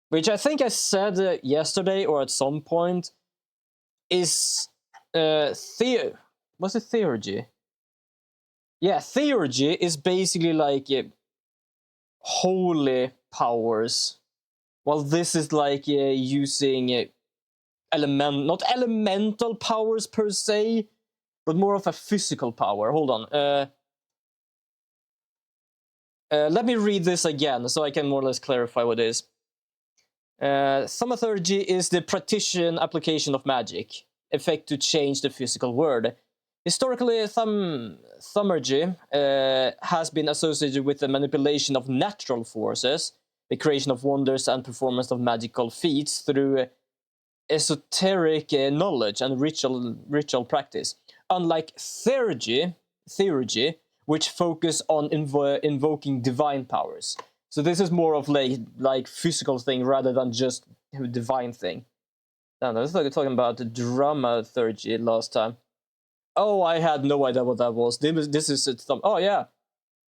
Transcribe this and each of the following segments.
which I think I said yesterday or at some point, is was it theurgy? Yeah, theurgy is basically like holy powers. Well, this is like using not elemental powers per se, but more of a physical power. Hold on. Let me read this again so I can more or less clarify what it is. Thaumaturge is the practitioner application of magic, effect to change the physical world. Historically, thaumaturgy has been associated with the manipulation of natural forces, the creation of wonders and performance of magical feats through esoteric knowledge and ritual practice. Unlike theurgy, which focus on invoking divine powers. So this is more of like physical thing rather than just a divine thing. And I was talking about the dramaturgy last time. Oh, I had no idea what that was. This is oh yeah,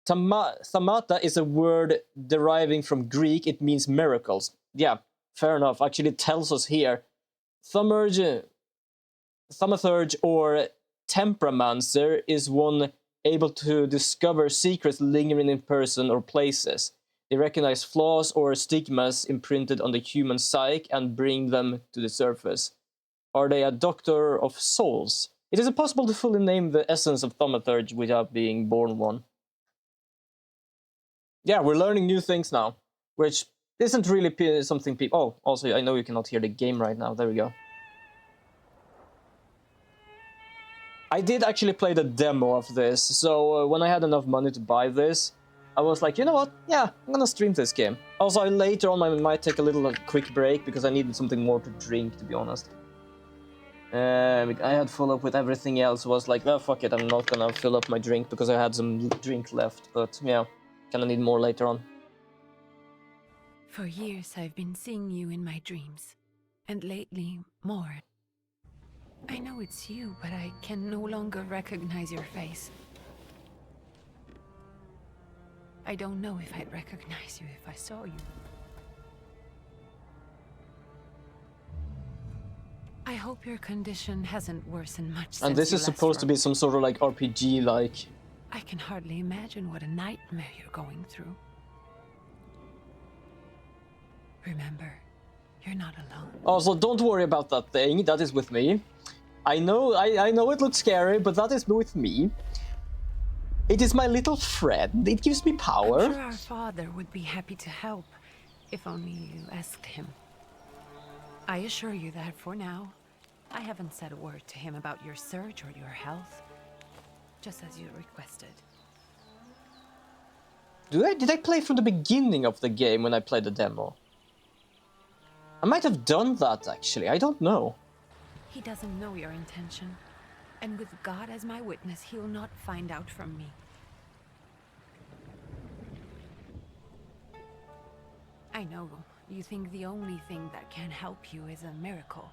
thamata is a word deriving from Greek. It means miracles. Yeah, fair enough. Actually, it tells us here. Thaumaturge or temperamencer is one able to discover secrets lingering in person or places. They recognize flaws or stigmas imprinted on the human psyche and bring them to the surface. Are they a doctor of souls? It is impossible to fully name the essence of thaumaturge without being born one. Yeah, we're learning new things now, which isn't really something people... Oh, also, I know you cannot hear the game right now. There we go. I did actually play the demo of this, so when I had enough money to buy this, I was like, you know what? Yeah, I'm gonna stream this game. Also, later on I might take a little quick break because I needed something more to drink, to be honest. I had full up with everything else, was like, oh, fuck it, I'm not gonna fill up my drink because I had some drink left, but yeah, kinda need more later on. For years I've been seeing you in my dreams, and lately, more. I know it's you, but I can no longer recognize your face. I don't know if I'd recognize you if I saw you. I hope your condition hasn't worsened much since. And this is supposed to be some sort of like RPG, like... I can hardly imagine what a nightmare you're going through. Remember, you're not alone. Also, don't worry about that thing, that is with me. I know it looks scary, but that is with me. It is my little friend. It gives me power. I'm sure our father would be happy to help, if only you asked him. I assure you that for now, I haven't said a word to him about your search or your health, just as you requested. Did I play from the beginning of the game when I played the demo? I might have done that, actually. I don't know. He doesn't know your intention. And with God as my witness, he'll not find out from me. I know you think the only thing that can help you is a miracle.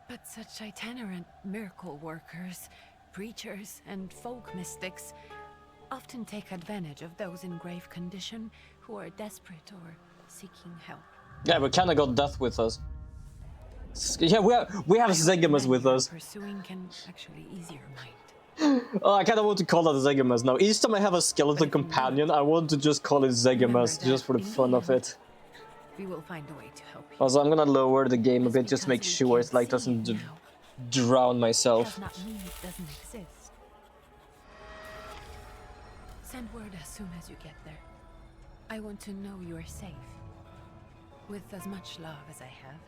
But such itinerant miracle workers, preachers, and folk mystics often take advantage of those in grave condition who are desperate or seeking help. Yeah, we kinda got death with us. Yeah, we have Zegamas with us. Pursuing can actually ease your mind. Oh, I kinda want to call that Zegamas now. Each time I have a skeleton companion, I want to just call it Zegamas, just for the fun of it. We will find a way to help you. Also, I'm gonna lower the game a bit just to make sure it like doesn't drown myself. Does not mean it doesn't exist. Send word as soon as you get there. I want to know you are safe. With as much love as I have.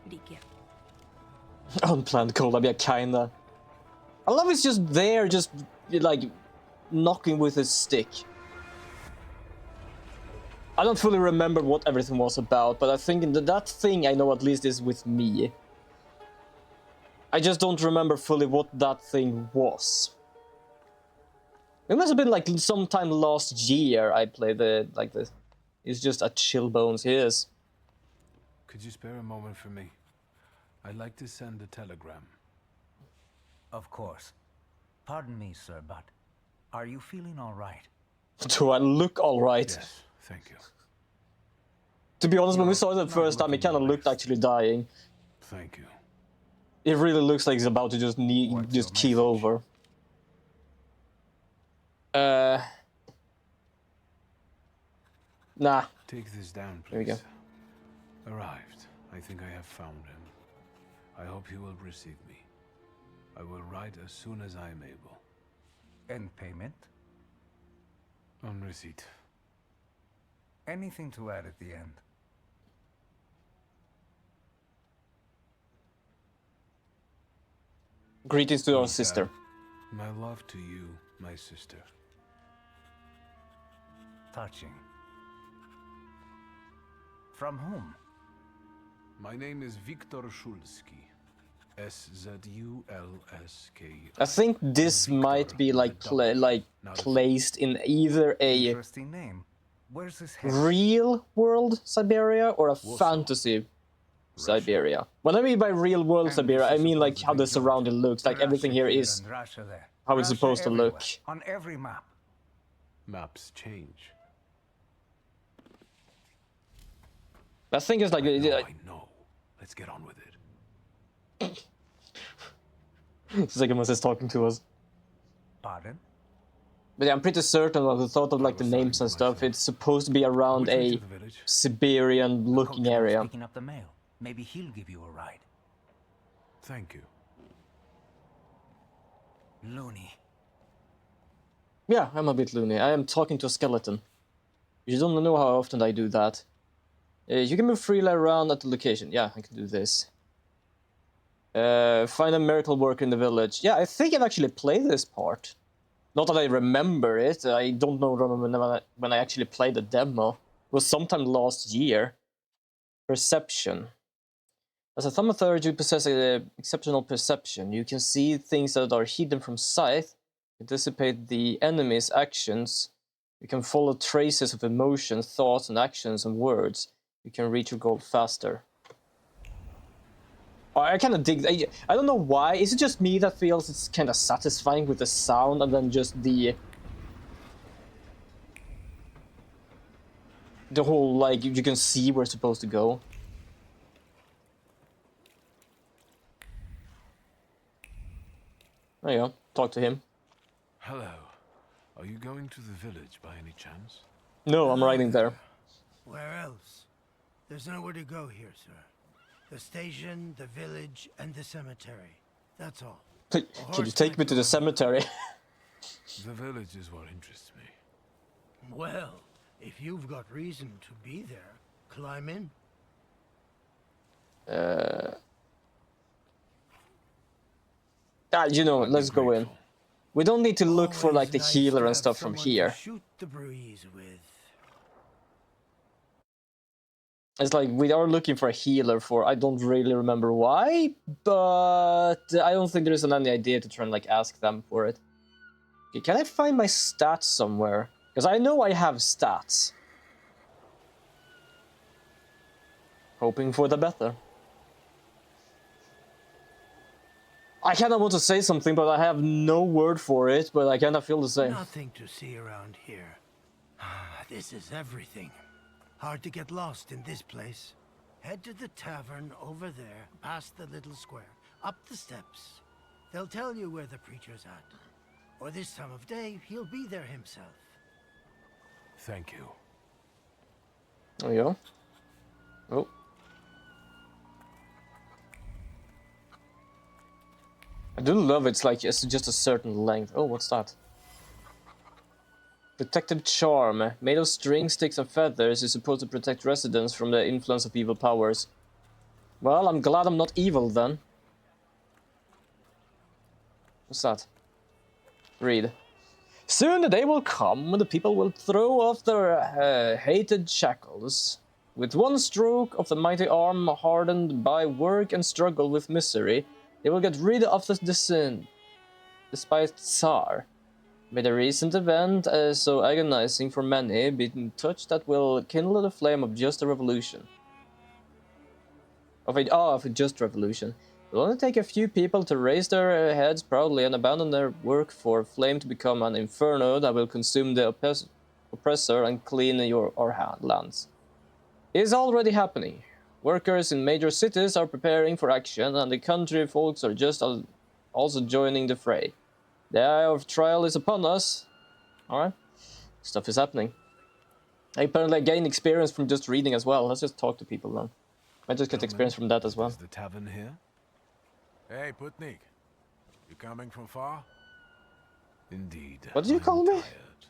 Likia. Unplanned collab, yeah, kinda. I love it's just there, just like knocking with his stick. I don't fully remember what everything was about, but I think that thing I know at least is with me. I just don't remember fully what that thing was. It must have been like sometime last year I played like this. It's just a chill bones, he is. Could you spare a moment for me? I'd like to send a telegram. Of course. Pardon me, sir, but are you feeling all right? Do I look all right? Yes, thank you. To be honest, when we You're saw it the not first time, it looking kind of your looked best. actually dying. Thank you. It really looks like it's about to just What's your keel message? over. Nah. Take this down, There we go. please. Arrived. I think I have found him. I hope he will receive me. I will write as soon as I am able. And payment? On receipt. Anything to add at the end? Greetings to our sister. My love to you, my sister. Touching. From whom? My name is Viktor Szulski. S-Z-U-L-S-K. I think this might be like placed in either a Interesting name. Where's his head? real world Siberia or a Warsaw. fantasy Siberia. When I mean by real world And Siberia, this I is mean like how the supposedly surrounding looks, like everything Russia here here is and Russia there. how it's Russia supposed to look. everywhere, on every map. Maps change. That thing is like I know. Let's get on with it. it's like Amos is talking to us. Pardon? But yeah, I'm pretty certain of the thought of like the names and stuff. It's supposed to be around Which way a to the village? Siberian looking Coachman's area. picking up the mail. Maybe he'll give you a ride. Thank you. Loony. Yeah, I'm a bit loony. I am talking to a skeleton. You don't know how often I do that. You can move freely around at the location. Yeah, I can do this. Find a miracle worker in the village. Yeah, I think I've actually played this part. Not that I remember it. I don't know when I actually played the demo. It was sometime last year. Perception. As a thaumaturge, you possess exceptional perception. You can see things that are hidden from sight, anticipate the enemy's actions. You can follow traces of emotions, thoughts, and actions and words. You can reach your goal faster. I kind of dig. I don't know why. Is it just me that feels it's kind of satisfying with the sound and then just the whole like you can see where it's supposed to go? There you go. Talk to him. Hello. Are you going to the village by any chance? No, I'm riding there. Where else? There's nowhere to go here, sir. The station, the village, and the cemetery. That's all. Can you take me to the cemetery? The village is what interests me. Well, if you've got reason to be there, climb in. You know, I'd be let's go in. grateful. We don't need to look for like the Always nice healer to and have stuff from someone to here. shoot the breeze with. It's like we are looking for a healer for I don't really remember why, but I don't think there's any idea to try and like ask them for it. Okay, can I find my stats somewhere? Because I know I have stats. Hoping for the better. I kind of want to say something, but I have no word for it, but I kind of feel the same. Nothing to see around here. This is everything. Hard to get lost in this place. Head to the tavern over there, past the little square, up the steps. They'll tell you where the preacher's at. Or this time of day, he'll be there himself. Thank you. There you go. Oh. I do love it's like it's just a certain length. Oh, what's that? Protective charm. Made of string, sticks, and feathers is supposed to protect residents from the influence of evil powers. Well, I'm glad I'm not evil then. What's that? Read. Soon the day will come when the people will throw off their hated shackles. With one stroke of the mighty arm hardened by work and struggle with misery, they will get rid of the sin, despised Tsar. May the recent event, so agonizing for many, be touched that will kindle the flame of just a revolution. Of a just revolution. It will only take a few people to raise their heads proudly and abandon their work for flame to become an inferno that will consume the oppressor and clean our lands. is already happening. Workers in major cities are preparing for action, and the country folks are just also joining the fray. The eye of trial is upon us. Alright. Stuff is happening. Apparently I gain experience from just reading as well. Let's just talk to people then. I just get experience from that as well. Is the tavern here? Hey, Putnik. You coming from far? Indeed. What did you call me? Tired.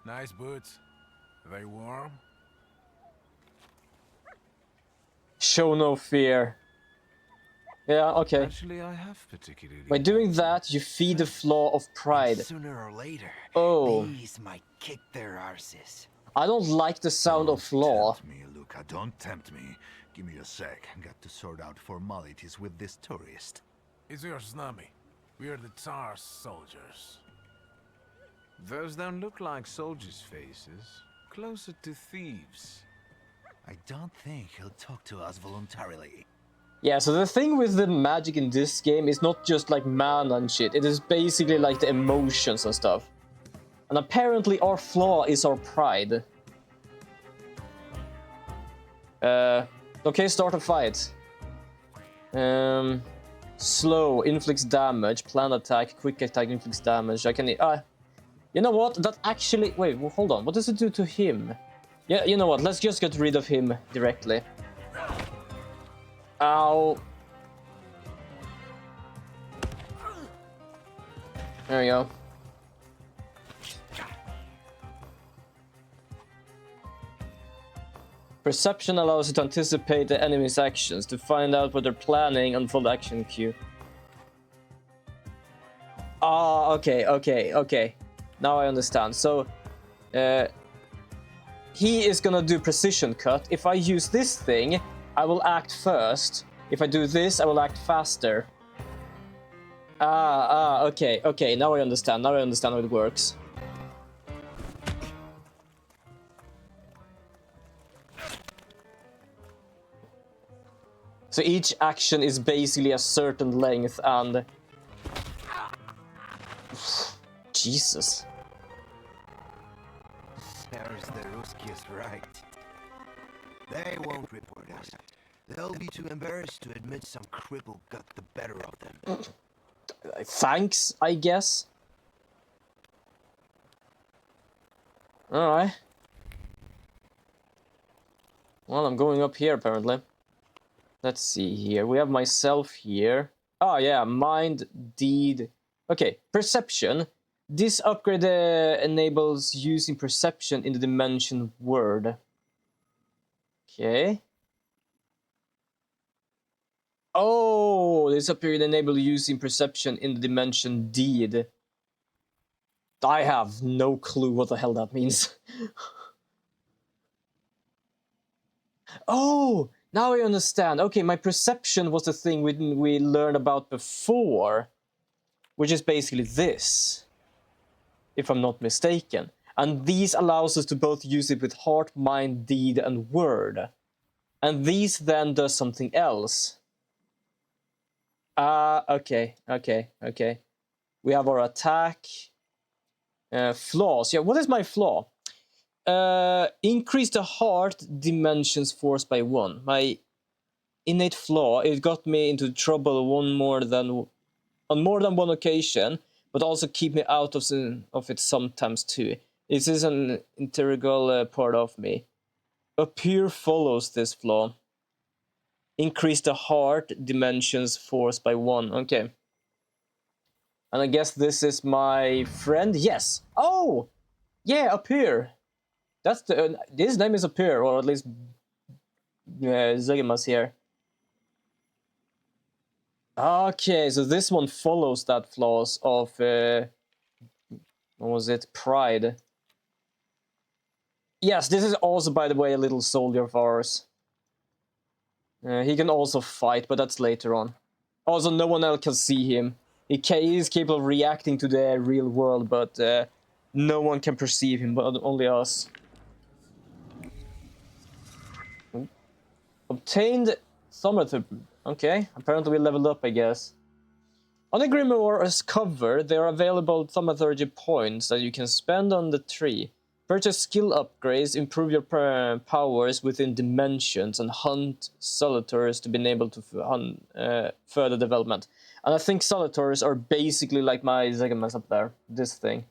Nice boots. Are they warm? Show no fear. Yeah, okay. Actually, I have particularly. By doing that, you feed the flaw of pride. Sooner or later, Oh. these might kick their arses. I don't like the sound of flaw. Tempt me, Luca. Don't tempt me. Give me a sec. Got to sort out formalities with this tourist. It's your snummy. We're the Tsar's soldiers. Those don't look like soldiers' faces. Closer to thieves. I don't think he'll talk to us voluntarily. Yeah, so the thing with the magic in this game is not just like mana and shit. It is basically like the emotions and stuff. And apparently our flaw is our pride. Okay, start a fight. Slow, inflicts damage, plan attack, quick attack, inflicts damage. I can... you know what? That actually... Wait, well, hold on. What does it do to him? Yeah, you know what? Let's just get rid of him directly. Ow. There we go. Perception allows you to anticipate the enemy's actions, to find out what they're planning and follow the action cue. Ah, okay. Now I understand. So, he is gonna do precision cut. If I use this thing, I will act first. If I do this, I will act faster. Okay. Now I understand how it works. So each action is basically a certain length and... Jesus. There's the Ruskies, right? They won't report us. They'll be too embarrassed to admit some cripple got the better of them. Thanks, I guess. Alright. Well, I'm going up here, apparently. Let's see here. We have myself here. Oh, yeah. Mind, deed. Okay, perception. This upgrade enables using perception in the dimension word. Okay. Oh, this upgrade enables using perception in the dimension deed. I have no clue what the hell that means. Oh, now I understand. Okay, my perception was the thing we learned about before, which is basically this, if I'm not mistaken. And these allows us to both use it with heart, mind, deed, and word. And these then does something else. Okay. We have our attack. Flaws. Yeah, what is my flaw? Increase the heart dimensions force by 1. My innate flaw, it got me into trouble on more than one occasion, but also keep me out of it sometimes too. This is an integral part of me. Appear follows this flaw. Increase the heart dimensions force by 1. Okay. And I guess this is my friend. Yes. Oh, yeah, Appear. That's the his name is Appear, or at least Zegimas here. Okay, so this one follows that flaws of what was it? Pride. Yes, this is also, by the way, a little soldier of ours. He can also fight, but that's later on. Also, no one else can see him. He is capable of reacting to the real world, but no one can perceive him, but only us. Obtained thaumaturge. Okay, apparently we leveled up, I guess. On the Grimoire's cover, there are available thaumaturgy points that you can spend on the tree. Purchase skill upgrades, improve your powers within dimensions, and hunt solitaires to be able to hunt further development. And I think solitaires are basically like my Zegamas up there, this thing.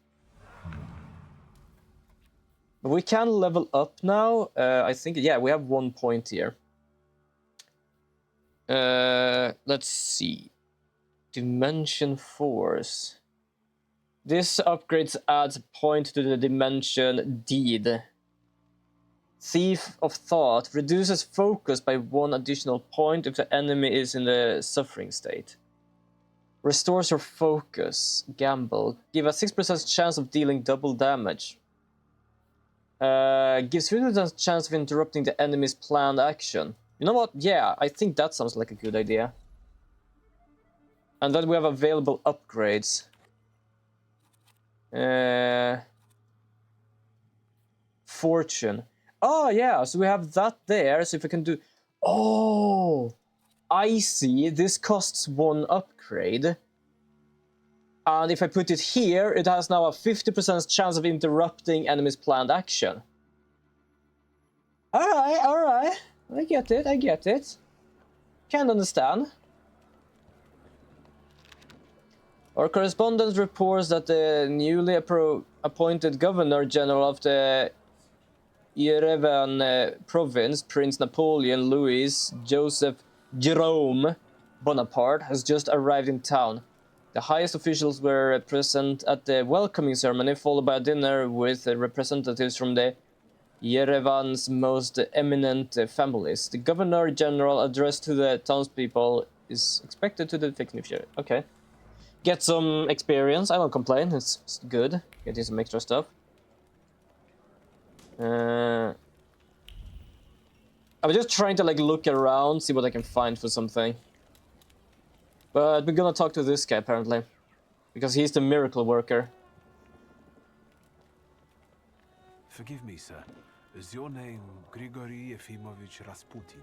But we can level up now. I think, yeah, we have 1 point here. Let's see. Dimension Force. This upgrades adds a point to the dimension deed. Thief of Thought reduces focus by 1 additional point if the enemy is in the suffering state. Restores your focus. Gamble. Give a 6% chance of dealing double damage. Gives 50% chance of interrupting the enemy's planned action. You know what? Yeah, I think that sounds like a good idea. And then we have available upgrades. Fortune. Oh yeah, so we have that there. So if we can do... Oh! I see. This costs 1 upgrade. And if I put it here, it has now a 50% chance of interrupting enemy's planned action. Alright. I get it. Can't understand. Our correspondent reports that the newly appointed Governor General of the Yerevan province, Prince Napoleon Louis Joseph Jerome Bonaparte, has just arrived in town. The highest officials were present at the welcoming ceremony, followed by a dinner with representatives from the Yerevan's most eminent families. The Governor General address to the townspeople is expected to the future. Okay. Get some experience. I don't complain. It's good. Getting some extra stuff. I'm just trying to like look around, see what I can find for something. But we're gonna talk to this guy apparently, because he's the miracle worker. Forgive me, sir. Is your name Grigory Efimovich Rasputin?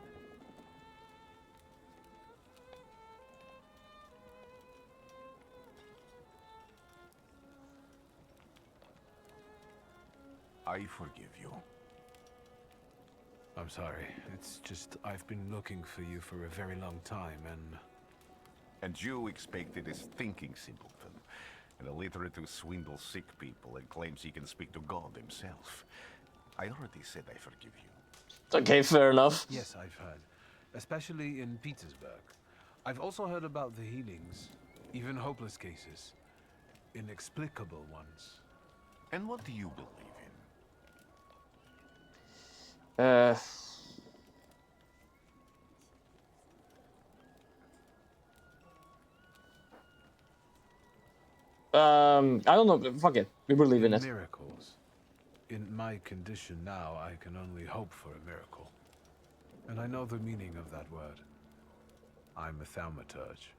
I forgive you. I'm sorry. It's just I've been looking for you for a very long time, And you expected this thinking simpleton, an illiterate who swindles sick people and claims he can speak to God himself. I already said I forgive you. Okay, fair enough. Yes, I've heard. Especially in Petersburg. I've also heard about the healings, even hopeless cases. Inexplicable ones. And what do you believe in? I don't know. Fuck it. We believe in it. Miracles. In my condition now, I can only hope for a miracle. And I know the meaning of that word. I'm a thaumaturge.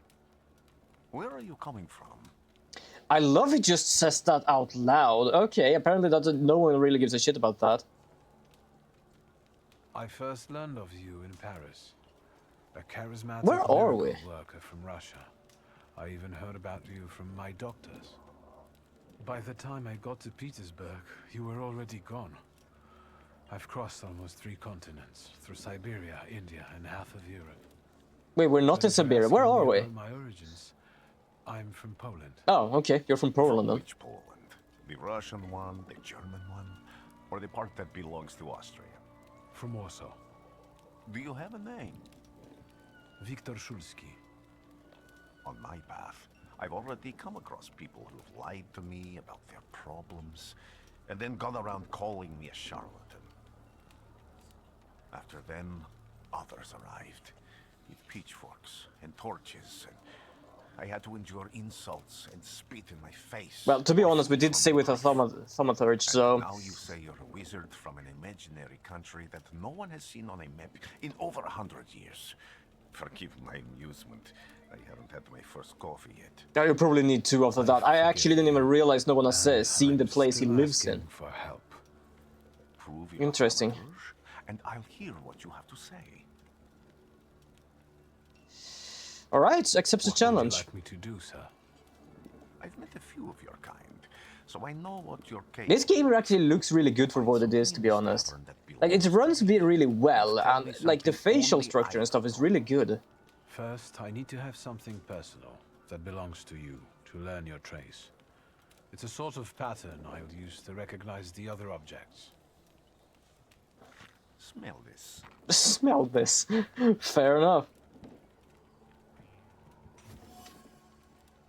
Where are you coming from? I love it just says that out loud. Okay, apparently no one really gives a shit about that. I first learned of you in Paris. A charismatic Where are we? miracle worker from Russia. I even heard about you from my doctors. By the time I got to Petersburg, you were already gone. I've crossed almost 3 continents, through Siberia, India, and half of Europe. Wait, we're not in Siberia. Where are we? My origins. I'm from Poland. Oh, okay. You're from Poland then. Which Poland? The Russian one, the German one, or the part that belongs to Austria? From Warsaw. Do you have a name? Viktor Szulski. On my path, I've already come across people who've lied to me about their problems, and then gone around calling me a charlatan. After them, others arrived, with pitchforks and torches, and I had to endure insults and spit in my face. Well, to be honest, we did say with a thaumaturge, so... Now you say you're a wizard from an imaginary country that no one has seen on a map in over 100 years. Forgive my amusement. I haven't had my first coffee yet. Yeah, you probably need 2 after that. I actually didn't even realize no one has seen the place he lives in. For help. Prove your Interesting. thaumaturge, and I'll hear what you have to say. Alright, accept the What would challenge. you like me to do, sir? I've met a few of your kind. so I know what you're capable. This game actually looks really good for what it is, to be honest. Like, it runs really well, and like the facial structure and stuff is really good. First, I need to have something personal that belongs to you to learn your trace. It's a sort of pattern I'll use to recognize the other objects. Smell this. Smell this. Fair enough.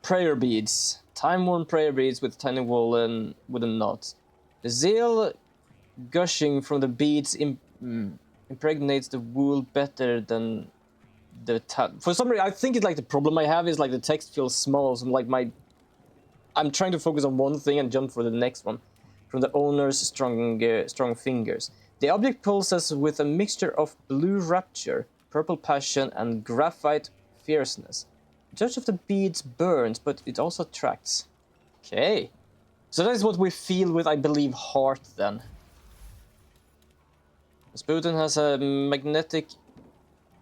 Prayer beads. Time-worn prayer beads with tiny wooden knots. The zeal gushing from the beads impregnates the wool better than the for some reason, I think it's like the problem I have is like the text feels small, so like I'm trying to focus on one thing and jump for the next one. From the owner's strong fingers. The object pulses with a mixture of blue rapture, purple passion, and graphite fierceness. The touch of the beads burns, but it also attracts. Okay. So that is what we feel with, I believe, heart then. Rasputin has a magnetic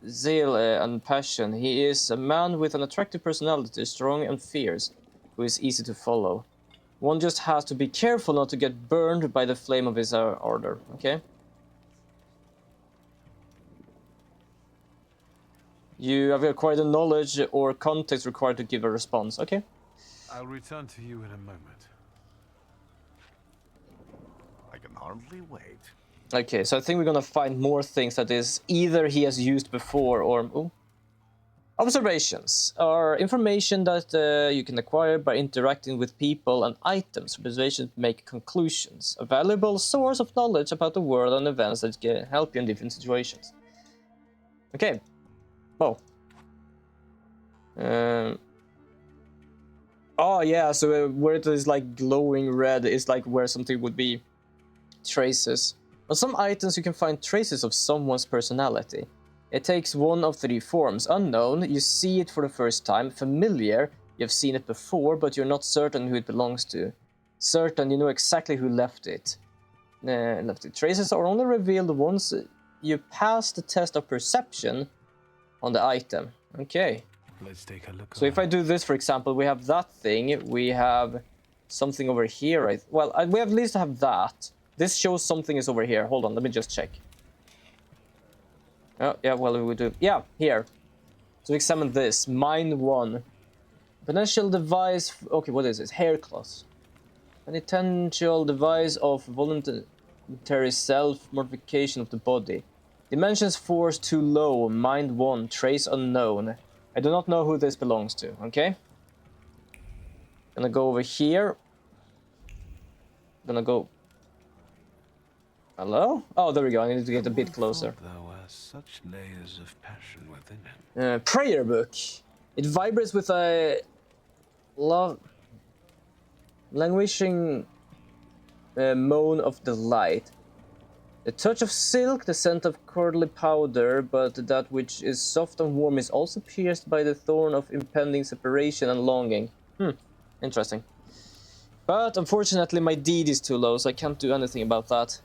zeal and passion. He is a man with an attractive personality, strong and fierce, who is easy to follow. One just has to be careful not to get burned by the flame of his ardor, okay? You have acquired the knowledge or context required to give a response, okay? I'll return to you in a moment. I can hardly wait. Okay, so I think we're gonna find more things that is either he has used before or... Ooh. Observations are information that you can acquire by interacting with people and items. Observations make conclusions, a valuable source of knowledge about the world and events that can help you in different situations. Okay. Well. Oh yeah, so where it is like glowing red is like where something would be traces. On some items you can find traces of someone's personality. It takes one of three forms. Unknown, you see it for the first time. Familiar, you've seen it before, but you're not certain who it belongs to. Certain, you know exactly who left it. Traces are only revealed once you pass the test of perception on the item. Okay. Let's take a look. So if I do this, for example, we have that thing. We have something over here. We at least have that. This shows something is over here. Hold on, let me just check. Oh, yeah, well, we would do... Yeah, here. So examine this. Mind 1. Potential device... Okay, what is this? Hair cloth. A potential device of voluntary self-mortification of the body. Dimensions force too low. Mind 1. Trace unknown. I do not know who this belongs to, okay? Gonna go over here. Gonna go... Hello? Oh, there we go. I need to get a bit closer. There were such layers of passion within him. Prayer book. It vibrates with a languishing moan of delight. The touch of silk, the scent of curdly powder, but that which is soft and warm is also pierced by the thorn of impending separation and longing. Interesting. But unfortunately my deed is too low, so I can't do anything about that.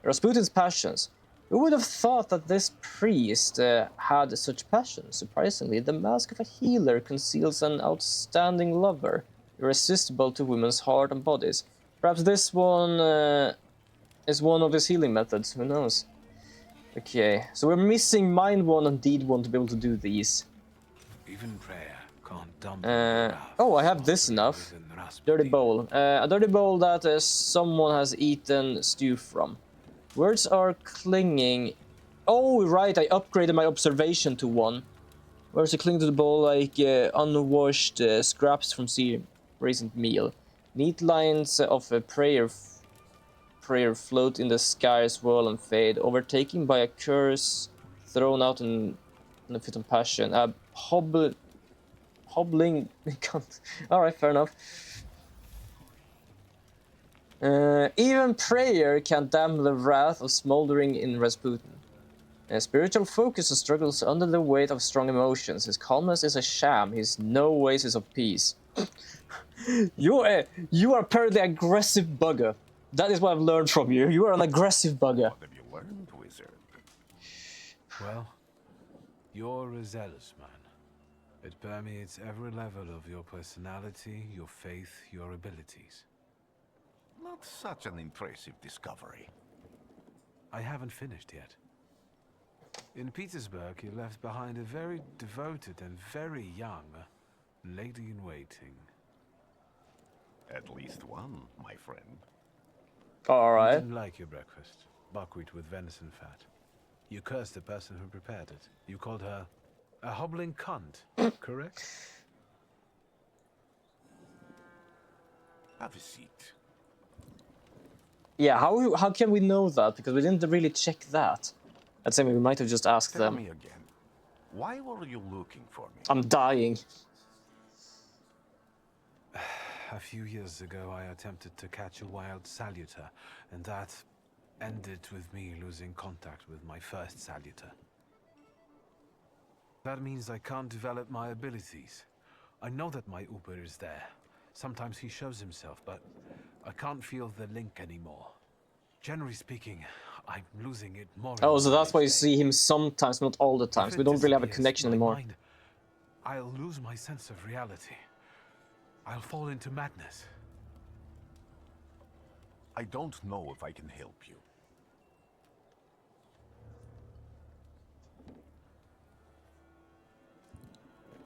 Rasputin's passions. Who would have thought that this priest had such passion? Surprisingly, the mask of a healer conceals an outstanding lover, irresistible to women's heart and bodies. Perhaps this one is one of his healing methods, who knows? Okay, so we're missing Mind 1 and Deed 1 to be able to do these. Even prayer can't dump oh, I have this enough. Dirty bowl. A dirty bowl that someone has eaten stew from. Words are clinging. Oh, right, I upgraded my observation to 1. Words are clinging to the bowl like unwashed scraps from recent meal. Neat lines of prayer float in the sky, swirl and fade, overtaken by a curse thrown out in a fit of passion. A hobbling... Alright, fair enough. Even prayer can damn the wrath of smoldering in Rasputin. Spiritual focus struggles under the weight of strong emotions. His calmness is a sham, his no oasis of peace. You are apparently an aggressive bugger. That is what I've learned from you. You are an aggressive bugger. What have you learned, wizard? Well, you're a zealous man. It permeates every level of your personality, your faith, your abilities. Not such an impressive discovery. I haven't finished yet. In Petersburg, he left behind a very devoted and very young lady-in-waiting. At least one, my friend. You Alright. didn't like your breakfast. Buckwheat with venison fat. You cursed the person who prepared it. You called her a hobbling cunt, correct? Have a seat. Yeah, how can we know that? Because we didn't really check that. I'd say we might have just asked Tell them. me again. Why were you looking for me? I'm dying. A few years ago, I attempted to catch a wild saluter, and that ended with me losing contact with my first saluter. That means I can't develop my abilities. I know that my Uber is there. Sometimes he shows himself, but I can't feel the link anymore. Generally speaking, I'm losing it more. Oh, so that's why you each day. see him sometimes, not all the times. If We it don't really have a disappears, connection my anymore. mind, I'll lose my sense of reality. I'll fall into madness. I don't know if I can help you.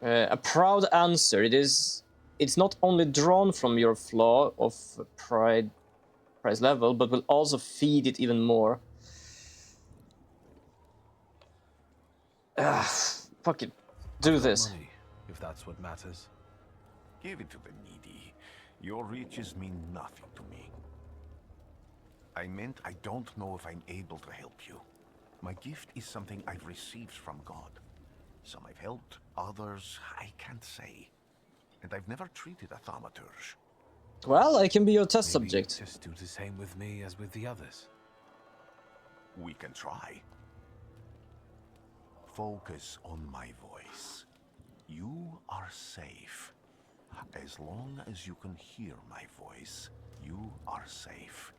A proud answer. It's not only drawn from your flaw of price level, but will also feed it even more. Fuck it. Do I've got this. money, if that's what matters. Give it to the needy. Your riches mean nothing to me. I meant I don't know if I'm able to help you. My gift is something I've received from God. Some I've helped, others I can't say. And I've never treated a thaumaturge. Well, I can be your test Maybe subject. just do the same with me as with the others. We can try. Focus on my voice. You are safe. As long as you can hear my voice, you are safe.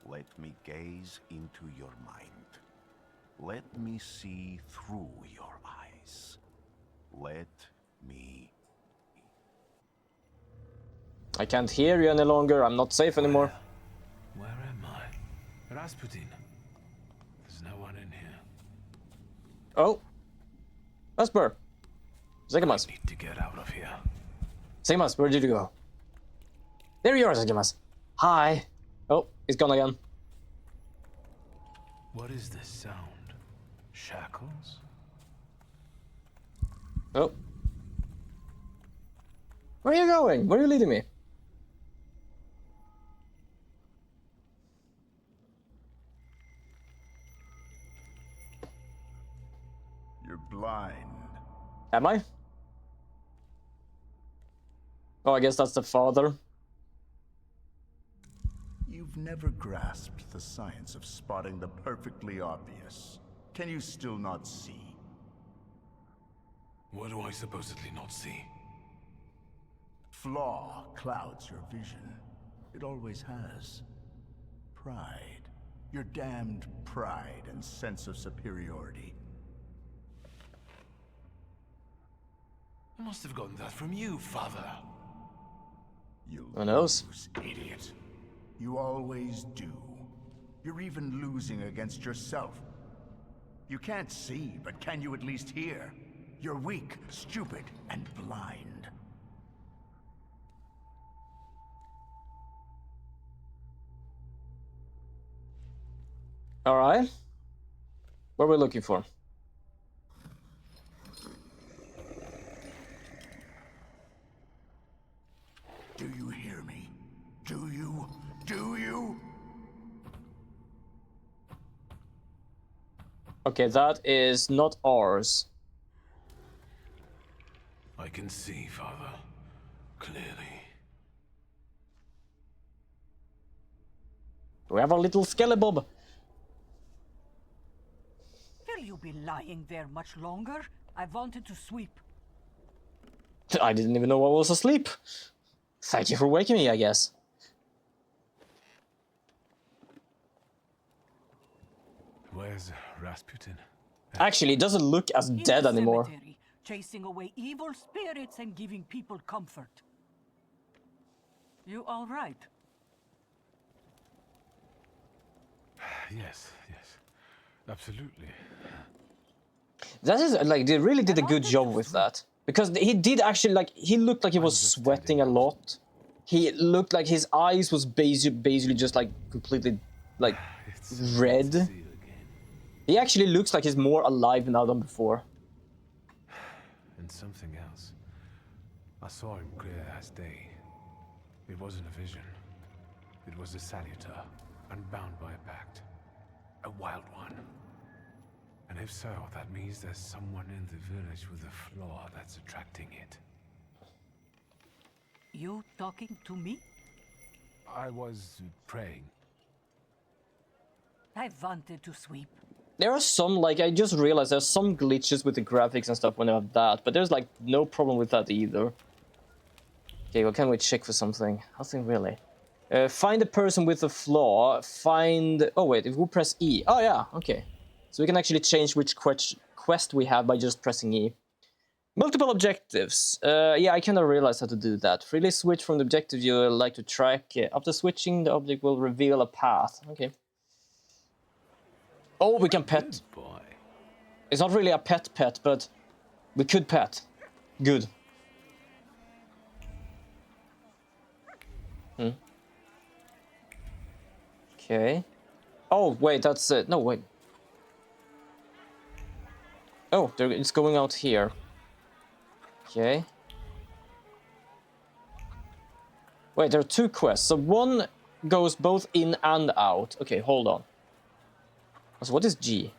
Let me gaze into your mind. Let me see through your eyes. Let me... I can't hear you any longer. I'm not safe anymore. Where am I? Rasputin. There's no one in here. Oh. Vesper. Zegamas. I need to get out of here. Zegamas, where did you go? There you are, Zegamas. Hi. Oh, he's gone again. What is this sound? Shackles? Oh. Where are you going? Where are you leading me? You're blind. Am I? Oh, I guess that's the father. You've never grasped the science of spotting the perfectly obvious. Can you still not see? What do I supposedly not see? Flaw clouds your vision. It always has. Pride. Your damned pride and sense of superiority. I must have gotten that from you, father. You Who knows? lose, idiot. You always do. You're even losing against yourself. You can't see, but can you at least hear? You're weak, stupid, and blind. Alright. What are we looking for? Do you hear me? Do you? Do you? Okay, that is not ours. I can see, father. Clearly. We have a little skeleton. Will you be lying there much longer? I wanted to sweep. I didn't even know I was asleep. Thank you for waking me, I guess. Where's Rasputin? Actually, it doesn't look as In dead the anymore. cemetery, chasing away evil spirits and giving people comfort. You all right? Yes, absolutely. That is like they really did a good job with that, because he did actually like he looked like he was sweating a lot. He looked like his eyes was basically just like completely like red. He actually looks like he's more alive now than before. And something else. I saw him clear as day. It wasn't a vision. It was a salutar, unbound by a pact. A wild one. And if so, that means there's someone in the village with a flaw that's attracting it. You talking to me? I was praying. I wanted to sweep. There are some, like, I just realized there's some glitches with the graphics and stuff when you have that, but there's, like, no problem with that either. Okay, well, can we check for something? Nothing really. Find a person with a flaw, find... Oh, wait, if we press E... Oh, yeah, okay. So we can actually change which quest we have by just pressing E. Multiple objectives. Yeah, I kind of realized how to do that. Freely switch from the objective you like to track. After switching, the object will reveal a path. Okay. Oh, we can pet. Boy. It's not really a pet, but we could pet. Good. Okay. Oh, wait, that's it. No, wait. Oh, it's going out here. Okay. Wait, there are two quests. So one goes both in and out. Okay, hold on. So what is G?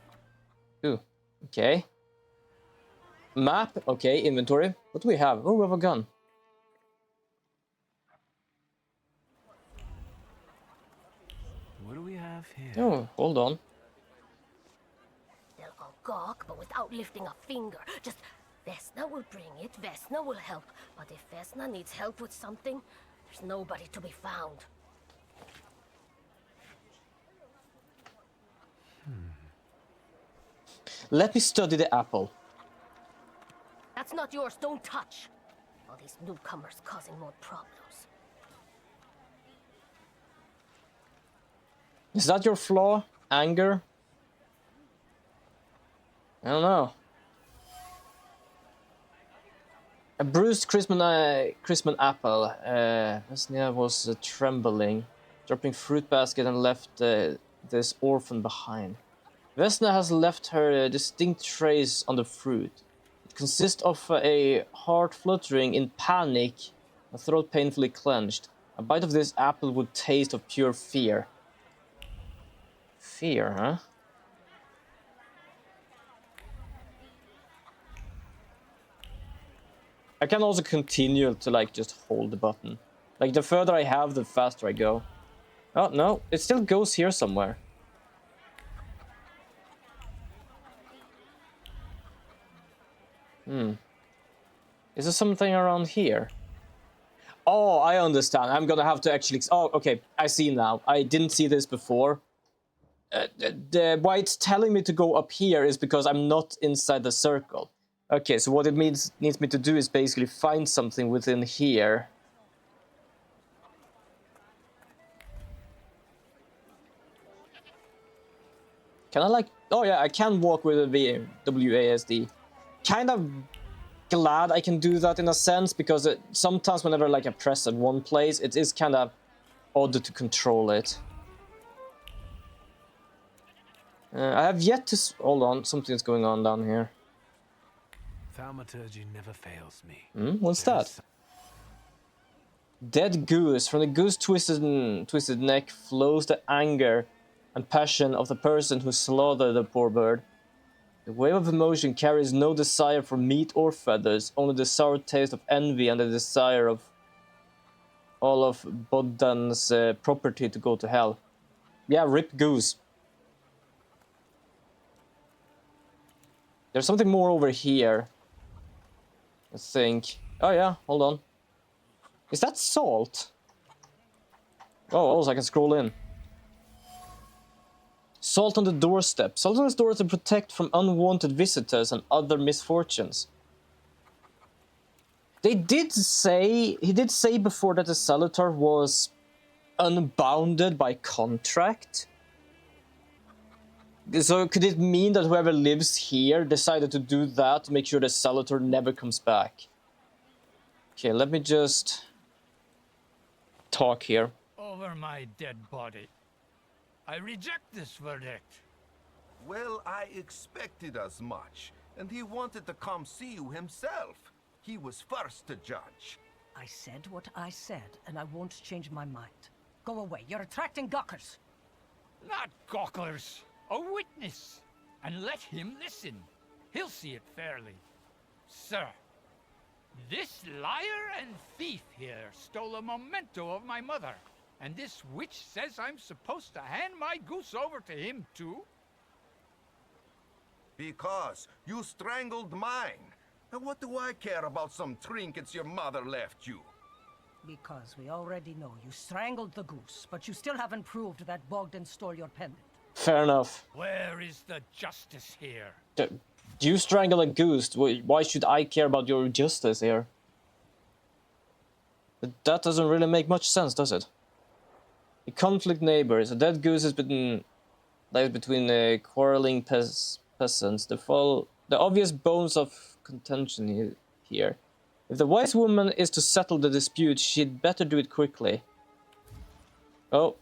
Ooh, okay. Map, okay, inventory. What do we have? Oh, we have a gun. What do we have here? Oh, hold on. They'll go gawk, but without lifting a finger. Just, Vesna will bring it, Vesna will help. But if Vesna needs help with something, there's nobody to be found. Let me study the apple. That's not yours, don't touch. All these newcomers causing more problems. Is that your flaw? Anger? I don't know. A bruised Christmas apple. Vesnia was trembling, dropping fruit basket and left this orphan behind. Vesna has left her distinct trace on the fruit. It consists of a heart fluttering in panic, a throat painfully clenched. A bite of this apple would taste of pure fear. Fear, huh? I can also continue to, like, just hold the button. Like, the further I have, the faster I go. Oh, no, it still goes here somewhere. Is there something around here? Oh, I understand. I'm gonna have to actually... Oh, okay, I see now. I didn't see this before. Why it's telling me to go up here is because I'm not inside the circle. Okay, so what it needs me to do is basically find something within here. Can I, like... Oh yeah, I can walk with a WASD. Kind of glad I can do that in a sense, because sometimes whenever, like, I press at one place, it is kind of odd to control it. I have yet to... Hold on, something's going on down here. Thaumaturge never fails me. What's that? Dead goose. From the goose twisted neck flows the anger and passion of the person who slaughtered the poor bird. The wave of emotion carries no desire for meat or feathers, only the sour taste of envy and the desire of all of Boddan's property to go to hell. Yeah, rip goose. There's something more over here, I think. Oh yeah, hold on. Is that salt? Oh, also I can scroll in. Salt on the doorstep. Salt on the door to protect from unwanted visitors and other misfortunes. He did say before that the Salvatore was unbounded by contract. So could it mean that whoever lives here decided to do that to make sure the Salvatore never comes back? Okay, let me just talk here. Over my dead body. I reject this verdict. Well, I expected as much, and he wanted to come see you himself. He was first to judge. I said what I said, and I won't change my mind. Go away. You're attracting gawkers. Not gawkers. A witness. And let him listen. He'll see it fairly. Sir, this liar and thief here stole a memento of my mother. And this witch says I'm supposed to hand my goose over to him too? Because you strangled mine. And what do I care about some trinkets your mother left you? Because we already know you strangled the goose, but you still haven't proved that Bogdan stole your pendant. Fair enough. Where is the justice here? You strangle a goose. Why should I care about your justice here? But that doesn't really make much sense, does it? The conflict neighbors. A dead goose is between quarreling peasants. The obvious bones of contention here. If the wise woman is to settle the dispute, she'd better do it quickly. Oh.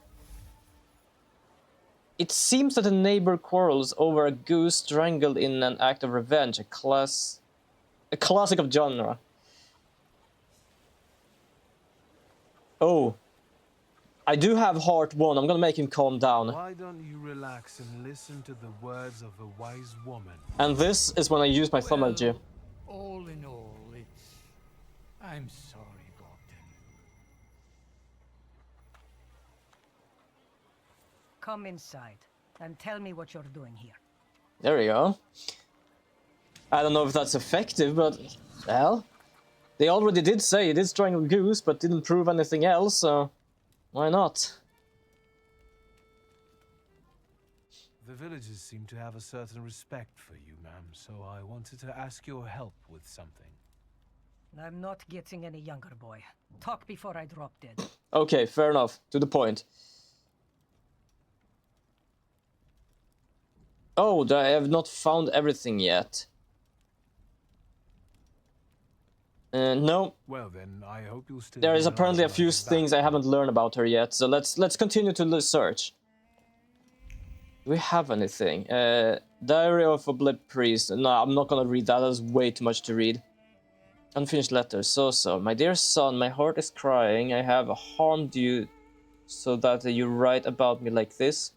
It seems that a neighbor quarrels over a goose strangled in an act of revenge, a classic of genre. Oh. I do have heart 1, I'm gonna make him calm down. Why don't you relax and listen to the words of a wise woman? And this is when I use my thaumaturge. All in all, I'm sorry, Bogdan. Come inside and tell me what you're doing here. There we go. I don't know if that's effective, but well, they already did say it is strangle goose, but didn't prove anything else, so why not? The villagers seem to have a certain respect for you, ma'am, so I wanted to ask your help with something. I'm not getting any younger, boy. Talk before I drop dead. Okay, fair enough. To the point. Oh, I have not found everything yet. No. Well then, I hope you'll still. There is apparently a few things I haven't learned about her yet, so let's continue to search. Do we have anything? Diary of a Blood Priest. No, I'm not gonna read that. That's way too much to read. Unfinished letters. So, my dear son, my heart is crying. I have harmed you so that you write about me like this.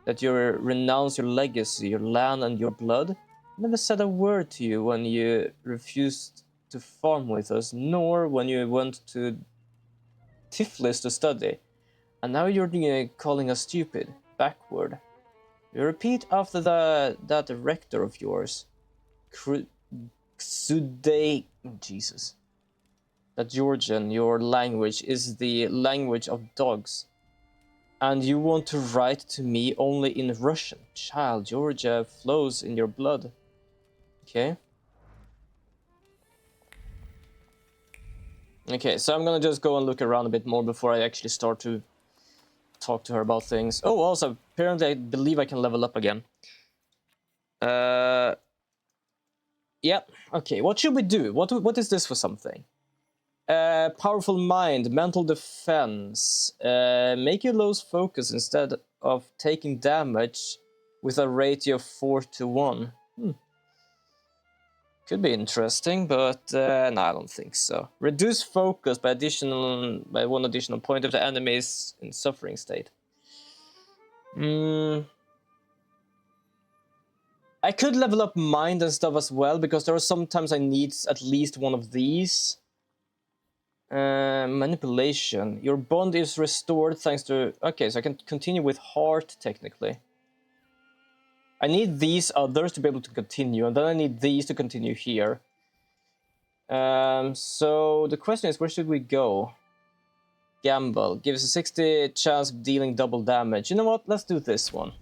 That you renounce your legacy, your land and your blood. I never said a word to you when you refused to farm with us, nor when you went to Tiflis to study. And now you're calling us stupid, backward. You repeat after that rector of yours. Jesus. That Georgian, your language, is the language of dogs. And you want to write to me only in Russian. Child, Georgia flows in your blood. Okay. Okay, so I'm gonna just go and look around a bit more before I actually start to talk to her about things. Oh, also, apparently I believe I can level up again. Yeah, okay, what should we do? What is this for something? Powerful mind, mental defense. Make your lows focus instead of taking damage with a ratio of 4:1. Could be interesting, but no, I don't think so. Reduce focus by 1 additional point if the enemy is in suffering state. I could level up mind and stuff as well, because there are sometimes I need at least one of these. Manipulation. Your bond is restored thanks to... Okay, so I can continue with heart, technically. I need these others to be able to continue, and then I need these to continue here. So the question is, where should we go? Gamble. Gives a 60 chance of dealing double damage. You know what? Let's do this one.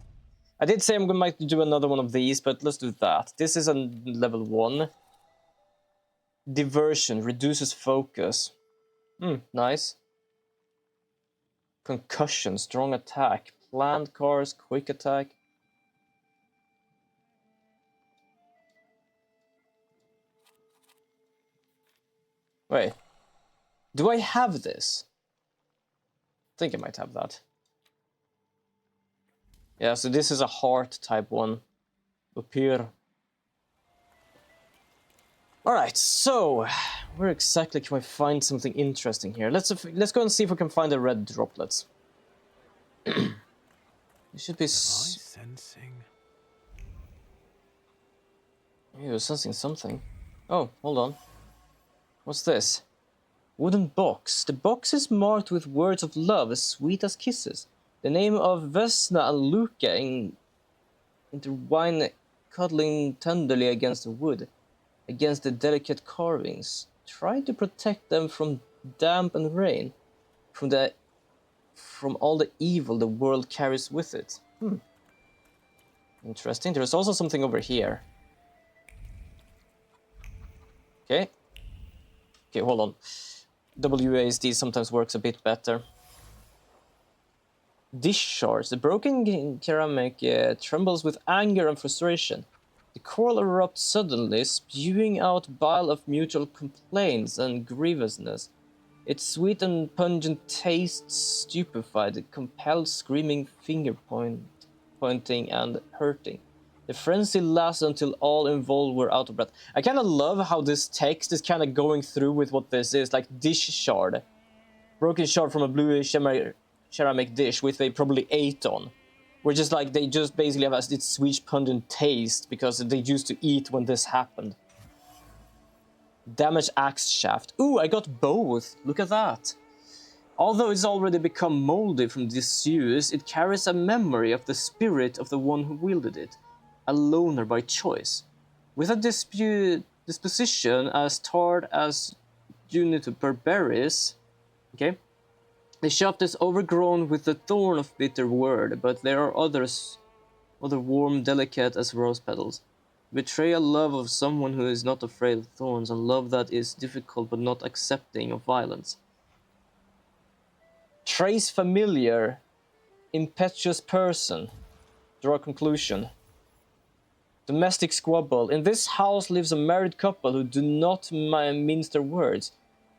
I did say I'm going to do another one of these, but let's do that. This is a level 1. Diversion reduces focus. Nice. Concussion, strong attack, planned cars, quick attack. Wait, do I have this? I think I might have that. Yeah, so this is a heart type one. Up here. Alright, so where exactly can we find something interesting here? Let's go and see if we can find the red droplets. It should be. Am I sensing? You're sensing something. Oh, hold on. What's this? Wooden box. The box is marked with words of love as sweet as kisses. The name of Vesna and Luca intertwine, cuddling tenderly against the wood, against the delicate carvings. Try to protect them from damp and rain, from all the evil the world carries with it. Interesting. There's also something over here. Okay. Okay, hold on. WASD sometimes works a bit better. Dish shards. The broken ceramic trembles with anger and frustration. The coral erupts suddenly, spewing out bile of mutual complaints and grievousness. Its sweet and pungent taste stupefied, it compelled screaming, pointing and hurting. The frenzy lasted until all involved were out of breath. I kind of love how this text is kind of going through with what this is, like dish shard. Broken shard from a blue ceramic dish which they probably ate on. Where just like, they just basically have its sweet pungent taste because they used to eat when this happened. Damaged axe shaft. Ooh, I got both. Look at that. Although it's already become moldy from disuse, it carries a memory of the spirit of the one who wielded it. A loner by choice. With a disposition as tarred as juniper berries. Okay. The shaft is overgrown with the thorn of bitter word, but there are other warm, delicate as rose petals. Betray a love of someone who is not afraid of thorns, and love that is difficult but not accepting of violence. Trace familiar, impetuous person. Draw a conclusion. Domestic squabble. In this house lives a married couple who do not mince their words.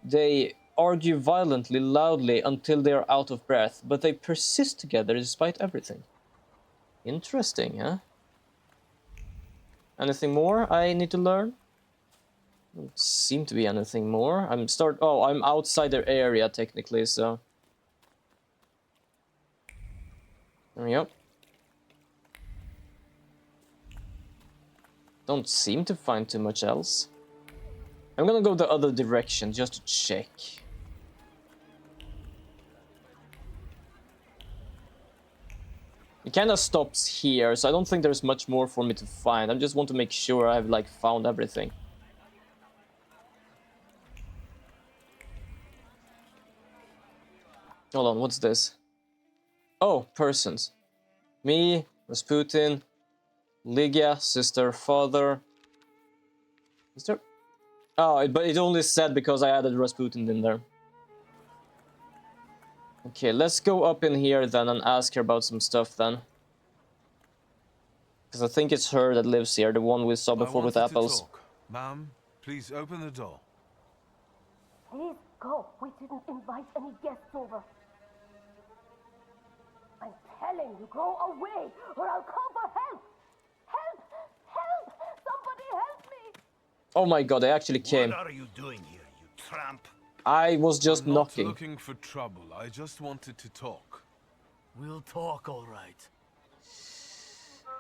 They argue violently, loudly, until they are out of breath, but they persist together despite everything. Interesting, huh? Anything more I need to learn? Doesn't seem to be anything more. I'm outside their area technically, so there we go. Don't seem to find too much else. I'm gonna go the other direction just to check. It kind of stops here, so I don't think there's much more for me to find. I just want to make sure I've like found everything. Hold on, what's this? Oh, persons. Me, Rasputin, Lygia, sister, father. Sister? Oh, but it only said because I added Rasputin in there. Okay, let's go up in here then and ask her about some stuff then. Because I think it's her that lives here, the one we saw before with apples. Ma'am, please open the door. Please go. We didn't invite any guests over. I'm telling you, go away, or I'll call for help. Help! Help! Somebody help me! Oh my god, they actually came. What are you doing here, you tramp? I was just I'm knocking. not looking for trouble. I just wanted to talk. We'll talk, all right.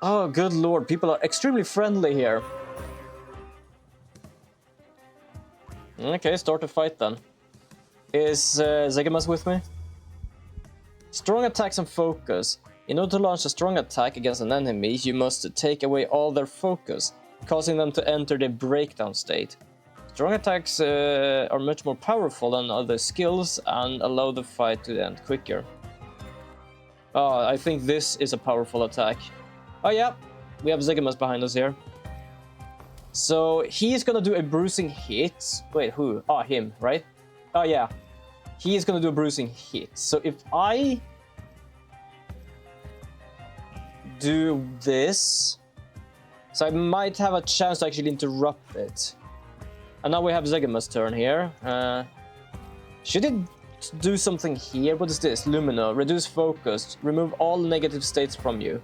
Oh, good lord, people are extremely friendly here. Okay, start a fight then. Is Zegamas with me? Strong attacks and focus. In order to launch a strong attack against an enemy, you must take away all their focus, causing them to enter the breakdown state. Strong attacks are much more powerful than other skills and allow the fight to end quicker. Oh, I think this is a powerful attack. Oh yeah, we have Zegamas behind us here. So he's gonna do a bruising hit. Wait, who? Oh, him, right? Oh yeah, he is gonna do a bruising hit. So if I do this, so I might have a chance to actually interrupt it. And now we have Zegema's turn here. Should it do something here? What is this? Lumina. Reduce focus. Remove all negative states from you.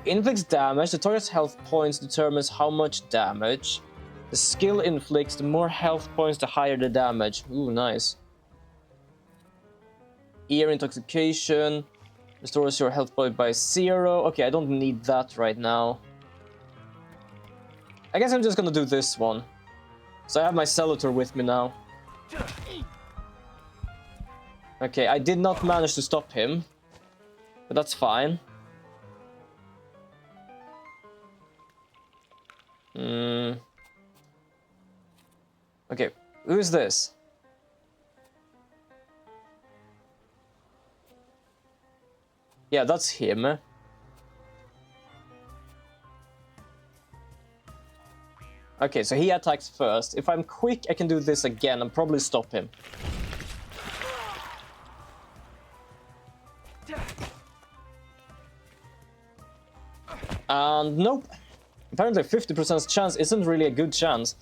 Inflicts damage. The target's health points determines how much damage. The skill inflicts. The more health points, the higher the damage. Ooh, nice. Ear intoxication. Restores your health point by 0. Okay, I don't need that right now. I guess I'm just gonna do this one. So I have my Celator with me now. Okay, I did not manage to stop him. But that's fine. Okay, who is this? Yeah, that's him. Okay, so he attacks first. If I'm quick, I can do this again and probably stop him. And nope. Apparently 50% chance isn't really a good chance.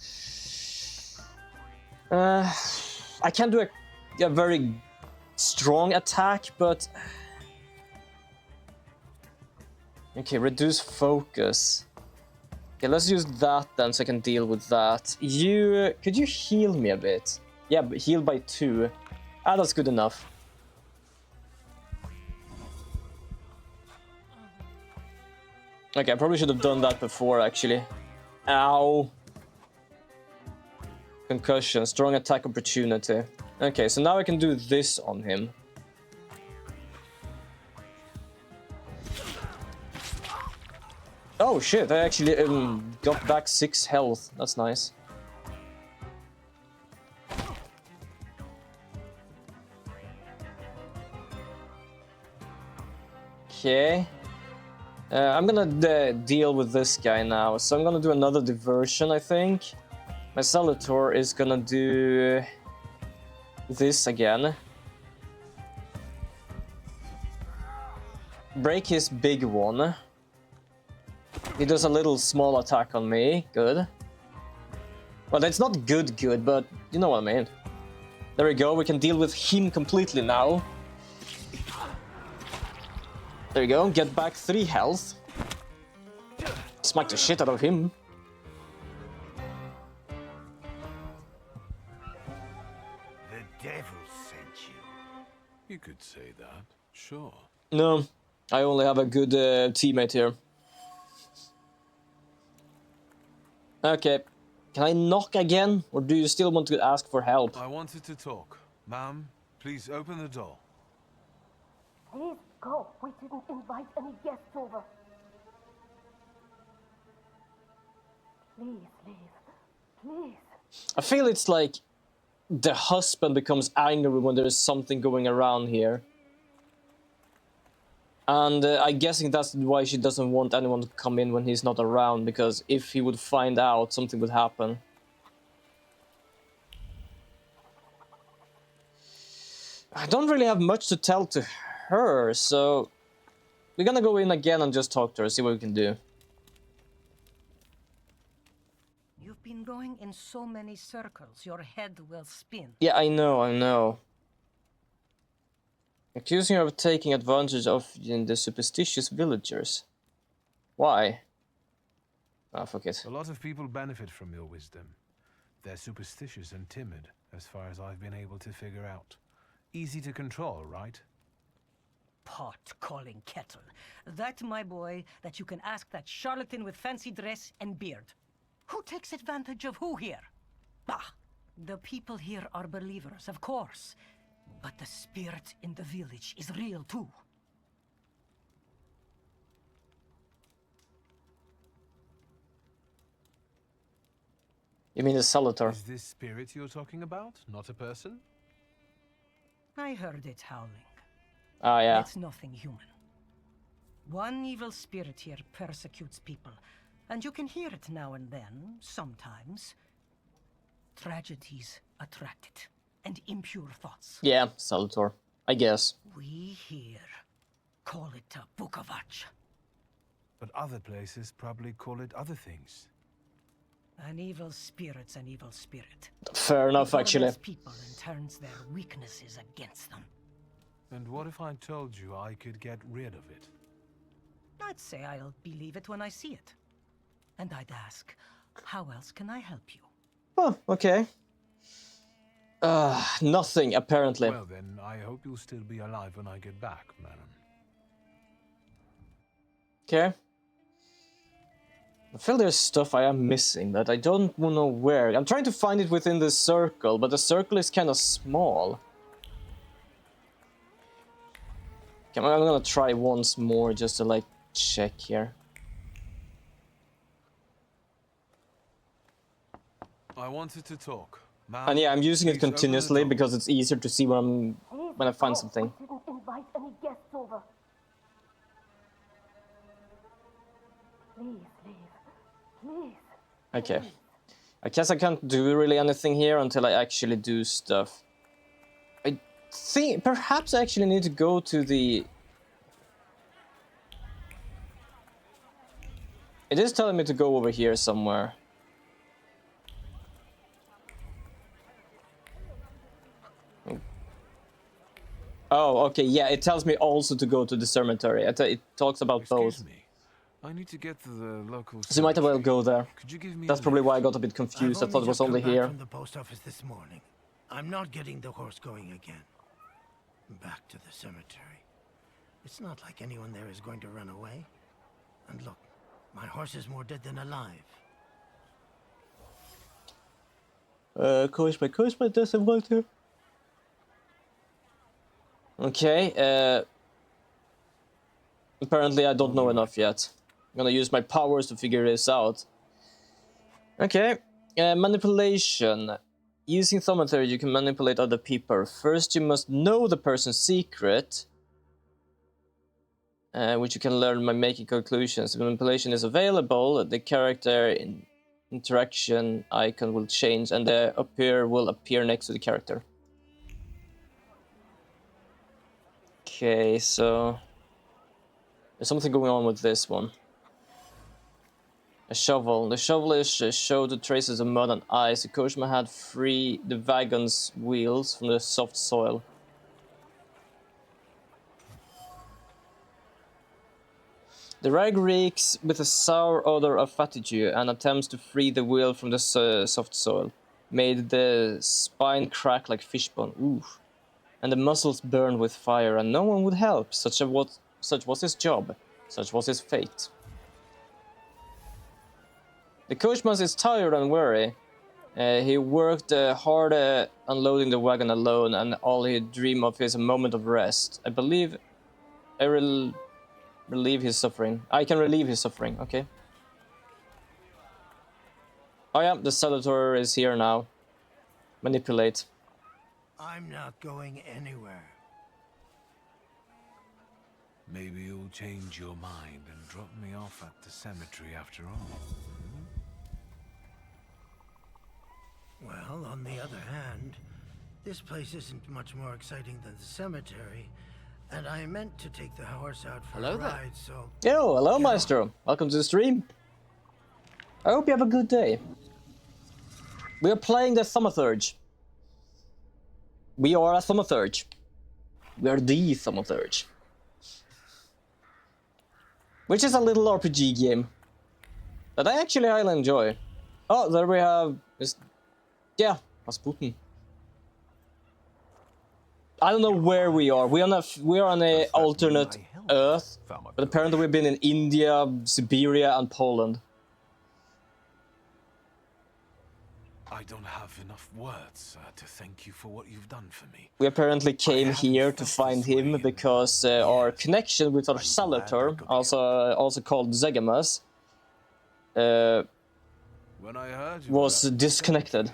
I can do a very strong attack, but... Okay, reduce focus. Okay, let's use that then so I can deal with that. Could you heal me a bit? Yeah, but heal by 2. Ah, that's good enough. Okay, I probably should have done that before, actually. Ow. Concussion, strong attack opportunity. Okay, so now I can do this on him. Oh shit, I actually got back 6 health. That's nice. Okay. I'm gonna deal with this guy now. So I'm gonna do another diversion, I think. My Celator is gonna do this again. Break his big one. He does a little small attack on me. Good. Well, it's not good, but you know what I mean. There we go. We can deal with him completely now. There you go. Get back 3 health. Smack the shit out of him. The devil sent you. You could say that, sure. No, I only have a good teammate here. Okay, can I knock again, or do you still want to ask for help? I wanted to talk. Ma'am, please open the door. Please go. We didn't invite any guests over. Please leave. Please. I feel it's like the husband becomes angry when there is something going around here. And I'm guessing that's why she doesn't want anyone to come in when he's not around, because if he would find out, something would happen. I don't really have much to tell to her, so we're gonna go in again and just talk to her, see what we can do. You've been going in so many circles, your head will spin. Yeah, I know. Accusing her of taking advantage of the superstitious villagers. Why? Ah, fuck it. A lot of people benefit from your wisdom. They're superstitious and timid, as far as I've been able to figure out. Easy to control, right? Pot calling kettle. That, my boy, that you can ask that charlatan with fancy dress and beard. Who takes advantage of who here? Bah! The people here are believers, of course. But the spirit in the village is real too. You mean the Celator? Is this spirit you're talking about, not a person? I heard it howling. Ah, yeah. It's nothing human. One evil spirit here persecutes people, And you can hear it now and then, sometimes. Tragedies attract it, and impure thoughts. Yeah, Salvatore, I guess. We here call it a Bukovac. But other places probably call it other things. An evil spirit's an evil spirit. Fair enough, It actually. torments people and turns their weaknesses against them. And what if I told you I could get rid of it? I'd say I'll believe it when I see it. And I'd ask, how else can I help you? Oh, okay. Nothing, apparently. Well then, I hope you'll still be alive when I get back, madam. Okay. I feel there's stuff I am missing, but I don't know where. I'm trying to find it within the circle, but the circle is kind of small. Okay, I'm gonna try once more just to, like, check here. I wanted to talk. And yeah, I'm using it continuously because it's easier to see when I find something. We didn't invite any guests over. Please, please. Okay. I guess I can't do really anything here until I actually do stuff. I think perhaps I actually need to go to the... It is telling me to go over here somewhere. Oh, okay, yeah, it tells me also to go to the cemetery. It talks about both. Excuse me. I need to get to the local So you might as well go there. Could you give me That's a probably lift? why I got a bit confused. I thought it was only I've only here. just come back from the post office this morning. I'm not getting the horse going again. Back to the cemetery. It's not like anyone there is going to run away. And look, my horse is more dead than alive. Korsberg doesn't want to. Okay, apparently I don't know enough yet. I'm gonna use my powers to figure this out. Okay, manipulation. Using thaumaturge, you can manipulate other people. First, you must know the person's secret, which you can learn by making conclusions. If manipulation is available, the character interaction icon will change, and the appear will appear next to the character. Okay, so there's something going on with this one. A shovel. The shovel is showed the traces of mud and ice. The coachman had free the wagon's wheels from the soft soil. The rag reeks with a sour odor of fatigue and attempts to free the wheel from the soft soil. Made the spine crack like fishbone. Ooh. And the muscles burned with fire, and no one would help. Such was his job. Such was his fate. The coachman is tired and weary. He worked hard unloading the wagon alone, and all he dreamed of is a moment of rest. I relieve his suffering. I can relieve his suffering, okay. Oh yeah, the Salvatore is here now. Manipulate. I'm not going anywhere. Maybe you'll change your mind and drop me off at the cemetery after all. Well, on the other hand, this place isn't much more exciting than the cemetery, and I meant to take the horse out for a ride, so... Yo, hello, Maestro. Welcome to the stream. I hope you have a good day. We are playing the thaumaturge. We are a thaumaturge. We are the thaumaturge. Which is a little RPG game that I actually highly enjoy. Oh, there we have... Yeah, Rasputin. I don't know where we are. We're on a alternate Earth, but apparently we've been in India, Siberia, and Poland. I don't have enough words to thank you for what you've done for me. We apparently came here to find him because our connection with our Salvatore, also called Zegamas, was disconnected.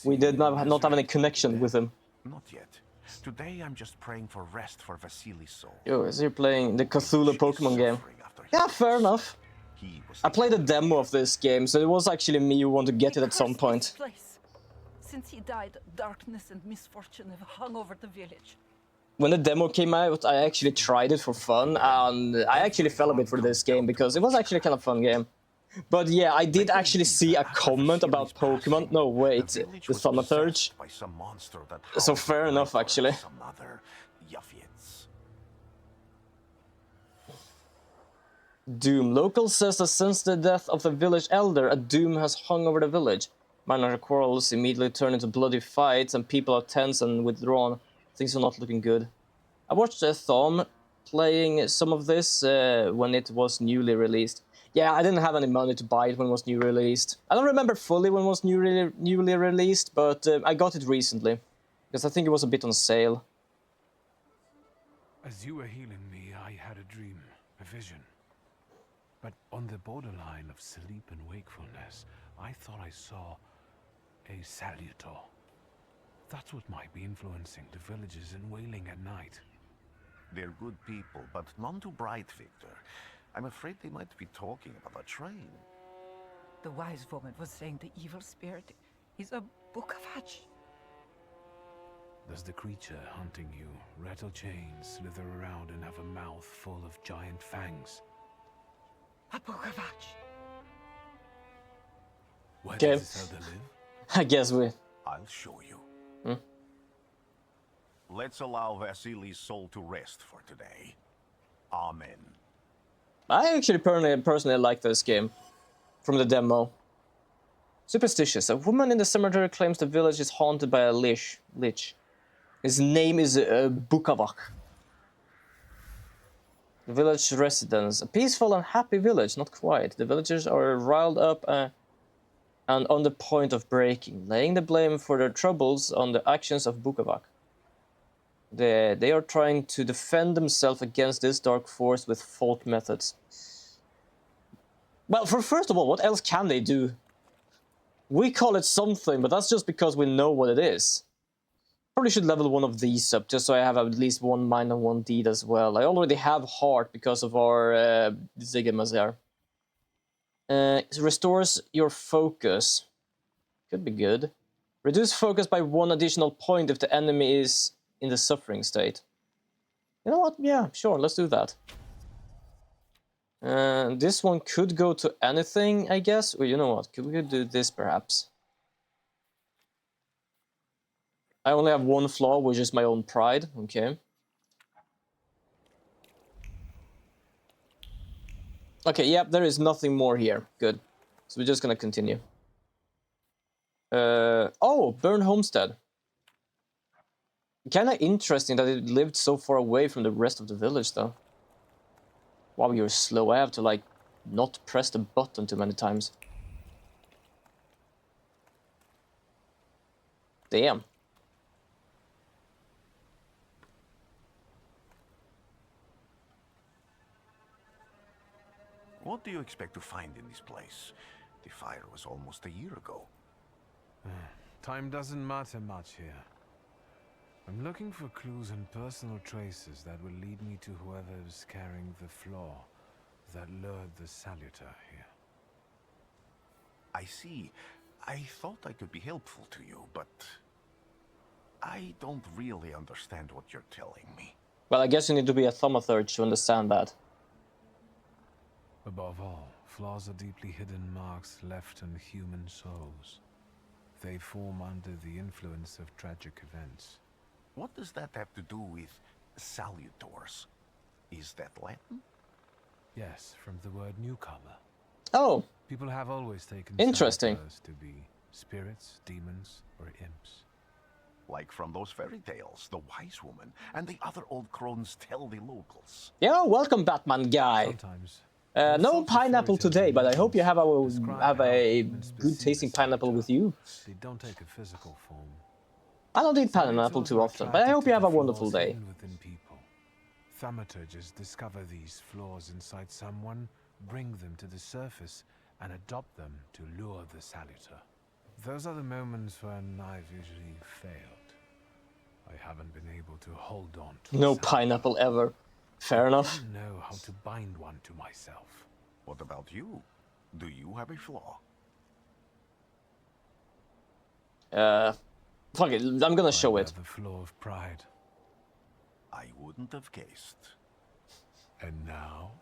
We did not have any connection with him. Not yet. Today I'm just praying for rest for Vasily's soul. Yo, is he playing the Cthulhu Pokemon game? Yeah, fair enough. He was I played a demo of this game, so it was actually me who wanted to get it at some point. Place. Since he died, darkness and misfortune have hung over the village. When the demo came out, I actually tried it for fun, and I actually fell a bit for this game, because it was actually a kind of fun game. But yeah, I did actually see a comment about Pokemon. No, wait, the thaumaturge. So fair enough, actually. Doom. Local says that since the death of the village elder, a doom has hung over the village. Minor quarrels immediately turn into bloody fights, and people are tense and withdrawn. Things are not looking good. I watched Thom playing some of this when it was newly released. Yeah, I didn't have any money to buy it when it was newly released. I don't remember fully when it was newly released, but I got it recently. Because I think it was a bit on sale. As you were healing me, I had a dream, a vision. But on the borderline of sleep and wakefulness, I thought I saw a salutor. That's what might be influencing the villagers in Wailing at night. They're good people, but none too bright, Victor. I'm afraid they might be talking about a train. The wise woman was saying the evil spirit is a Bukavach. Does the creature hunting you rattle chains, slither around, and have a mouth full of giant fangs? A Bukavach. Where does this elder live? I guess we... I'll show you. Let's allow Vasily's soul to rest for today. Amen. I actually personally like this game. From the demo. Superstitious. A woman in the cemetery claims the village is haunted by a lich. His name is Bukavak. The village residents. A peaceful and happy village, not quite. The villagers are riled up and on the point of breaking, laying the blame for their troubles on the actions of Bukavak. They are trying to defend themselves against this dark force with folk methods. Well, first of all, what else can they do? We call it something, but that's just because we know what it is. Probably should level one of these up, just so I have at least one mind and one deed as well. I already have heart because of our Zigemas there. It restores your focus. Could be good. Reduce focus by 1 additional point if the enemy is in the suffering state. You know what? Yeah, sure, let's do that. This one could go to anything, I guess. Or you know what? We could do this perhaps. I only have one flaw, which is my own pride. Okay. Okay, yep, there is nothing more here. Good. So we're just gonna continue. Oh, Burn Homestead. Kinda interesting that it lived so far away from the rest of the village, though. Wow, you're slow. I have to, like, not press the button too many times. Damn. What do you expect to find in this place? The fire was almost a year ago. Time doesn't matter much here. I'm looking for clues and personal traces that will lead me to whoever's carrying the flaw that lured the salutor here. I see. I thought I could be helpful to you, but I don't really understand what you're telling me. Well, I guess you need to be a thaumaturge to understand that. Above all, flaws are deeply hidden marks left in human souls. They form under the influence of tragic events. What does that have to do with salutors? Is that Latin? Yes, from the word newcomer. Oh. People have always taken interesting salutors to be spirits, demons, or imps. Like from those fairy tales, the wise woman and the other old crones tell the locals. Yeah, welcome, Batman guy. Sometimes. No pineapple today, but I hope you have a good tasting pineapple with you. They don't take a physical form. I don't eat pineapple too often, but I hope you have a wonderful day. Within people. Thaumaturges discover these flaws inside someone, bring them to the surface, and adopt them to lure the salutor. Those are the moments when I've usually failed. I haven't been able to hold on to no pineapple ever. Fair enough. I don't know how to bind one to myself. What about you? Do you have a flaw? Fuck it, I'm gonna show I it. have the flaw of pride. I wouldn't have guessed. And now?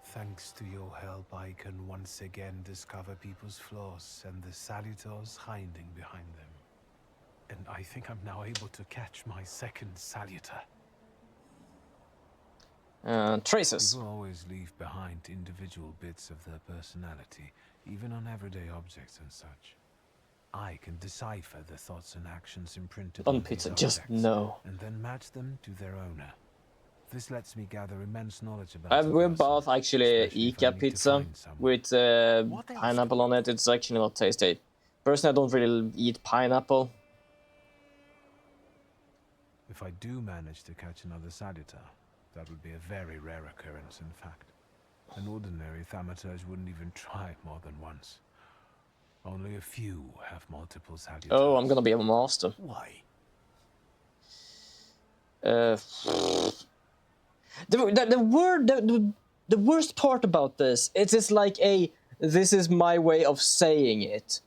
Thanks to your help, I can once again discover people's flaws and the salutors hiding behind them. And I think I'm now able to catch my second salutor. Traces. People always leave behind individual bits of their personality, even on everyday objects and such. I can decipher the thoughts and actions imprinted On these pizza, objects, just no. and then match them to their owner. This lets me gather immense knowledge about a We're person, both actually especially if I Ica need to pizza find someone. with pineapple on it. It's actually not tasty. Personally, I don't really eat pineapple. If I do manage to catch another salutor, that would be a very rare occurrence, in fact. An ordinary thaumaturge wouldn't even try more than once. Only a few have multiple salutors. Oh, I'm gonna be a master. Why? The worst part about this, it is like this is my way of saying it.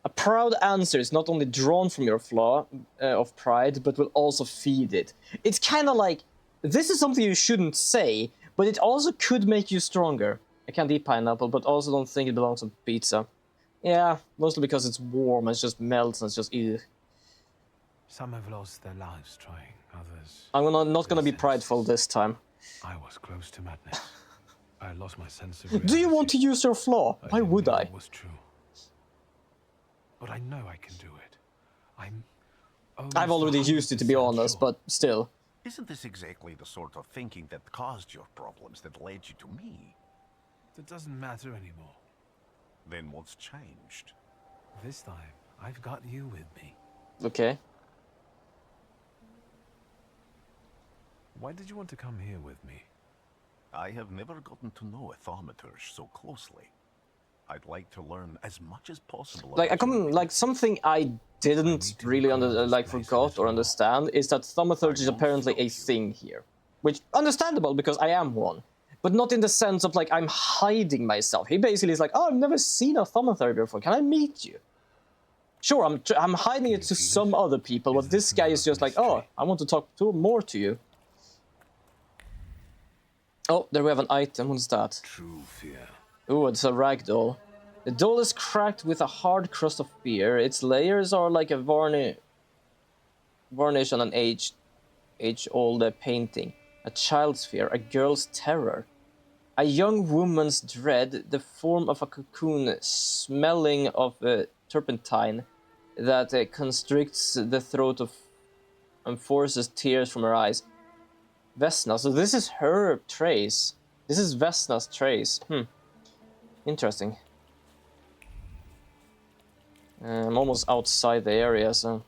A proud answer is not only drawn from your flaw of pride, but will also feed it. It's kind of like, this is something you shouldn't say, but it also could make you stronger. I can't eat pineapple, but also don't think it belongs on pizza. Yeah, mostly because it's warm, and it just melts, and it's just ew. Some have lost their lives trying, others... I'm not gonna be prideful this time. I was close to madness. I lost my sense of reality. Do you want to use your flaw? Why would I? It was true. But I know I can do it. I've already used it, to be honest, but still. Isn't this exactly the sort of thinking that caused your problems that led you to me? That doesn't matter anymore. Then what's changed? This time, I've got you with me. Okay. Why did you want to come here with me? I have never gotten to know a thaumaturge so closely. I'd like to learn as much as possible. Like something I didn't really forgot or understand is that thaumaturge is apparently a thing here, which understandable because I am one, but not in the sense of like I'm hiding myself. He basically is like, oh, I've never seen a thaumaturge before. Can I meet you? Sure, I'm hiding it to some other people, but this guy is just like, oh, I want to talk more to you. Oh, there we have an item. What's that? True fear. Ooh, it's a ragdoll. The doll is cracked with a hard crust of fear. Its layers are like a varnish on an age-old painting. A child's fear, a girl's terror. A young woman's dread, the form of a cocoon smelling of turpentine that constricts the throat and forces tears from her eyes. Vesna, so this is her trace. This is Vesna's trace. Interesting. I'm almost outside the area, so...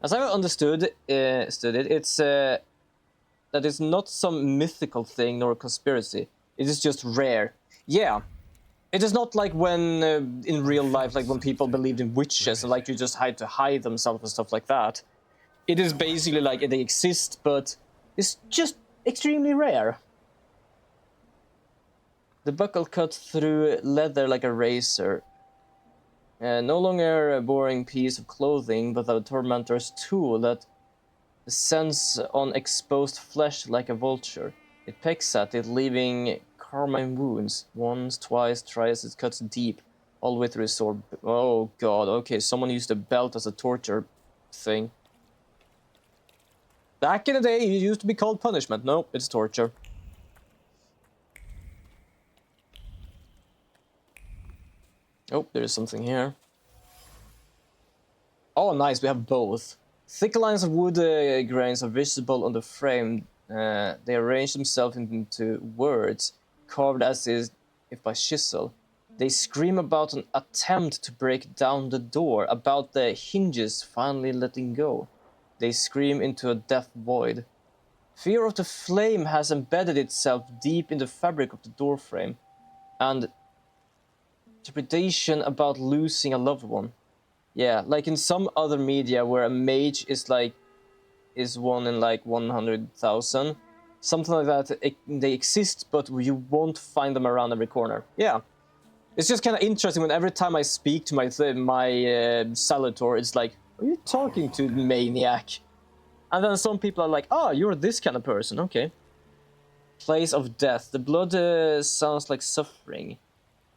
As I understood it's that it's not some mythical thing nor a conspiracy. It is just rare. Yeah. It is not like when, in real life, like when people believed in witches, and like you just had to hide themselves and stuff like that. It is basically like they exist, but it's just extremely rare. The buckle cut through leather like a razor. No longer a boring piece of clothing, but a tormentor's tool that descends on exposed flesh like a vulture. It pecks at it, leaving carmine wounds. Once, twice, thrice, it cuts deep, all the way through his sword. Oh god, okay, someone used a belt as a torture thing. Back in the day, it used to be called punishment. No, it's torture. Oh, there's something here. Oh, nice, we have both. Thick lines of wood grains are visible on the frame. They arrange themselves into words, carved as if by chisel. They scream about an attempt to break down the door, about the hinges finally letting go. They scream into a deaf void. Fear of the flame has embedded itself deep in the fabric of the doorframe, and trepidation about losing a loved one. Yeah, like in some other media where a mage is one in like 100,000, Something like that. They exist, but you won't find them around every corner. Yeah. It's just kind of interesting when every time I speak to my Salutor, it's like, are you talking to maniac? And then some people are like, oh, you're this kind of person, okay. Place of death. The blood sounds like suffering.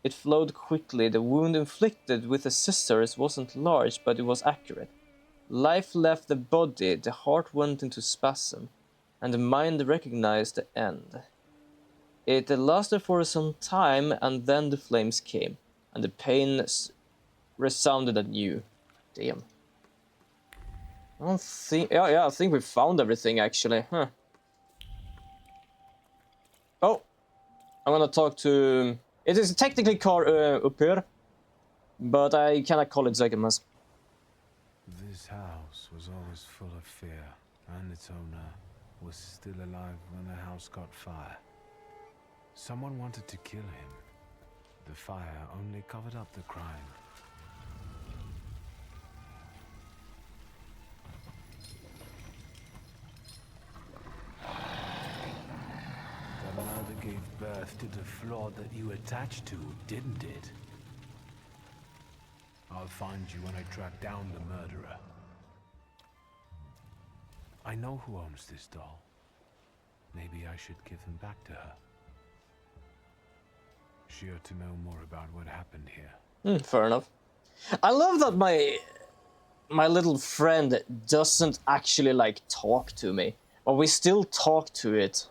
It flowed quickly. The wound inflicted with the scissors wasn't large, but it was accurate. Life left the body, the heart went into spasm, and the mind recognized the end. It lasted for some time, and then the flames came, and the pain resounded anew. Damn. I don't think... Yeah, I think we found everything, actually. Huh. Oh! I'm gonna talk to... It is technically car up here, but I cannot call it Zegemas. This house was always full of fear, and its owner was still alive when the house caught fire. Someone wanted to kill him. The fire only covered up the crime. The murder gave birth to the flaw that you attached to, didn't it? I'll find you when I track down the murderer. I know who owns this doll. Maybe I should give them back to her. She ought to know more about what happened here. Fair enough. I love that my little friend doesn't actually like talk to me, but we still talk to it.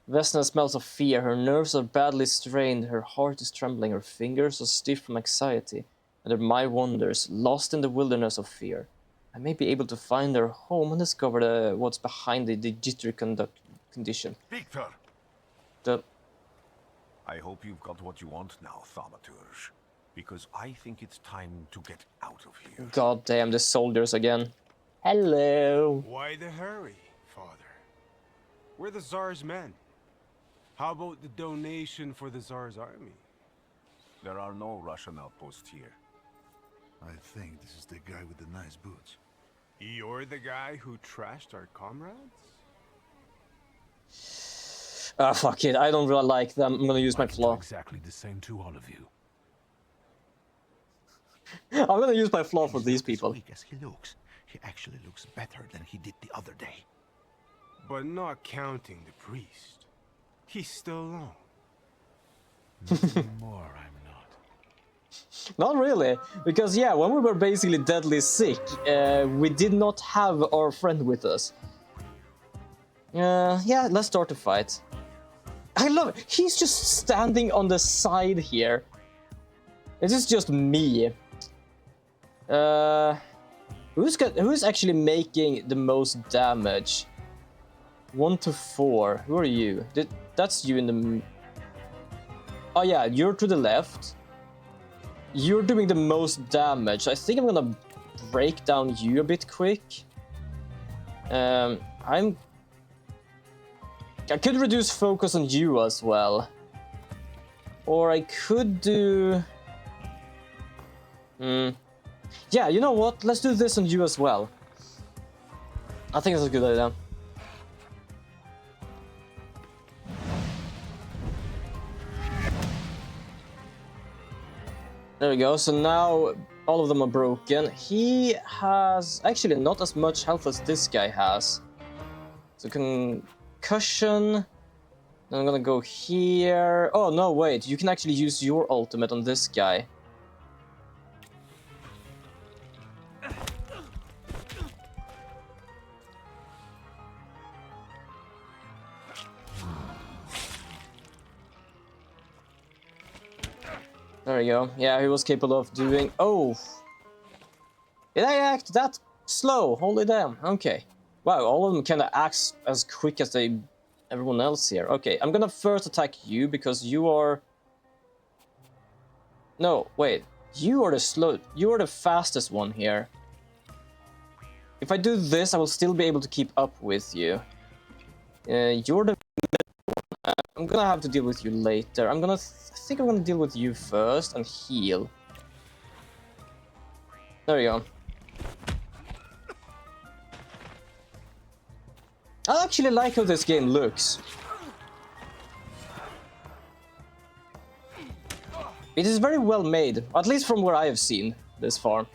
Vesna smells of fear. Her nerves are badly strained. Her heart is trembling. Her fingers are stiff from anxiety. And her mind wanders, lost in the wilderness of fear. I may be able to find her home and discover what's behind the jittery condition. Victor! The... I hope you've got what you want now, thaumaturge. Because I think it's time to get out of here. God damn, the soldiers again. Hello! Why the hurry, Father? We're the Tsar's men. How about the donation for the Tsar's army? There are no Russian outposts here. I think this is the guy with the nice boots. You're the guy who trashed our comrades? Ah, fuck it. I don't really like them. I'm gonna use my flaw. Exactly the same to all of you. I'm gonna use my flaw for these people. As weak as he looks, he actually looks better than he did the other day. But not counting the priest. He's still alone. Not anymore, I'm not. Not really, because yeah, when we were basically deadly sick, we did not have our friend with us. Yeah, let's start the fight. I love it. He's just standing on the side here. It is just me. Who's actually making the most damage? 1 to 4. Who are you? That's you in the... Oh yeah, you're to the left. You're doing the most damage. I think I'm gonna break down you a bit quick. I could reduce focus on you as well. Or I could do... Yeah, you know what? Let's do this on you as well. I think that's a good idea. There we go, so now all of them are broken. He has actually not as much health as this guy has. So concussion. Then I'm gonna go here. Oh no, wait, you can actually use your ultimate on this guy. There we go. Yeah, he was capable of doing... Oh! Did I act that slow? Holy damn. Okay. Wow, all of them kind of act as quick as everyone else here. Okay, I'm gonna first attack you because you are... No, wait. You are the fastest one here. If I do this, I will still be able to keep up with you. You're the... I'm gonna have to deal with you later. I think I'm gonna deal with you first and heal. There we go. I actually like how this game looks. It is very well made, at least from where I have seen this far.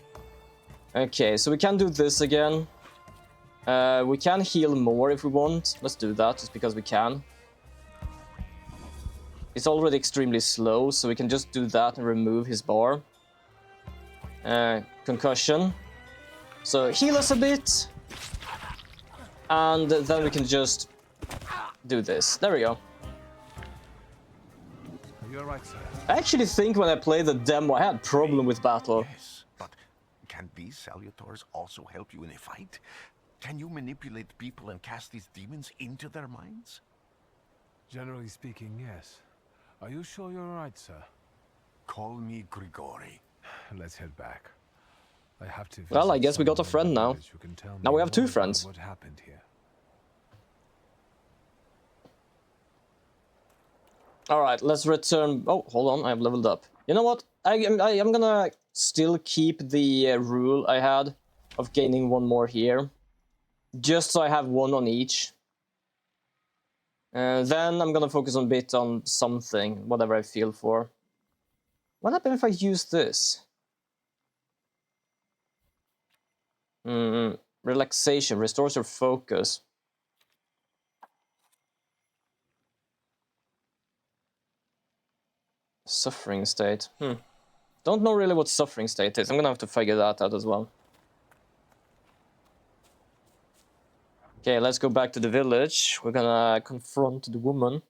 Okay, so we can do this again. We can heal more if we want. Let's do that, just because we can. It's already extremely slow, so we can just do that and remove his bar. Concussion. So heal us a bit. And then we can just do this. There we go. You're right, sir. I actually think when I played the demo, I had problem with battle. Yes, but can these salutars also help you in a fight? Can you manipulate people and cast these demons into their minds? Generally speaking, yes. Are you sure you're right, sir? Call me Grigori. Let's head back. I have to. Well, I guess we got a friend now. Now we have two friends. What happened here? All right, let's return. Oh, hold on, I've leveled up. You know what? I'm gonna still keep the rule I had of gaining one more here, just so I have one on each. Then I'm gonna focus a bit on something, whatever I feel for. What happens if I use this? Relaxation restores your focus. Suffering state. Don't know really what suffering state is. I'm gonna have to figure that out as well. Okay, let's go back to the village. We're gonna confront the woman.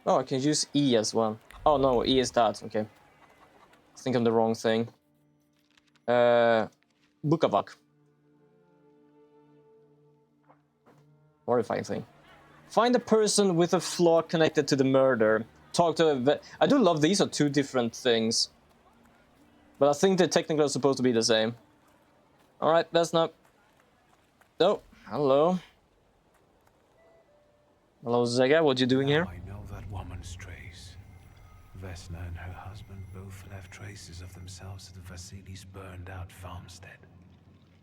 Oh, I can use E as well. Oh no, E is that. Okay. I think I'm the wrong thing. Bukavak. Horrifying thing. Find a person with a flaw connected to the murder. Talk to a vet. I do love these are two different things. But I think they're technically supposed to be the same. Alright, that's not... Oh, hello. Hello, Zega, what you doing here? I know that woman's trace. Vesna and her husband both left traces of themselves at Vasily's burned-out farmstead.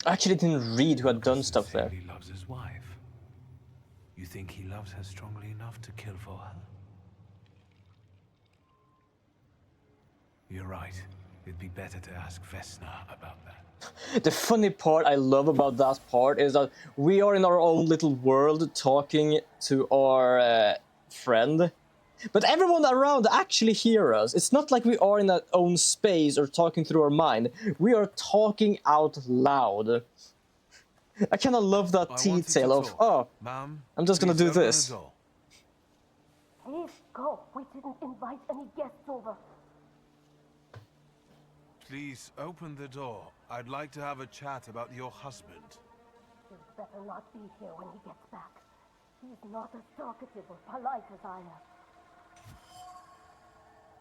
I actually didn't read who had done stuff there. He loves his wife. You think he loves her strongly enough to kill for her? You're right. It'd be better to ask Vesna about that. The funny part I love about that part is that we are in our own little world talking to our friend, but everyone around actually hear us. It's not like we are in our own space or talking through our mind. We are talking out loud. I kind of love that detail of, oh, I'm just gonna do this. Please go. We didn't invite any guests over. Please open the door. I'd like to have a chat about your husband. He'd better not be here when he gets back. He's not as talkative or polite as I am.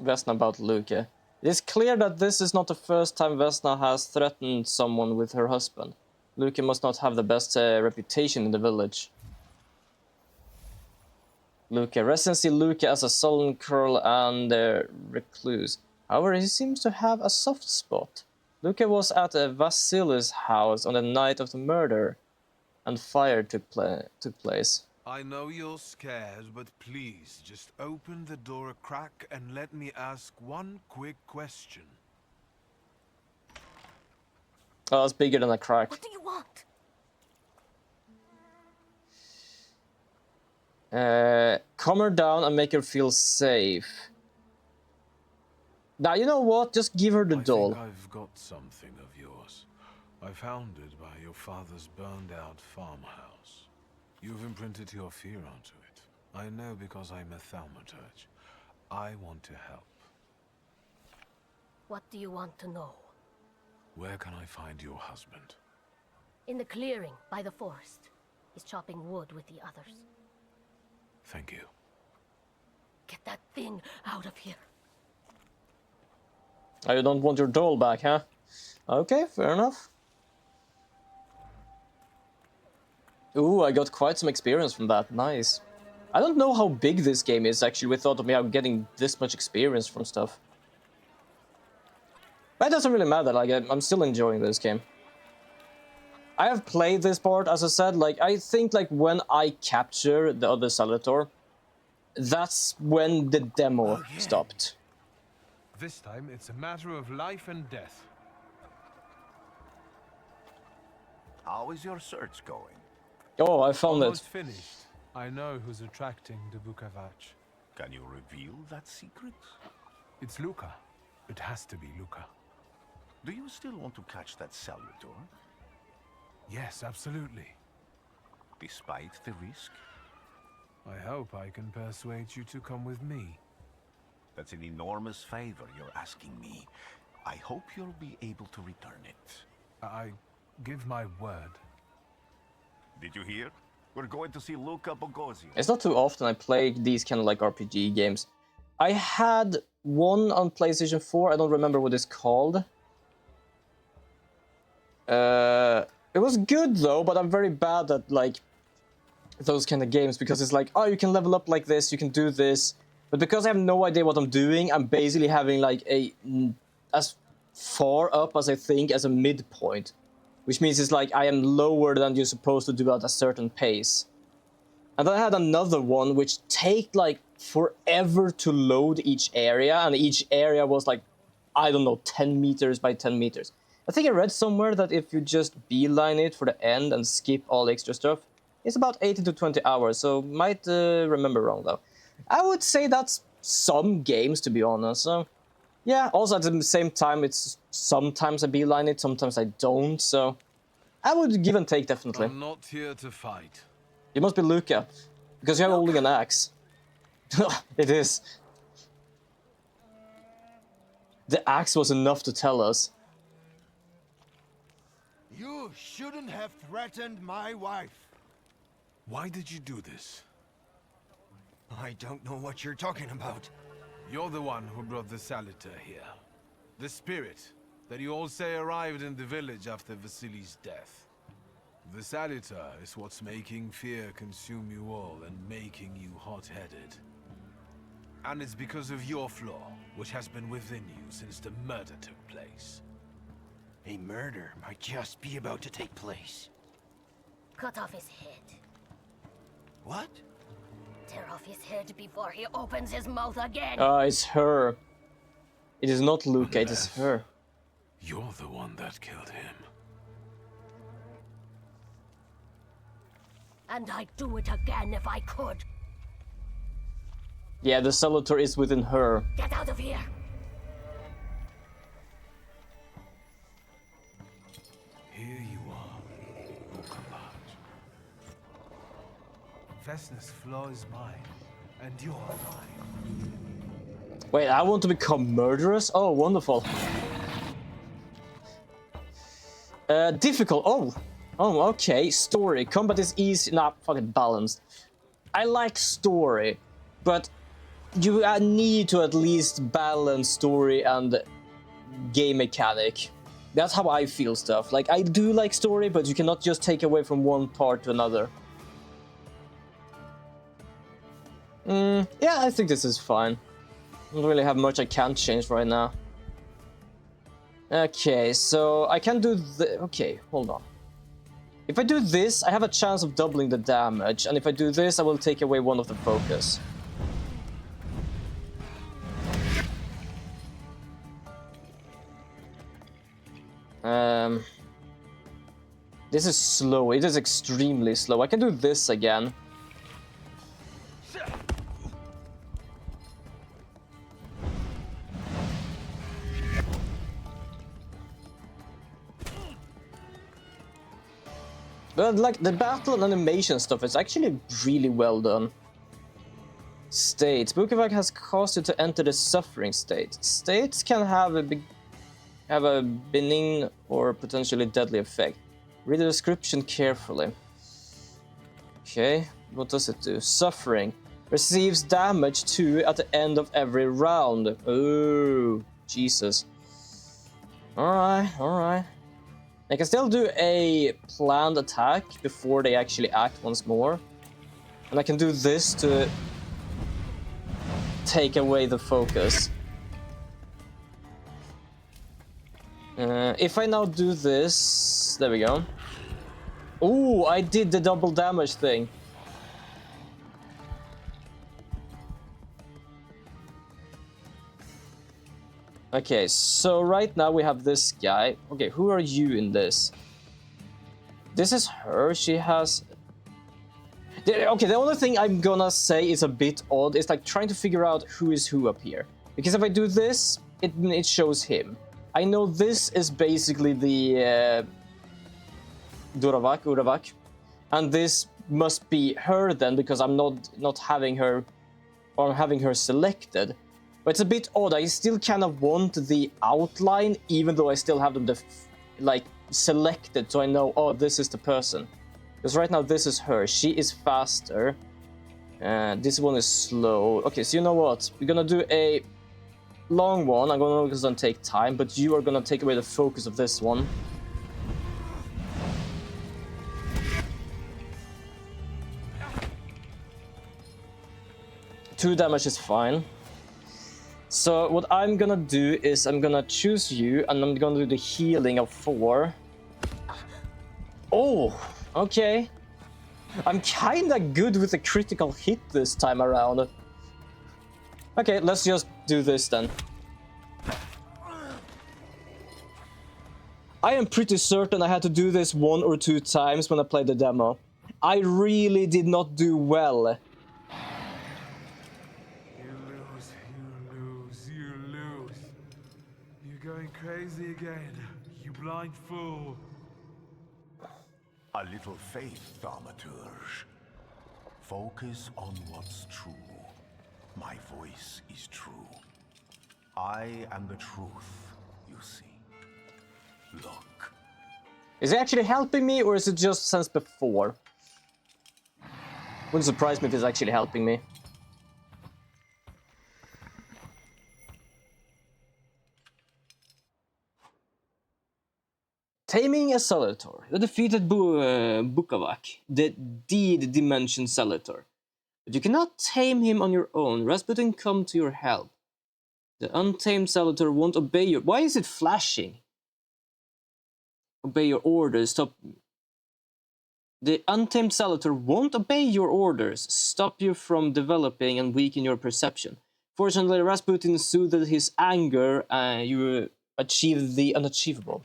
Vesna about Luke. It is clear that this is not the first time Vesna has threatened someone with her husband. Luke must not have the best reputation in the village. Luke. Residents see Luke as a sullen curl and recluse. However, he seems to have a soft spot. Luke was at Vasily's house on the night of the murder, and fire took place. I know you're scared, but please just open the door a crack and let me ask one quick question. Oh, it's bigger than a crack. What do you want? Calm her down and make her feel safe. Now, you know what? Just give her the doll. I think I've got something of yours. I found it by your father's burned-out farmhouse. You've imprinted your fear onto it. I know because I'm a thaumaturge. I want to help. What do you want to know? Where can I find your husband? In the clearing, by the forest. He's chopping wood with the others. Thank you. Get that thing out of here. Oh, you don't want your doll back, huh? Okay, fair enough. Ooh, I got quite some experience from that. Nice. I don't know how big this game is actually without me getting this much experience from stuff. But it doesn't really matter, like I'm still enjoying this game. I have played this part, as I said, like I think like when I capture the other Salvatore, that's when the demo stopped. This time it's a matter of life and death. How is your search going? Oh, I found Almost it. finished. I know who's attracting the Bukavac. Can you reveal that secret? It's Luca. It has to be Luca. Do you still want to catch that Salvatore? Yes, absolutely. Despite the risk? I hope I can persuade you to come with me. That's an enormous favor you're asking me. I hope you'll be able to return it. I give my word. Did you hear? We're going to see Luca Bogosian. It's not too often I play these kind of like RPG games. I had one on PlayStation 4, I don't remember what it's called. It was good though, but I'm very bad at like those kind of games because it's like, oh, you can level up like this, you can do this. But because I have no idea what I'm doing, I'm basically having like as far up as I think as a midpoint. Which means it's like I am lower than you're supposed to do at a certain pace. And then I had another one which take like forever to load each area, and each area was like, I don't know, 10 meters by 10 meters. I think I read somewhere that if you just beeline it for the end and skip all the extra stuff, it's about 18 to 20 hours, so might remember wrong though. I would say that's some games, to be honest, so... Yeah, also at the same time, it's sometimes I beeline it, sometimes I don't, so... I would give and take, definitely. I'm not here to fight. You must be Luca, because you're holding an axe. It is. The axe was enough to tell us. You shouldn't have threatened my wife. Why did you do this? I don't know what you're talking about. You're the one who brought the Salvatore here. The spirit that you all say arrived in the village after Vasily's death. The Salvatore is what's making fear consume you all and making you hot-headed. And it's because of your flaw, which has been within you since the murder took place. A murder might just be about to take place. Cut off his head. What? Tear off his head before he opens his mouth again. It's her. It is not Luca, it is her. You're the one that killed him. And I'd do it again if I could. Yeah, the Salvatore is within her. Get out of here! Here you are, Bukavac. Vesna's flaw is mine, and you're mine. Wait, I want to become murderous? Oh, wonderful. Difficult. Oh, okay. Story. Combat is easy. Nah, fucking balanced. I like story, but you need to at least balance story and game mechanic. That's how I feel stuff. Like, I do like story, but you cannot just take away from one part to another. Yeah, I think this is fine. I don't really have much I can't change right now. Okay, so I can do the... Okay, hold on. If I do this, I have a chance of doubling the damage, and if I do this, I will take away one of the focus. This is slow. It is extremely slow. I can do this again. But like the battle and animation stuff is actually really well done. State. Bukavac has caused you to enter the suffering state. States can have a benign or potentially deadly effect. Read the description carefully. Okay, what does it do? Suffering. Receives damage 2 at the end of every round. Oh, Jesus. Alright. I can still do a planned attack before they actually act once more. And I can do this to take away the focus. If I now do this... There we go. Ooh, I did the double damage thing. Okay, so right now we have this guy. Okay, who are you in this? This is her. She has... Okay, the only thing I'm gonna say is a bit odd. It's like trying to figure out who is who up here. Because if I do this, it shows him. I know this is basically the Uravak. And this must be her then, because I'm not having her... Or I'm having her selected. But it's a bit odd. I still kind of want the outline, even though I still have them like selected, so I know, oh, this is the person. Because right now this is her. She is faster. This one is slow. Okay, so you know what? We're gonna do a long one. I'm gonna take time, but you are gonna take away the focus of this one. Two damage is fine. So what I'm gonna do is I'm gonna choose you and I'm gonna do the healing of 4. Oh, okay. I'm kinda good with a critical hit this time around. Okay, let's just do this then. I am pretty certain I had to do this 1 or 2 times when I played the demo. I really did not do well. Going crazy again, you blind fool. A little faith, thaumaturge. Focus on what's true. My voice is true. I am the truth, you see. Look. Is it actually helping me, or is it just since before? Wouldn't surprise me if it's actually helping me. Taming a Celator. You defeated Bukavak, the Deed Dimension Celator. But you cannot tame him on your own. Rasputin come to your help. The untamed Celator won't obey your... Why is it flashing? Obey your orders. Stop... The untamed Celator won't obey your orders. Stop you from developing and weaken your perception. Fortunately, Rasputin soothed his anger and you achieved the unachievable.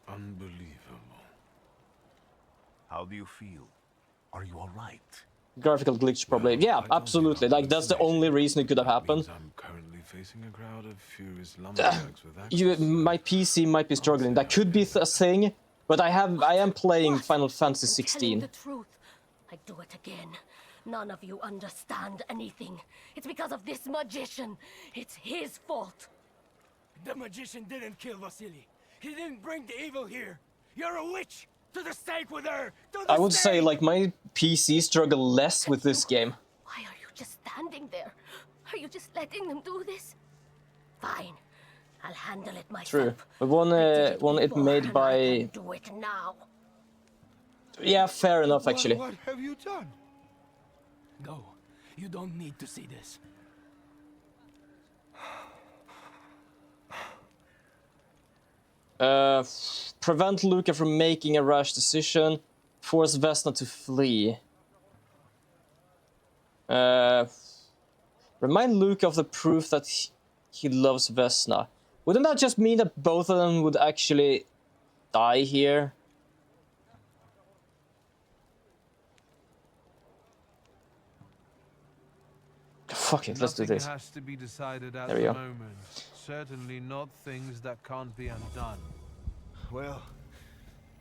Unbelievable. How do you feel? Are you all right? Graphical glitch probably. Yeah, absolutely. Like, that's the only reason it could have happened. I'm currently facing a crowd of furious lumberjacks with axes. My PC might be struggling. That could be a thing, but I am playing Final Fantasy 16. The truth. I do it again. None of you understand anything. It's because of this magician. It's his fault. The magician didn't kill Vasily. He didn't bring the evil here. You're a witch! To the stake with her! To the I would stake! say, like, my PC struggle less with this game. Why are you just standing there? Are you just letting them do this? Fine. I'll handle it myself. True. But one it made by... Do it now. Yeah, fair enough, actually. What have you done? Go. You don't need to see this. Prevent Luca from making a rash decision. Force Vesna to flee. Remind Luca of the proof that he loves Vesna. Wouldn't that just mean that both of them would actually die here? Fuck it, let's do this. Has to be decided at There we go. the moment. Certainly not things that can't be undone. Well,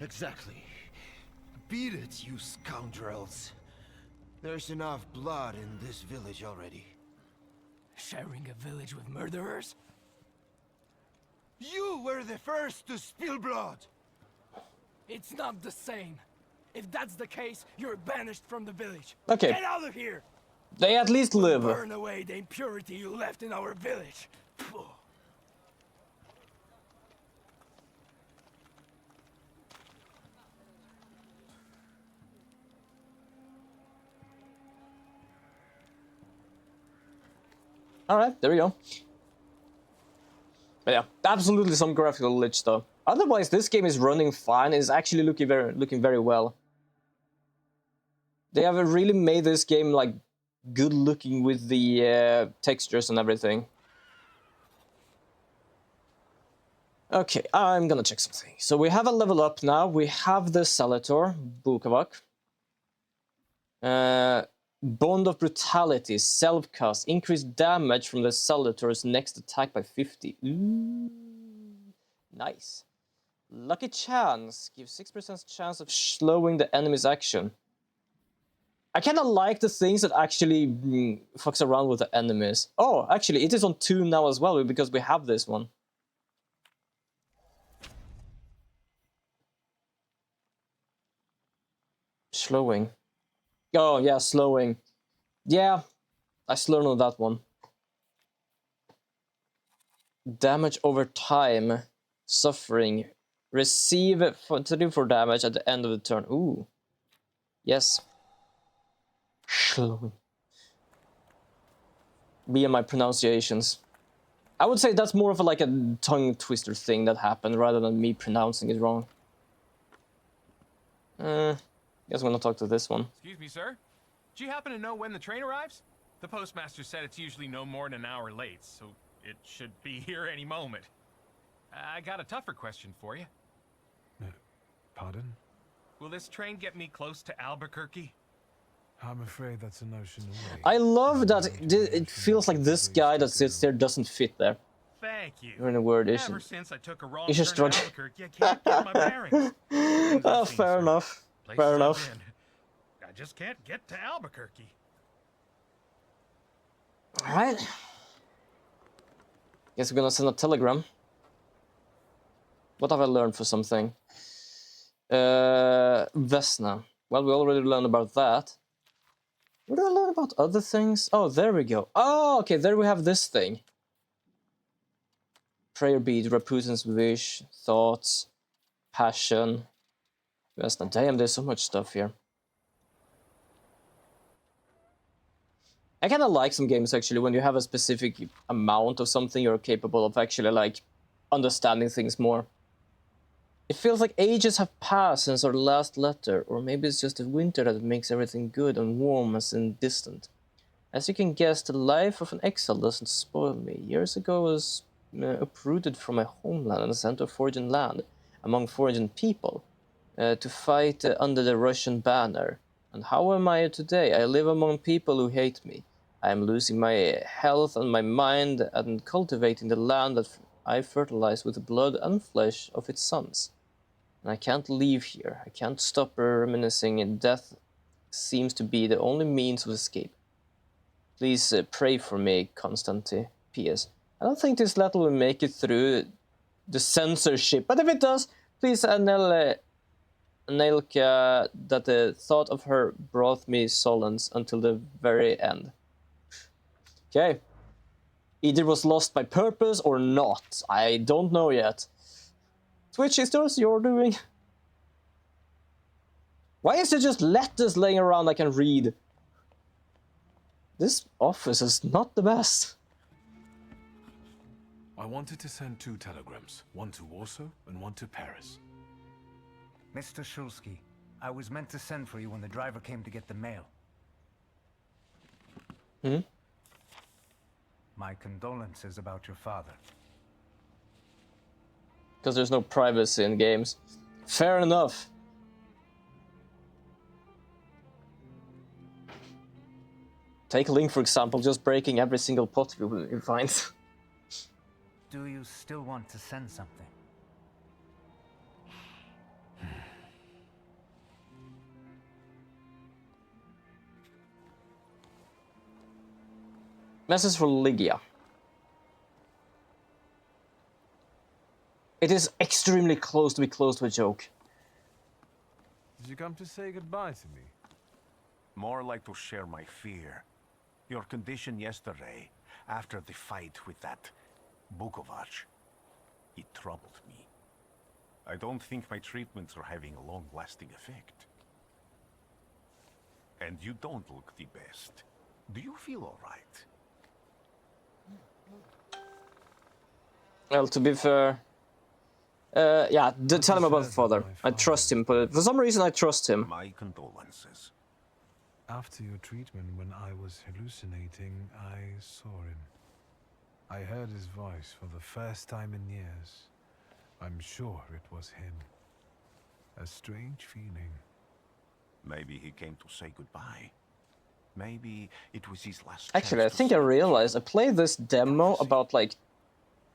exactly. Beat it, you scoundrels. There's enough blood in this village already. Sharing a village with murderers? You were the first to spill blood! It's not the same. If that's the case, you're banished from the village. Okay. Get out of here! They at least live. Burn away the impurity you left in our village. Alright, there we go. But yeah, absolutely some graphical glitch though. Otherwise, this game is running fine. It's actually looking very well. They have really made this game like good looking with the textures and everything. Okay, I'm gonna check something. So we have a level up now. We have the Salator, Bukavak. Bond of Brutality, self-cast, increased damage from the Salator's next attack by 50. Ooh, nice. Lucky Chance, gives 6% chance of slowing the enemy's action. I kinda like the things that actually fucks around with the enemies. Oh, actually, it is on 2 now as well, because we have this one. Slowing. Oh, yeah, slowing. Yeah, I slowed on that one. Damage over time. Suffering. Receive 34 damage at the end of the turn. Ooh. Yes. Slowing. Me and my pronunciations. I would say that's more of like a tongue twister thing that happened rather than me pronouncing it wrong. Guess I'm gonna talk to this one. Excuse me, sir. Do you happen to know when the train arrives? The postmaster said it's usually no more than an hour late, so it should be here any moment. I got a tougher question for you. Pardon? Will this train get me close to Albuquerque? I'm afraid that's a notion away. I love that it feels like this guy that sits there doesn't fit there. Thank you. You're in a word issue. Ever since I took a wrong You should turn struggle. to Albuquerque, I can't get my bearings. Oh, fair enough. Fair enough. I just can't get to Albuquerque. Alright. Guess we're gonna send a telegram. What have I learned for something? Vesna. Well, we already learned about that. What did I learn about other things? Oh, there we go. Oh, okay, there we have this thing. Prayer bead, Raputin's wish, thoughts, passion. Vesna. Damn, there's so much stuff here. I kind of like some games actually when you have a specific amount of something you're capable of actually like understanding things more. It feels like ages have passed since our last letter, or maybe it's just the winter that makes everything good and warm and distant. As you can guess, the life of an exile doesn't spoil me. Years ago I was uprooted from my homeland and sent to a foreign land, among foreign people, to fight under the Russian banner. And how am I today? I live among people who hate me. I am losing my health and my mind and cultivating the land that I fertilize with the blood and flesh of its sons. And I can't leave here. I can't stop reminiscing, and death seems to be the only means of escape. Please pray for me, Constantine. P.S. I don't think this letter will make it through the censorship, but if it does, please Anelka that the thought of her brought me solace until the very end. Okay. Either was lost by purpose or not. I don't know yet. Twitch, is this you're doing? Why is there just letters laying around I can read? This office is not the best. I wanted to send 2 telegrams, one to Warsaw and one to Paris. Mr. Shulsky, I was meant to send for you when the driver came to get the mail. My condolences about your father. Because there's no privacy in games. Fair enough. Take Link, for example, just breaking every single pot he finds. Do you still want to send something? Message for Lygia. It is extremely close to be close to a joke. Did you come to say goodbye to me? More like to share my fear. Your condition yesterday, after the fight with that Bukovac, it troubled me. I don't think my treatments are having a long-lasting effect. And you don't look the best. Do you feel all right? Well, to be fair, yeah, tell him about the father. I trust him, but for some reason I trust him. My condolences. After your treatment, when I was hallucinating, I saw him. I heard his voice for the first time in years. I'm sure it was him. A strange feeling. Maybe he came to say goodbye. Maybe it was his last Actually, I chance to think I speak. realized I played this demo about like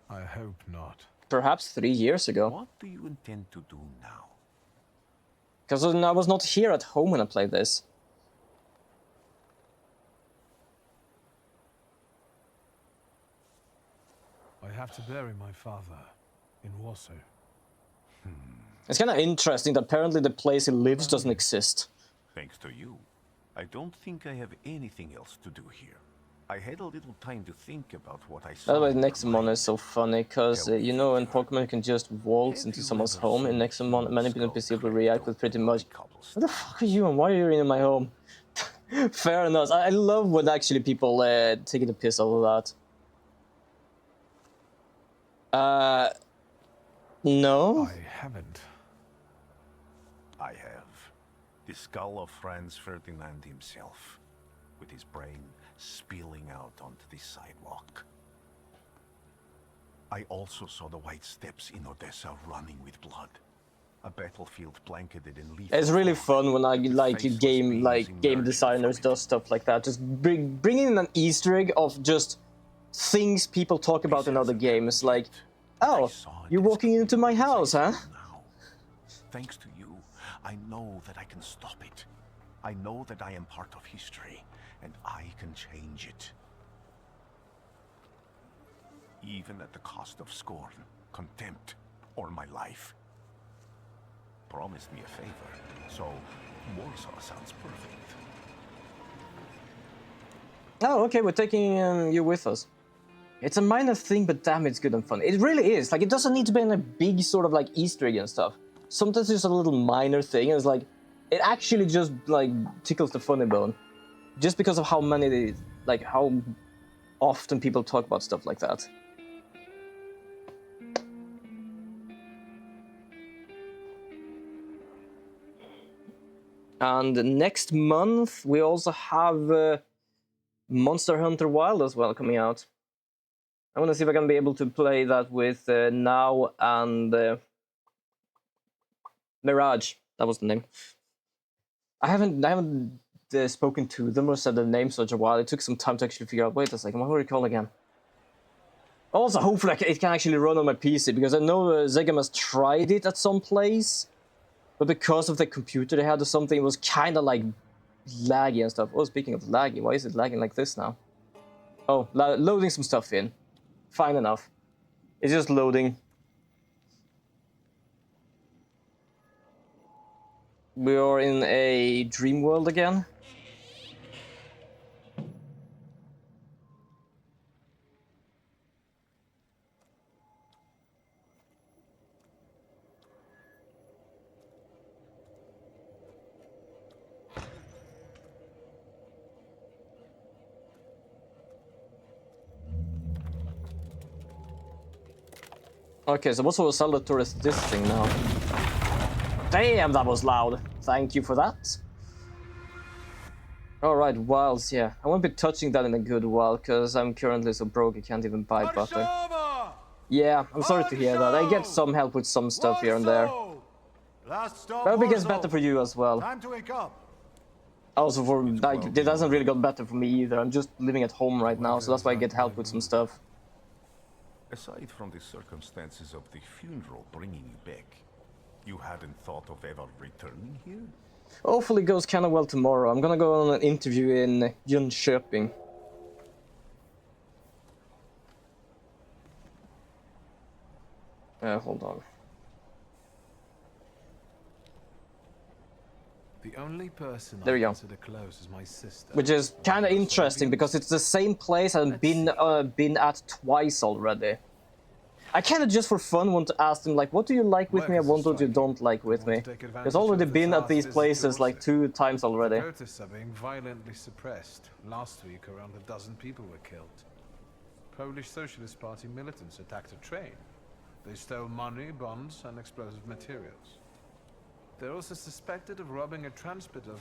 I hope not. perhaps 3 years ago. What do you intend to do now? Because I was not here at home when I played this. I have to bury my father in Warsaw. It's kind of interesting that apparently the place he lives doesn't exist. Thanks to you. I don't think I have anything else to do here. I had a little time to think about what I saw. By the way, Nexamon is so funny, because, you know, in Pokemon you can just waltz into someone's home. In Nexamon, many people will react with pretty much, "What the fuck are you and why are you in my home?" Fair enough. I love when actually people taking the piss out of that. No? I haven't. I have. The skull of Franz Ferdinand himself, with his brain spilling out onto the sidewalk. I also saw the white steps in Odessa running with blood. A battlefield blanketed in leaf. It's really fun when game designers does stuff like that. Just bringing in an Easter egg of just things people talk about in other games, like, oh, you're walking into my house, huh? Thanks to you, I know that I can stop it. I know that I am part of history, and I can change it. Even at the cost of scorn, contempt, or my life. Promise me a favor, so Warsaw sounds perfect. Oh, okay, we're taking you with us. It's a minor thing, but damn, it's good and fun. It really is. Like, it doesn't need to be in a big sort of like Easter egg and stuff. Sometimes it's just a little minor thing, and it's like, it actually just like tickles the funny bone. Just because of how many, like, how often people talk about stuff like that. And next month, we also have Monster Hunter Wild as well coming out. I want to see if I can be able to play that with Now and Mirage. That was the name. I haven't spoken to them or said their name such a while. It took some time to actually figure out. Wait a second, what were they called again? Also, hopefully it can actually run on my PC, because I know Zegam has tried it at some place, but because of the computer they had or something, it was kind of like laggy and stuff. Oh, speaking of laggy, why is it lagging like this now? Oh, loading some stuff in. Fine enough. It's just loading. We are in a dream world again. Okay, so what sort of Salvatore is this thing now? Damn, that was loud. Thank you for that. Alright, wilds, yeah. I won't be touching that in a good while, because I'm currently so broke I can't even buy butter. Yeah, I'm sorry to hear that. I get some help with some stuff here and there. I hope it gets better for you as well. Time to wake up. Also, for like, it hasn't really got better for me either. I'm just living at home right now, so that's why I get help with some stuff. Aside from the circumstances of the funeral bringing you back, you hadn't thought of ever returning here? Hopefully it goes kind of well tomorrow. I'm gonna go on an interview in Jönköping. Hold on. The only person There we go. I consider close is my sister. Which is kind of interesting, because it's the same place I've been at twice already. I kind of just for fun want to ask them, like, what do you like with me and what do you don't like with me? Because already been at these places like 2 times already. Protests are being violently suppressed. Last week, around a dozen people were killed. Polish Socialist Party militants attacked a train. They stole money, bonds, and explosive materials. They're also suspected of robbing a transport of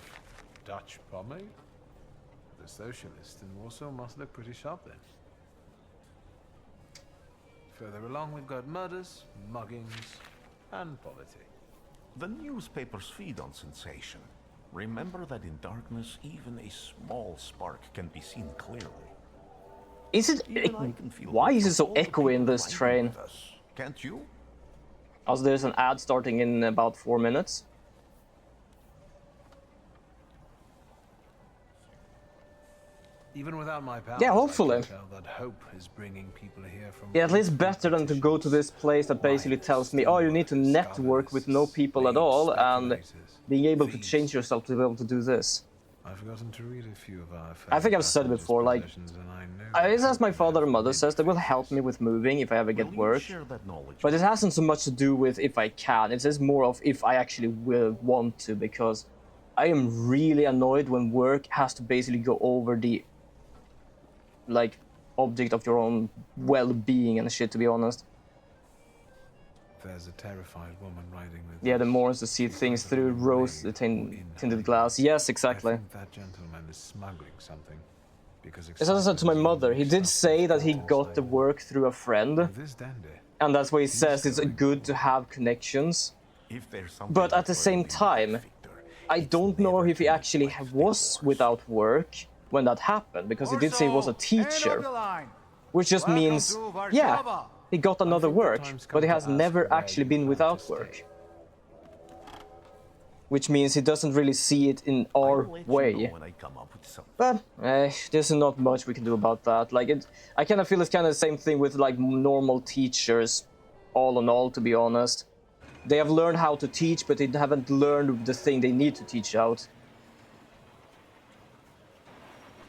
Dutch pomade. The socialists in Warsaw must look pretty sharp then. Further along, we've got murders, muggings, and poverty. The newspapers feed on sensation. Remember that in darkness, even a small spark can be seen clearly. Is it... Why is it so echoey in this train? Can't you? Also, there's an ad starting in about 4 minutes. Even without my powers, yeah, hopefully. I can tell that hope is bringing people here from yeah, at least better than to go to this place that basically tells me, oh, you need to network with no people at all, and being able to change yourself to be able to do this. I've forgotten to read a few of our I think I've said it before, like, as my father and mother says, they will help me with moving if I ever get work. But it hasn't so much to do with if I can, it is more of if I actually will want to, because I am really annoyed when work has to basically go over the, like, object of your own well-being and shit, to be honest. There's a terrified woman riding with yeah, the more to see things through rose-tinted glass. Yes, exactly. I think that gentleman is smuggling something. Because as I said to my mother, he did say that he got the work through a friend. And that's why he says it's good to have connections. But at the same time, I don't know if he actually was without work when that happened, because he did say he was a teacher. Which just means, yeah, he got another work, but he has never actually been without work. Which means he doesn't really see it in our way. But there's not much we can do about that. Like, I kind of feel it's kind of the same thing with like normal teachers, all in all, to be honest. They have learned how to teach, but they haven't learned the thing they need to teach out.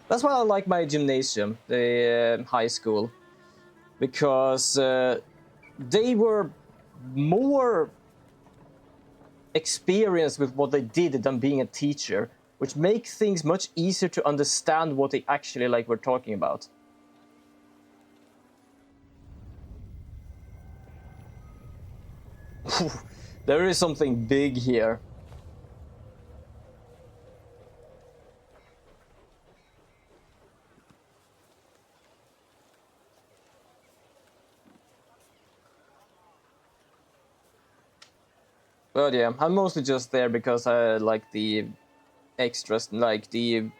That's why I like my gymnasium, the high school, because they were more experienced with what they did than being a teacher, which makes things much easier to understand what they actually like were talking about. There is something big here. But yeah, I'm mostly just there because I like the extras, like the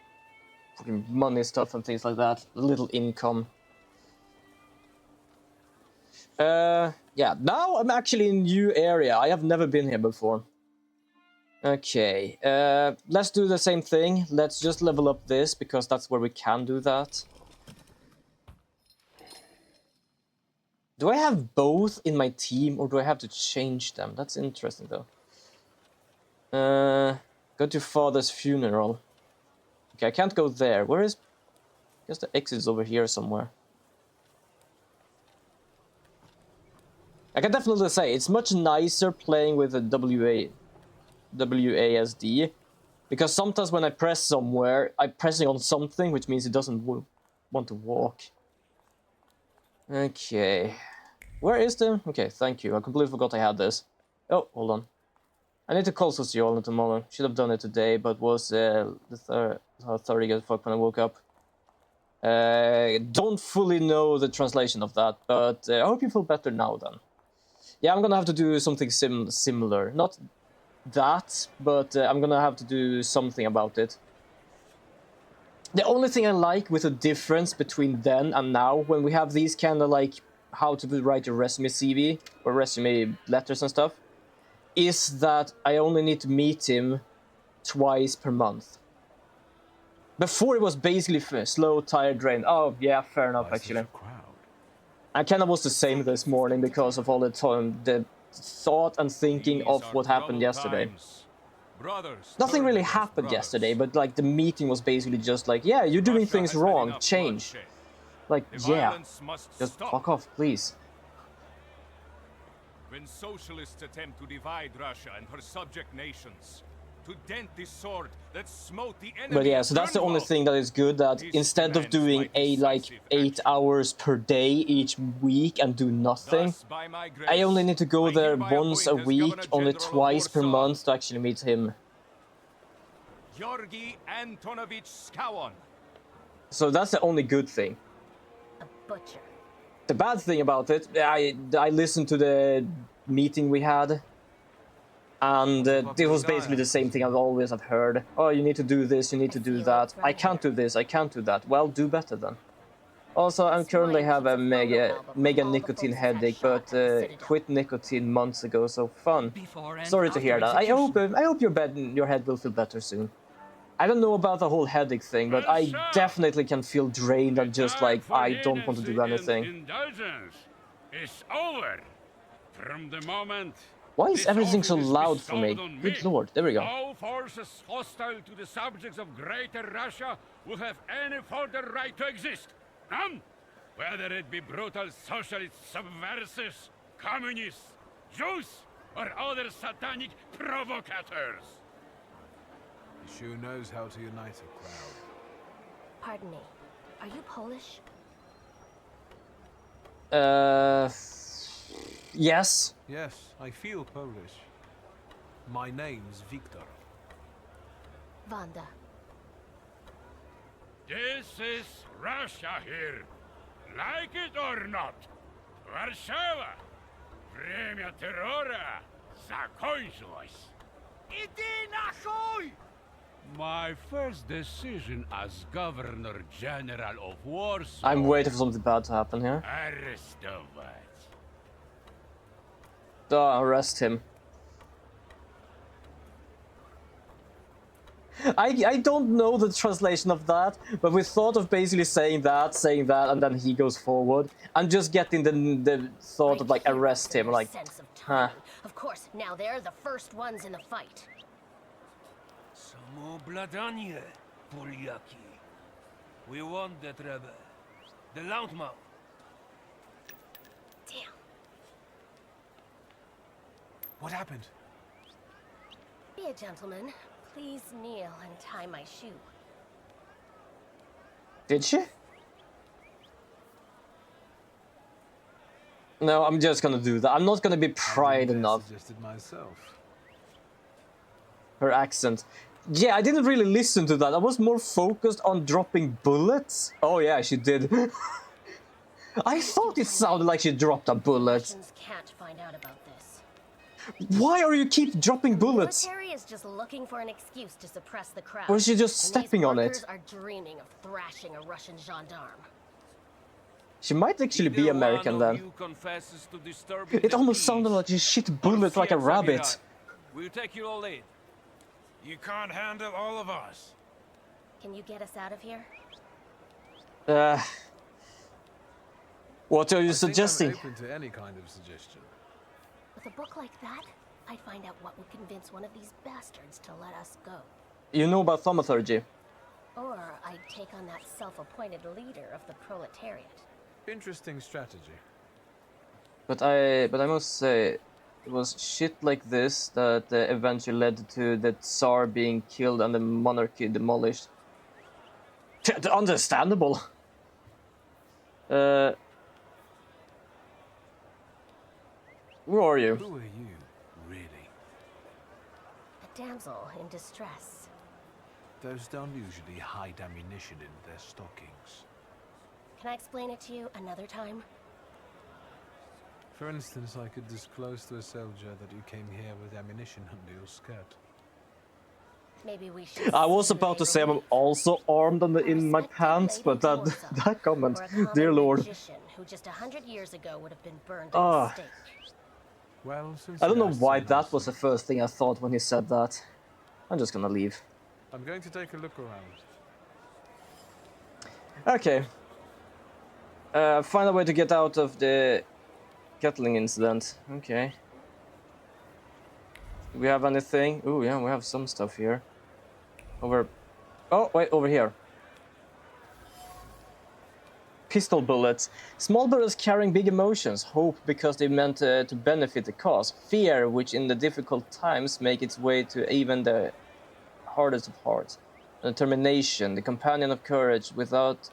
fucking money stuff and things like that. A little income. Yeah, now I'm actually in a new area. I have never been here before. Okay, let's do the same thing. Let's just level up this, because that's where we can do that. Do I have both in my team, or do I have to change them? That's interesting, though. Go to father's funeral. Okay, I can't go there. Where is... I guess the exit is over here somewhere. I can definitely say, it's much nicer playing with a WASD. Because sometimes when I press somewhere, I'm pressing on something, which means it doesn't want to walk. Okay. Where is the... Okay, thank you. I completely forgot I had this. Oh, hold on. I need to call Sociologist tomorrow. Should have done it today, but was the 30th as fuck when I woke up. Don't fully know the translation of that, but I hope you feel better now then. Yeah, I'm gonna have to do something similar. Not that, but I'm gonna have to do something about it. The only thing I like with the difference between then and now, when we have these kind of like how to write a resume CV or resume letters and stuff, is that I only need to meet him twice per month. Before it was basically slow, tired, drained. Oh yeah, fair enough actually. I kind of was the same this morning because of all the time, the thought and thinking of what happened yesterday. Nothing really happened yesterday, but like the meeting was basically just like, yeah, you're doing things wrong, change. Like, yeah, just fuck off, please. When socialists attempt to divide Russia and her subject nations, to dent the sword that smote the enemy. But yeah, so that's the only thing that is good, that instead of doing like 8 hours per day each week and do nothing, I only need to go there once a week, only twice per month to actually meet him. Georgi Antonovich Skowon. So that's the only good thing. A butcher. The bad thing about it, I listened to the meeting we had, and it was basically the same thing I always have heard. Oh, you need to do this, you need to do that. I can't do this, I can't do that. Well, do better then. Also, I currently have a mega nicotine headache, but quit nicotine months ago, so fun. Sorry to hear that. I hope your head will feel better soon. I don't know about the whole headache thing, but I definitely can feel drained and just like I don't want to do anything. Indulgence is over. From the moment Why is everything so loud for me? Good lord, there we go. all forces hostile to the subjects of Greater Russia will have any further right to exist. None. Whether it be brutal socialist subversives, communists, Jews, or other satanic provocators. He sure knows how to unite a crowd. Pardon me. Are you Polish? Yes. Yes, I feel Polish. My name's Victor. Wanda. This is Russia here. Like it or not. Warszawa. Время террора закончилось. Иди нахуй! My first decision as Governor General of Warsaw. I'm waiting for something bad to happen here. Arrestować. Arrest him. I don't know the translation of that, but we thought of basically saying that, and then he goes forward. I'm just getting the thought of like arrest him, like, huh. Of course, now they're the first ones in the fight. Samobladanie, Polyaki. We want that rebel. The Loudmouth. Damn. What happened? Be a gentleman. Please kneel and tie my shoe. Did she? No, I'm just gonna do that. I'm not gonna be pride enough. Myself. Her accent. Yeah, I didn't really listen to that. I was more focused on dropping bullets. Oh yeah, she did. I thought it sounded like she dropped a bullet. Russians can't find out about this. Why are you keep dropping bullets? The military is just looking for an excuse to suppress the crowd. Or is she just and stepping on it? These workers are dreaming of thrashing a Russian gendarme. She might actually be American then. It almost sounded like she shit bullets like a rabbit. We'll take you all in. You can't handle all of us. Can you get us out of here? What are you suggesting? I'm open to any kind of suggestion. With a book like that, I'd find out what would convince one of these bastards to let us go. You know about thaumaturge? Or I'd take on that self-appointed leader of the proletariat. Interesting strategy. But I must say, it was shit like this that eventually led to the Tsar being killed and the monarchy demolished. Understandable. Who are you? Who are you, really? A damsel in distress. Those don't usually hide ammunition in their stockings. Can I explain it to you another time? For instance, I could disclose to a soldier that you came here with ammunition under your skirt. Maybe we should. I was about to say I'm also armed in my pants, but that comment, dear lord. Who just 100 years ago would have been burned at the stake. Well, since I don't know why that was the first thing I thought when he said that. I'm just gonna leave. I'm going to take a look around. Okay. Find a way to get out of the kettling incident. Okay. Do we have anything? Oh yeah, we have some stuff here. Over. Oh wait, over here. Pistol bullets. Small bullets carrying big emotions. Hope because they meant to benefit the cause. Fear, which in the difficult times make its way to even the hardest of hearts. Determination, the companion of courage, without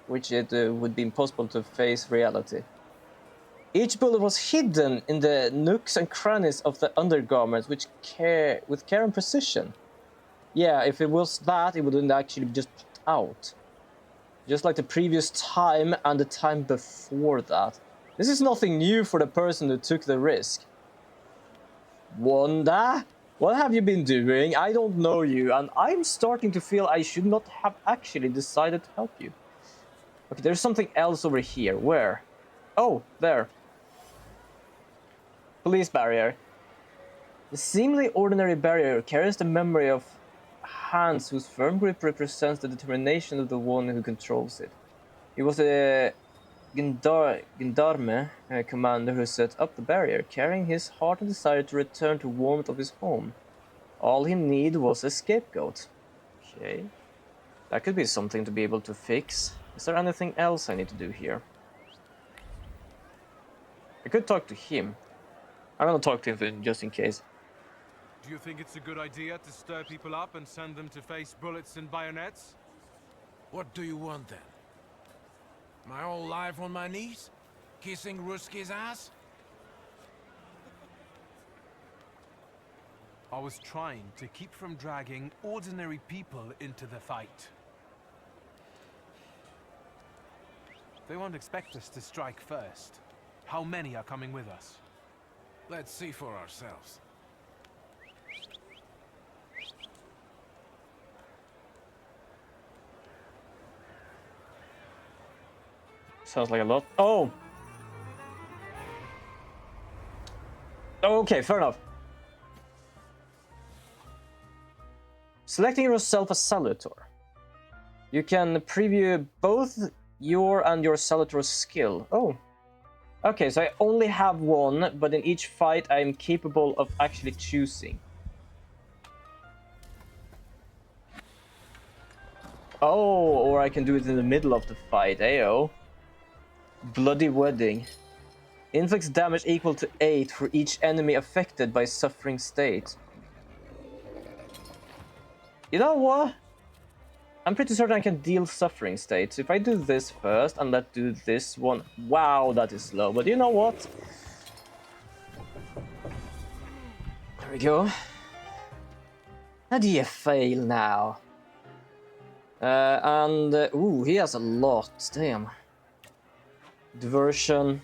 which it would be impossible to face reality. Each bullet was hidden in the nooks and crannies of the undergarments with care and precision. Yeah, if it was that, it wouldn't actually just pop out. Just like the previous time and the time before that. This is nothing new for the person who took the risk. Wanda, what have you been doing? I don't know you, and I'm starting to feel I should not have actually decided to help you. Okay, there's something else over here. Where? Oh, there. Police barrier. The seemingly ordinary barrier carries the memory of hands whose firm grip represents the determination of the one who controls it. He was a gendarme commander who set up the barrier, carrying his heart and desire to return to warmth of his home. All he needed was a scapegoat. Okay. That could be something to be able to fix. Is there anything else I need to do here? I could talk to him. I'm gonna talk to him just in case. Do you think it's a good idea to stir people up and send them to face bullets and bayonets? What do you want then? My whole life on my knees? Kissing Ruski's ass? I was trying to keep from dragging ordinary people into the fight. They won't expect us to strike first. How many are coming with us? Let's see for ourselves. Sounds like a lot. Oh! Okay, fair enough. Selecting yourself a Salutor. You can preview both your and your Salutor's skill. Oh. Okay, so I only have one, but in each fight I am capable of actually choosing. Oh, or I can do it in the middle of the fight, ayo. Bloody Wedding. Inflicts damage equal to 8 for each enemy affected by suffering state. You know what? I'm pretty certain I can deal suffering states. If I do this first and let's do this one. Wow, that is slow. But you know what? There we go. How do you fail now? Ooh, he has a lot. Damn. Diversion.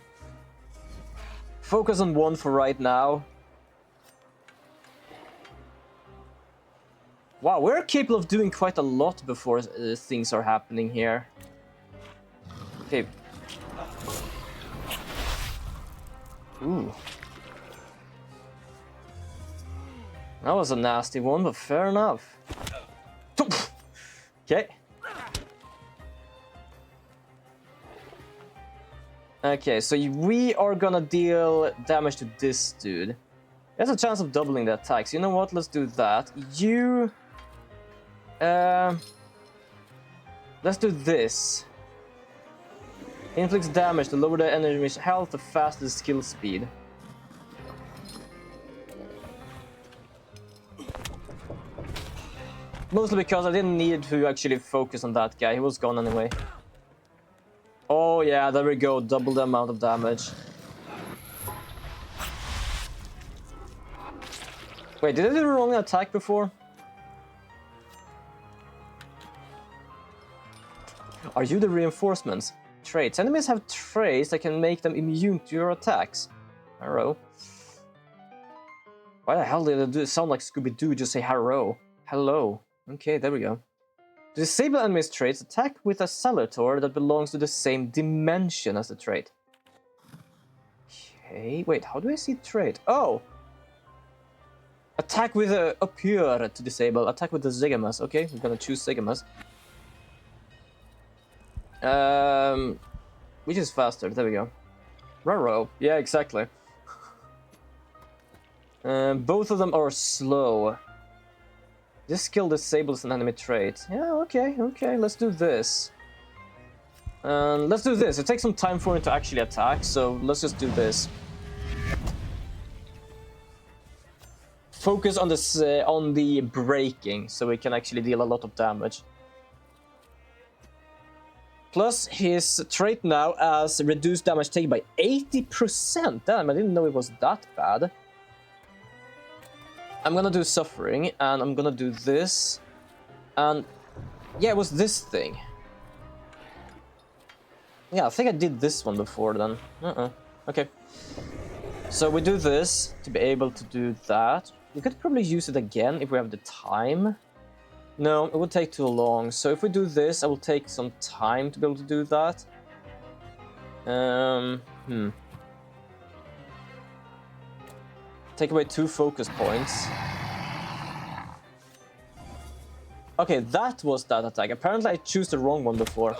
Focus on one for right now. Wow, we're capable of doing quite a lot before things are happening here. Okay. Ooh. That was a nasty one, but fair enough. Okay. Okay, so we are gonna deal damage to this dude. There's a chance of doubling the attacks. You know what? Let's do that. You... let's do this. Inflicts damage to lower the enemy's health, the faster the skill speed. Mostly because I didn't need to actually focus on that guy. He was gone anyway. Oh yeah, there we go. Double the amount of damage. Wait, did I do the wrong attack before? Are you the reinforcements? Traits. Enemies have traits that can make them immune to your attacks. Hello. Why the hell did it sound like Scooby-Doo just say hello? Hello. Okay, there we go. To disable enemy's traits, attack with a Salutor that belongs to the same dimension as the trait. Okay, wait, how do I see trait? Oh! Attack with a up here to disable. Attack with the Zygamas. Okay, we're gonna choose Zygamas. Which is faster? There we go. Raro. Yeah, exactly. Both of them are slow. This skill disables an enemy trait. Yeah, okay, let's do this. Let's do this. It takes some time for it to actually attack, so let's just do this. focus on this on the breaking, so we can actually deal a lot of damage. Plus, his trait now has reduced damage taken by 80%. Damn, I didn't know it was that bad. I'm gonna do Suffering, and I'm gonna do this. And yeah, it was this thing. Yeah, I think I did this one before then. Okay. So we do this to be able to do that. We could probably use it again if we have the time. No, it would take too long. So if we do this, I will take some time to be able to do that. Take away 2 focus points. Okay, that was that attack. Apparently I chose the wrong one before.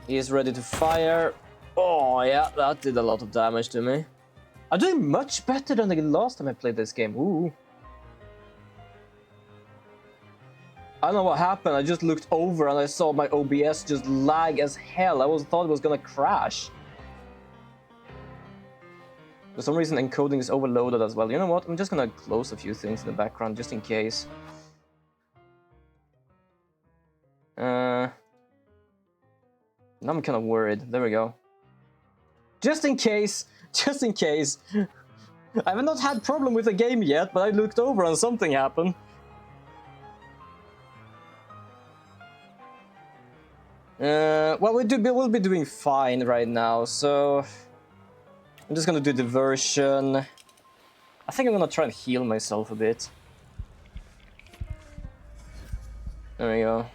He is ready to fire. Oh yeah, that did a lot of damage to me. I'm doing much better than the last time I played this game. Ooh. I don't know what happened. I just looked over and I saw my OBS just lag as hell. I thought it was gonna crash. For some reason encoding is overloaded as well. You know what? I'm just gonna close a few things in the background just in case. Now I'm kind of worried. There we go. Just in case. Just in case. I have not had problem with the game yet, but I looked over and something happened. Well, we'll be doing fine right now, so I'm just gonna do diversion. I think I'm gonna try and heal myself a bit. There we go.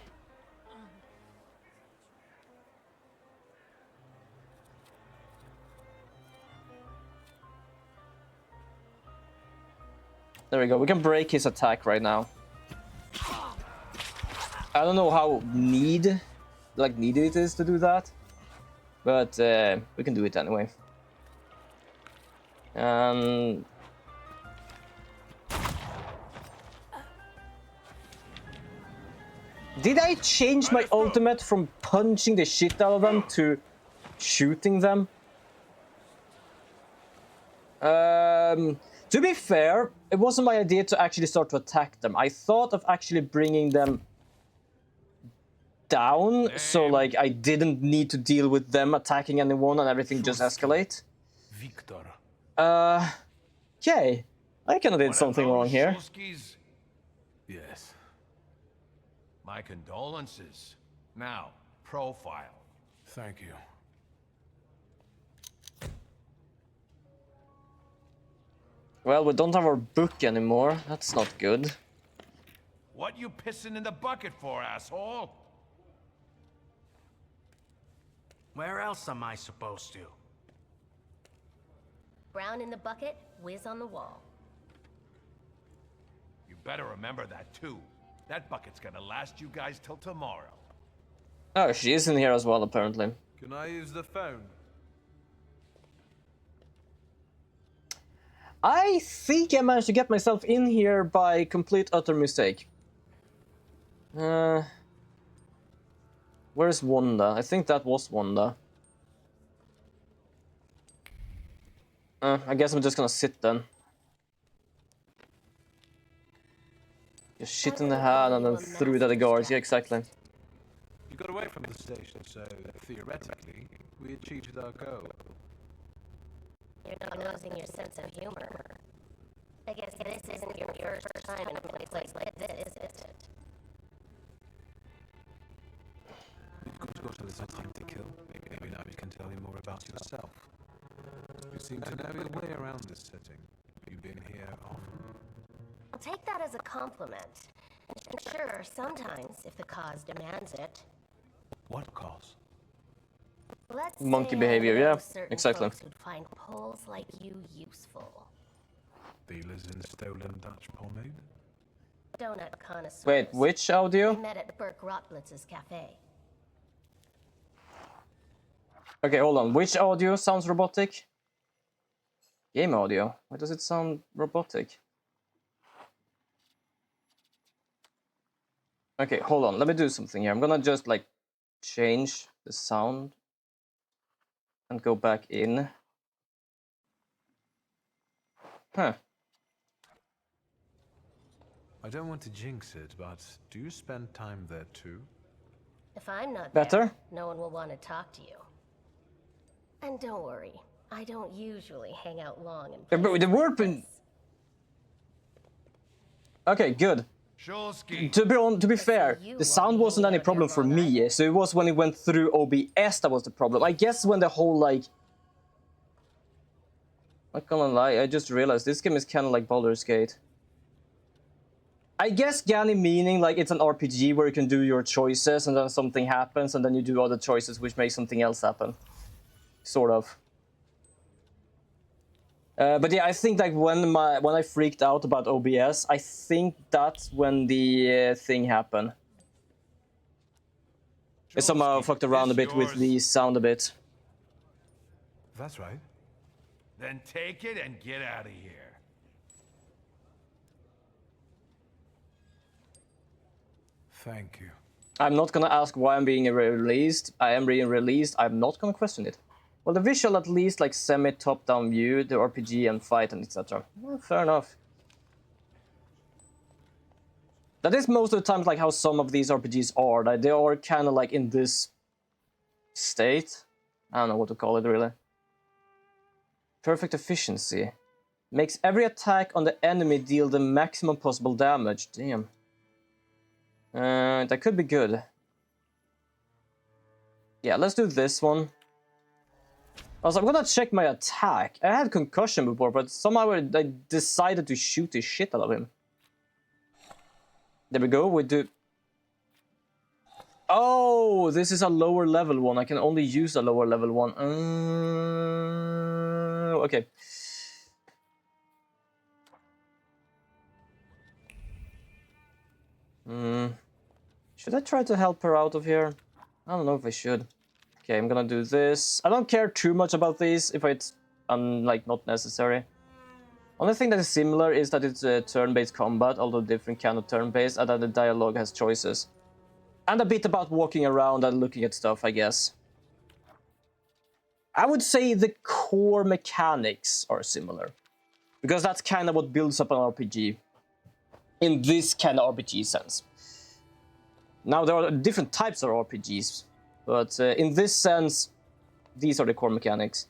There we go. We can break his attack right now. I don't know how needed it is to do that, but we can do it anyway. Did I change my ultimate from punching the shit out of them to shooting them? To be fair, it wasn't my idea to actually start to attack them. I thought of actually bringing them down, so like I didn't need to deal with them attacking anyone and everything just escalate. Victor. Okay. I kinda did something wrong here. Yes. My condolences. Now, profile. Thank you. Well, we don't have our book anymore. That's not good. What you pissing in the bucket for, asshole? Where else am I supposed to? Brown in the bucket, whiz on the wall. You better remember that too. That bucket's gonna last you guys till tomorrow. Oh, she is in here as well, apparently. Can I use the phone? I think I managed to get myself in here by complete utter mistake. Where's Wanda? I think that was Wanda. I guess I'm just gonna sit then. Just shit in the hand and then threw it at the guards. Yeah, exactly. You got away from the station, so theoretically, we achieved our goal. You're not losing your sense of humor. I guess this isn't your first time in a place like this, is it? We've got a little time to kill. Maybe now you can tell me more about yourself. You seem to know your way around this setting. You've been here often. I'll take that as a compliment. And sure, sometimes, if the cause demands it. What cause? Let's Monkey say behavior, I know yeah, certain exactly. folks who'd find poles like you useful. Dealers in stolen Dutch pomade? Donut connoisseurs. Wait, which audio? We met at Burke Rotblitz's cafe. Okay, hold on. Which audio sounds robotic? Game audio. Why does it sound robotic? Okay, hold on. Let me do something here. I'm gonna just like change the sound and go back in. Huh. I don't want to jinx it, but do you spend time there too? If I'm not Better? there, no one will want to talk to you. And don't worry, I don't usually hang out long in Yeah, but the word... Okay, good. To be fair, the sound wasn't any problem for me, so it was when it went through OBS that was the problem. I guess when the whole, like... Not gonna lie, I just realized this game is kind of like Baldur's Gate. I guess Gani meaning like it's an RPG where you can do your choices and then something happens and then you do other choices which make something else happen. Sort of. But yeah, I think like when I freaked out about OBS, I think that's when the thing happened. I somehow fucked around a bit with the sound a bit. That's right. Then take it and get out of here. Thank you. I'm not gonna ask why I'm being released. I am being released. I'm not gonna question it. Well, the visual at least, like semi-top-down view, the RPG and fight and etc. Well, fair enough. That is most of the times like how some of these RPGs are. Like, they are kind of like in this state. I don't know what to call it really. Perfect efficiency. Makes every attack on the enemy deal the maximum possible damage. Damn. That could be good. Yeah, let's do this one. Also, I'm gonna check my attack. I had concussion before, but somehow I decided to shoot the shit out of him. There we go, we do... Oh, this is a lower level one. I can only use a lower level one. Okay. Should I try to help her out of here? I don't know if I should. Okay, I'm gonna do this. I don't care too much about these if it's like not necessary. Only thing that is similar is that it's a turn-based combat, although different kind of turn-based, and that the dialogue has choices. And a bit about walking around and looking at stuff, I guess. I would say the core mechanics are similar. Because that's kind of what builds up an RPG. In this kind of RPG sense. Now, there are different types of RPGs. But in this sense, these are the core mechanics.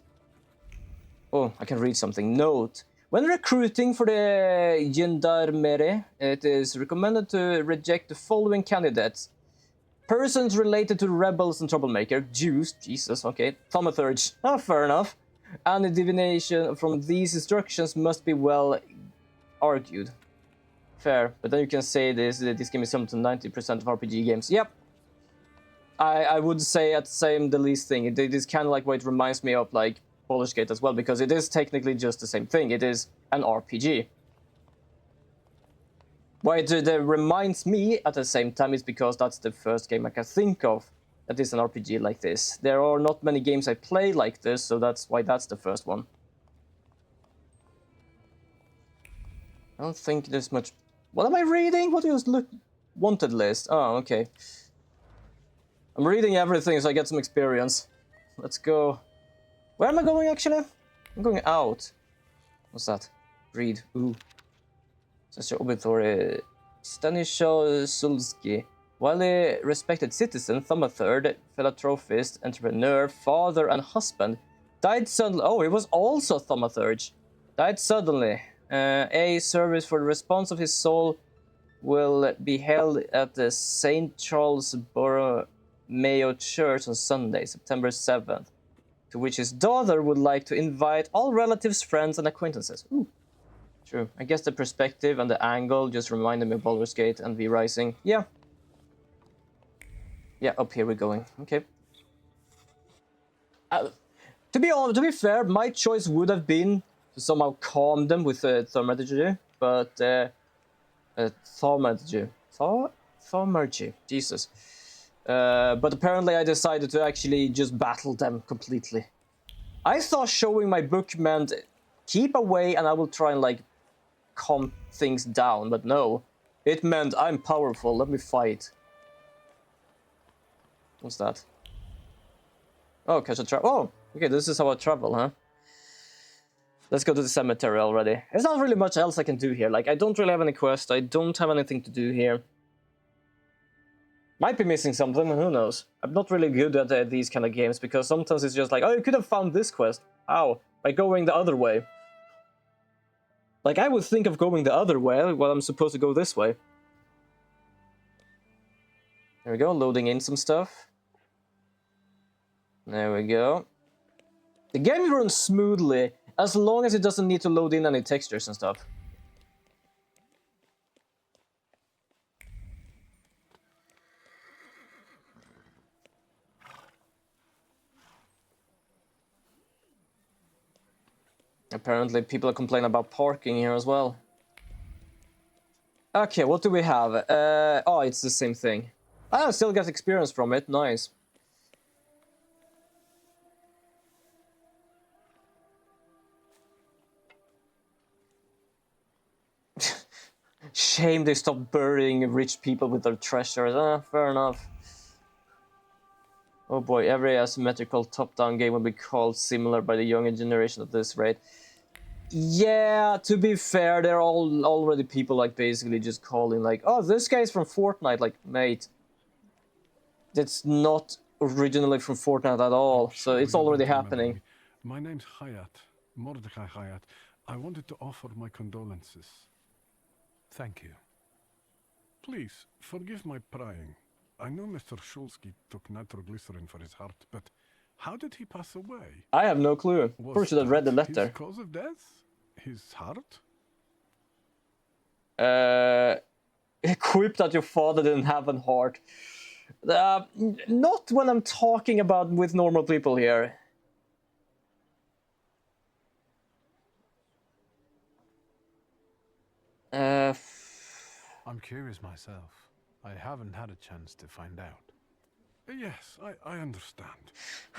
Oh, I can read something. Note. When recruiting for the Gendarmerie, it is recommended to reject the following candidates. Persons related to rebels and troublemaker. Jews. Jesus, okay. Thaumaturge. Oh, fair enough. And the divination from these instructions must be well argued. Fair. But then you can say this game is similar to 90% of RPG games. Yep. I would say at the least thing. It is kind of like what it reminds me of, like, Baldur's Gate as well, because it is technically just the same thing. It is an RPG. Why it reminds me at the same time is because that's the first game I can think of that is an RPG like this. There are not many games I play like this, so that's why that's the first one. I don't think there's much... What am I reading? What is look? Wanted list. Oh, okay. I'm reading everything so I get some experience. Let's go. Where am I going actually? I'm going out. What's that? Read. Ooh. Such an obituary. Stanisław Szulski. While a respected citizen, thaumaturge, philanthropist, entrepreneur, father, and husband, died suddenly. Oh, he was also thaumaturge. Died suddenly. A service for the response of his soul will be held at the St. Charles Borromeo Church on Sunday, September 7th, to which his daughter would like to invite all relatives, friends, and acquaintances. Ooh. True. I guess the perspective and the angle just reminded me of Baldur's Gate and V Rising. Yeah. Yeah, up here we're going. Okay. To be fair, my choice would have been to somehow calm them with thaumaturgy, but thaumaturgy, Jesus. But apparently I decided to actually just battle them completely. I thought showing my book meant keep away and I will try and like calm things down, but no. It meant I'm powerful, let me fight. What's that? Oh, catch a travel. Oh, okay, this is how I travel, huh? Let's go to the cemetery already. There's not really much else I can do here. Like, I don't really have any quest. I don't have anything to do here. Might be missing something, who knows? I'm not really good at these kind of games, because sometimes it's just like, oh, you could have found this quest. How? By going the other way. Like, I would think of going the other way, while I'm supposed to go this way. There we go, loading in some stuff. There we go. The game runs smoothly, as long as it doesn't need to load in any textures and stuff. Apparently people are complaining about parking here as well. Okay, what do we have? Oh, it's the same thing. I still get experience from it, nice. Shame they stopped burying rich people with their treasures. Fair enough. Oh boy, every asymmetrical top-down game will be called similar by the younger generation at this rate. Yeah, to be fair, there are already people like basically just calling like, oh, this guy's from Fortnite. Like, mate, that's not originally from Fortnite at all, so it's already happening. My name's Hayat, Mordecai Hayat. I wanted to offer my condolences. Thank you. Please, forgive my prying. I know Mr. Shulsky took nitroglycerin for his heart, but how did he pass away? I have no clue. First, should have read the letter. His cause of death? His heart? Quip that your father didn't have a heart. Not when I'm talking about with normal people here. I'm curious myself. I haven't had a chance to find out. Yes, I understand.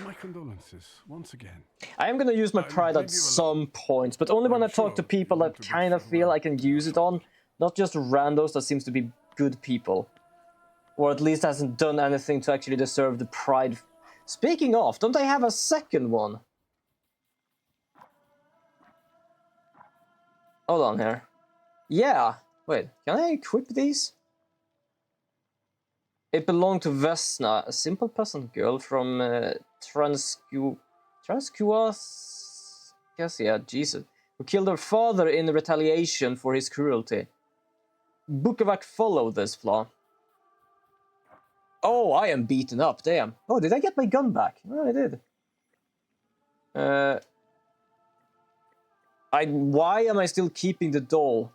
My condolences, once again. I am gonna use my pride at some points, but only when I talk to people that kind of feel I can use it on, not just randos that seems to be good people. Or at least hasn't done anything to actually deserve the pride. Speaking of, don't I have a second one? Hold on here. Yeah. Wait, can I equip these? It belonged to Vesna, a simple peasant girl from Transcuas, Jesus, who killed her father in retaliation for his cruelty. Bukovac followed this flaw. Oh, I am beaten up, damn. Oh, did I get my gun back? Oh, I did. Why am I still keeping the doll?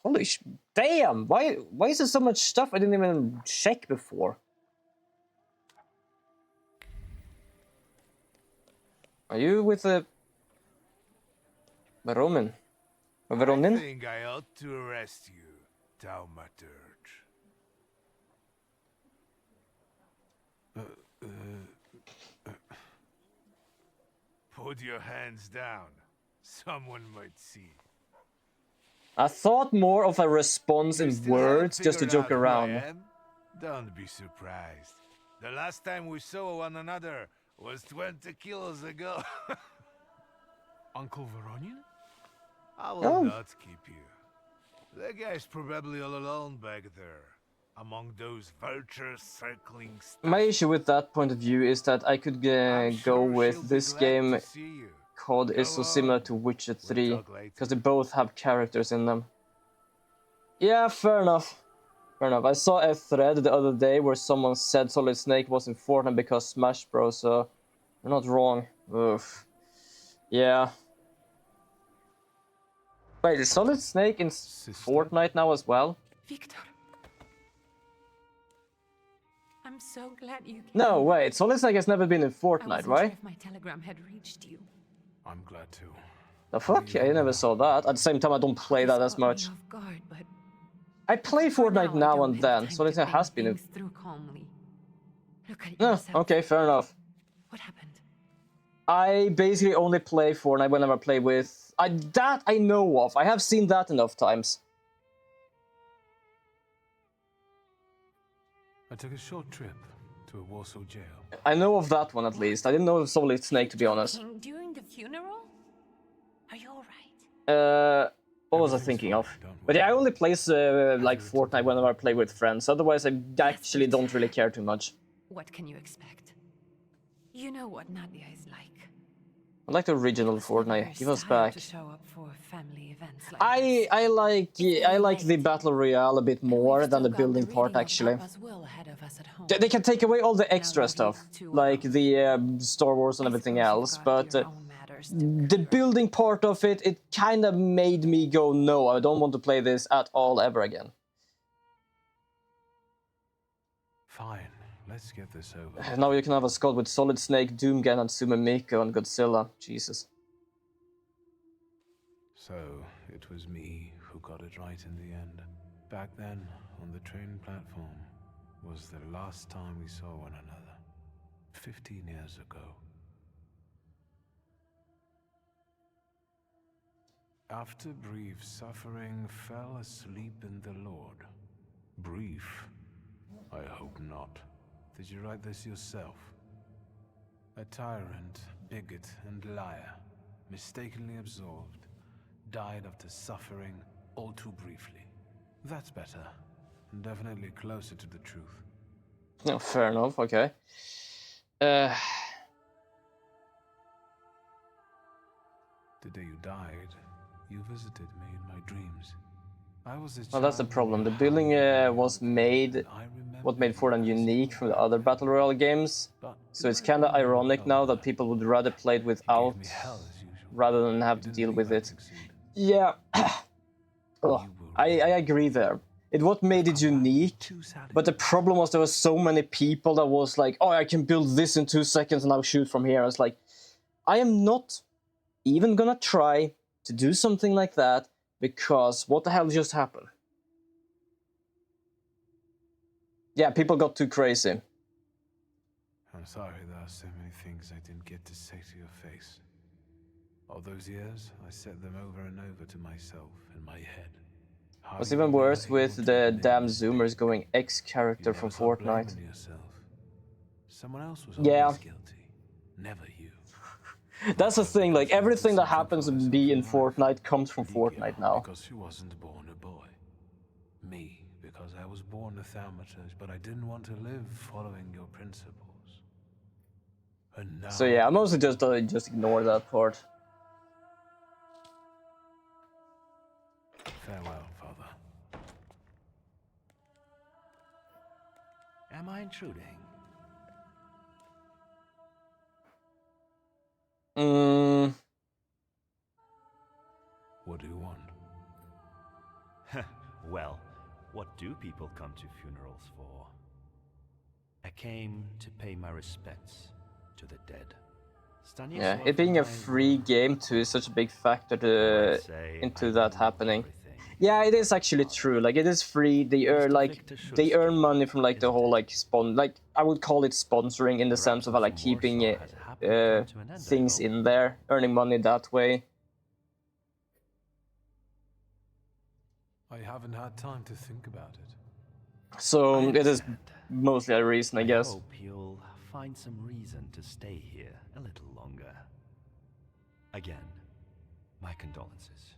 Holy damn! Why is there so much stuff I didn't even check before? Are you with a Veronin? I think I ought to arrest you, thaumaturge. Put your hands down. Someone might see. I thought more of a response in words just to joke around. Don't be surprised. The last time we saw one another was 20 kilos ago. Uncle Veronin? I will not keep you. The guy's probably all alone back there, among those vultures circling stuff. My issue with that point of view is that I could go with this game called is so similar to Witcher 3, because they both have characters in them. Yeah, fair enough. Fair enough. I saw a thread the other day where someone said Solid Snake was in Fortnite because Smash Bros, so you're not wrong. Oof. Yeah. Wait, is Solid Snake in Fortnite now as well? Victor. I'm so glad you came. No, wait, Solid Snake has never been in Fortnite, right? Sure if my telegram had reached you. I'm glad to. The fuck? I never saw that. At the same time, I don't play that as much. Guard, but I play Fortnite now and then, so it has been a... Okay, fair enough. What happened? I basically only play Fortnite whenever I play with... that I know of. I have seen that enough times. I took a short trip to a Warsaw jail. I know of that one at least. I didn't know of Solid Snake, to be honest. During the funeral? Are you alright? What was I thinking of? But yeah, I only play like Fortnite whenever I play with friends. Otherwise, I actually don't really care too much. What can you expect? You know what Nadia is like. I like the original Fortnite. He was back. To show up for family events like I like the battle royale a bit more than the building part actually. They can take away all the extra stuff, like the Star Wars and everything else, but the building part of it, it kind of made me go, no, I don't want to play this at all ever again. Fine, let's get this over. Now you can have a squad with Solid Snake, Doomgan, and Sumemiko and Godzilla. Jesus. So, it was me who got it right in the end. Back then, on the train platform, was the last time we saw one another. 15 years ago. After brief suffering, fell asleep in the Lord. Brief? I hope not. Did you write this yourself? A tyrant, bigot, and liar, mistakenly absolved, died after suffering all too briefly. That's better, and definitely closer to the truth. No, fair enough, okay. The day you died, you visited me in my dreams. I was well, that's the problem. The building was made, what made Fortnite unique from the other Battle Royale games. So it's kind of ironic now that people would rather play it without, rather than have to deal with it. Yeah, oh, I agree there. It what made it unique, but the problem was there were so many people that was like, oh, I can build this in 2 seconds and I'll shoot from here. I was like, I am not even gonna try to do something like that, because what the hell just happened? Yeah, people got too crazy. I'm sorry there are so many things I didn't get to say to your face. All those years, I said them over and over to myself in my head. What's even worse with the damn Zoomers going X character from Fortnite. Someone else was always guilty, never you. That's the thing, like everything that happens to be in Fortnite comes from Fortnite now. Because she wasn't born a boy. Me, because I was born a thaumaturge, but I didn't want to live following your principles. And now... So yeah, I mostly just ignore that part. Farewell, Father. Am I intruding? What do you want? Well, what do people come to funerals for? I came to pay my respects to the dead. Yeah, it being a free game too is such a big factor into that happening. Yeah, it is actually true. Like it is free. They earn money from like the whole like I would call it sponsoring in the sense of like keeping things in there, earning money that way. I haven't had time to think about it. So it is mostly a reason, I guess. I hope you'll find some reason to stay here a little longer. Again, my condolences.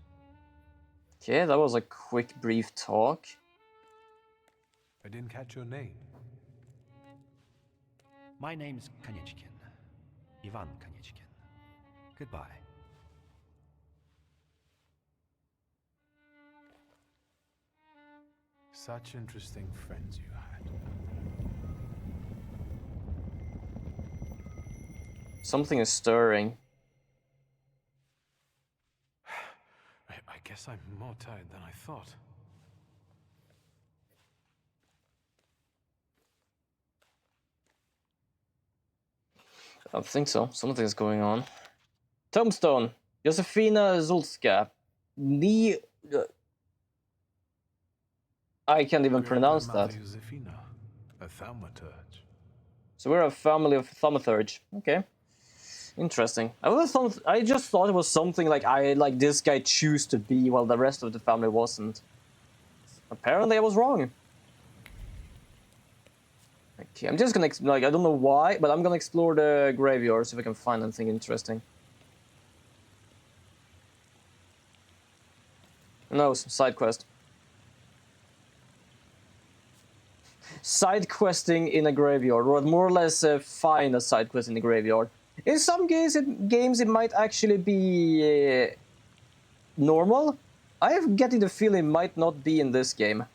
Okay, that was a quick, brief talk. I didn't catch your name. My name's Kanichkin. Ivan Kanichkin. Goodbye. Such interesting friends you had. Something is stirring. I guess I'm more tired than I thought. I don't think so. Something's going on. Tombstone. Josefina Zulska. I can't even pronounce that. Josefina, a thaumaturge. So we're a family of thaumaturge. Okay. Interesting. I just thought it was something like this guy choose to be while the rest of the family wasn't. Apparently I was wrong. Okay, I'm just gonna I don't know why, but I'm gonna explore the graveyard, see if I can find anything interesting. No, side quest. Side questing in a graveyard, or more or less find a side quest in the graveyard. In some games, it might actually be normal. I am getting the feeling it might not be in this game.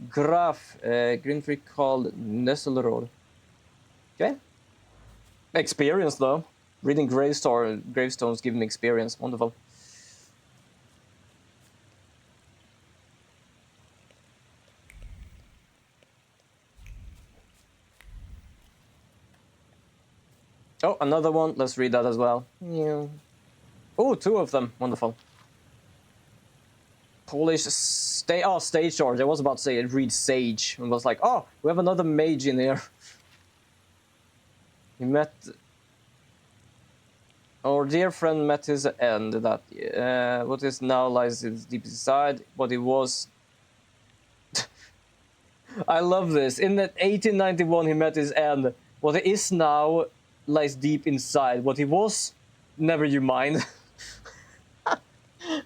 Graf, Grinfrey called Nesselrod. Okay. Experience though. Reading gravestones give me experience. Wonderful. Oh, another one. Let's read that as well. Yeah. Oh, 2 of them. Wonderful. Polish stage art. I was about to say read sage. And was like, oh, we have another mage in here. He met... Our dear friend met his end. That what is now lies deep inside. What it was... I love this. In 1891 he met his end. What it is now lies deep inside. What he was, never you mind.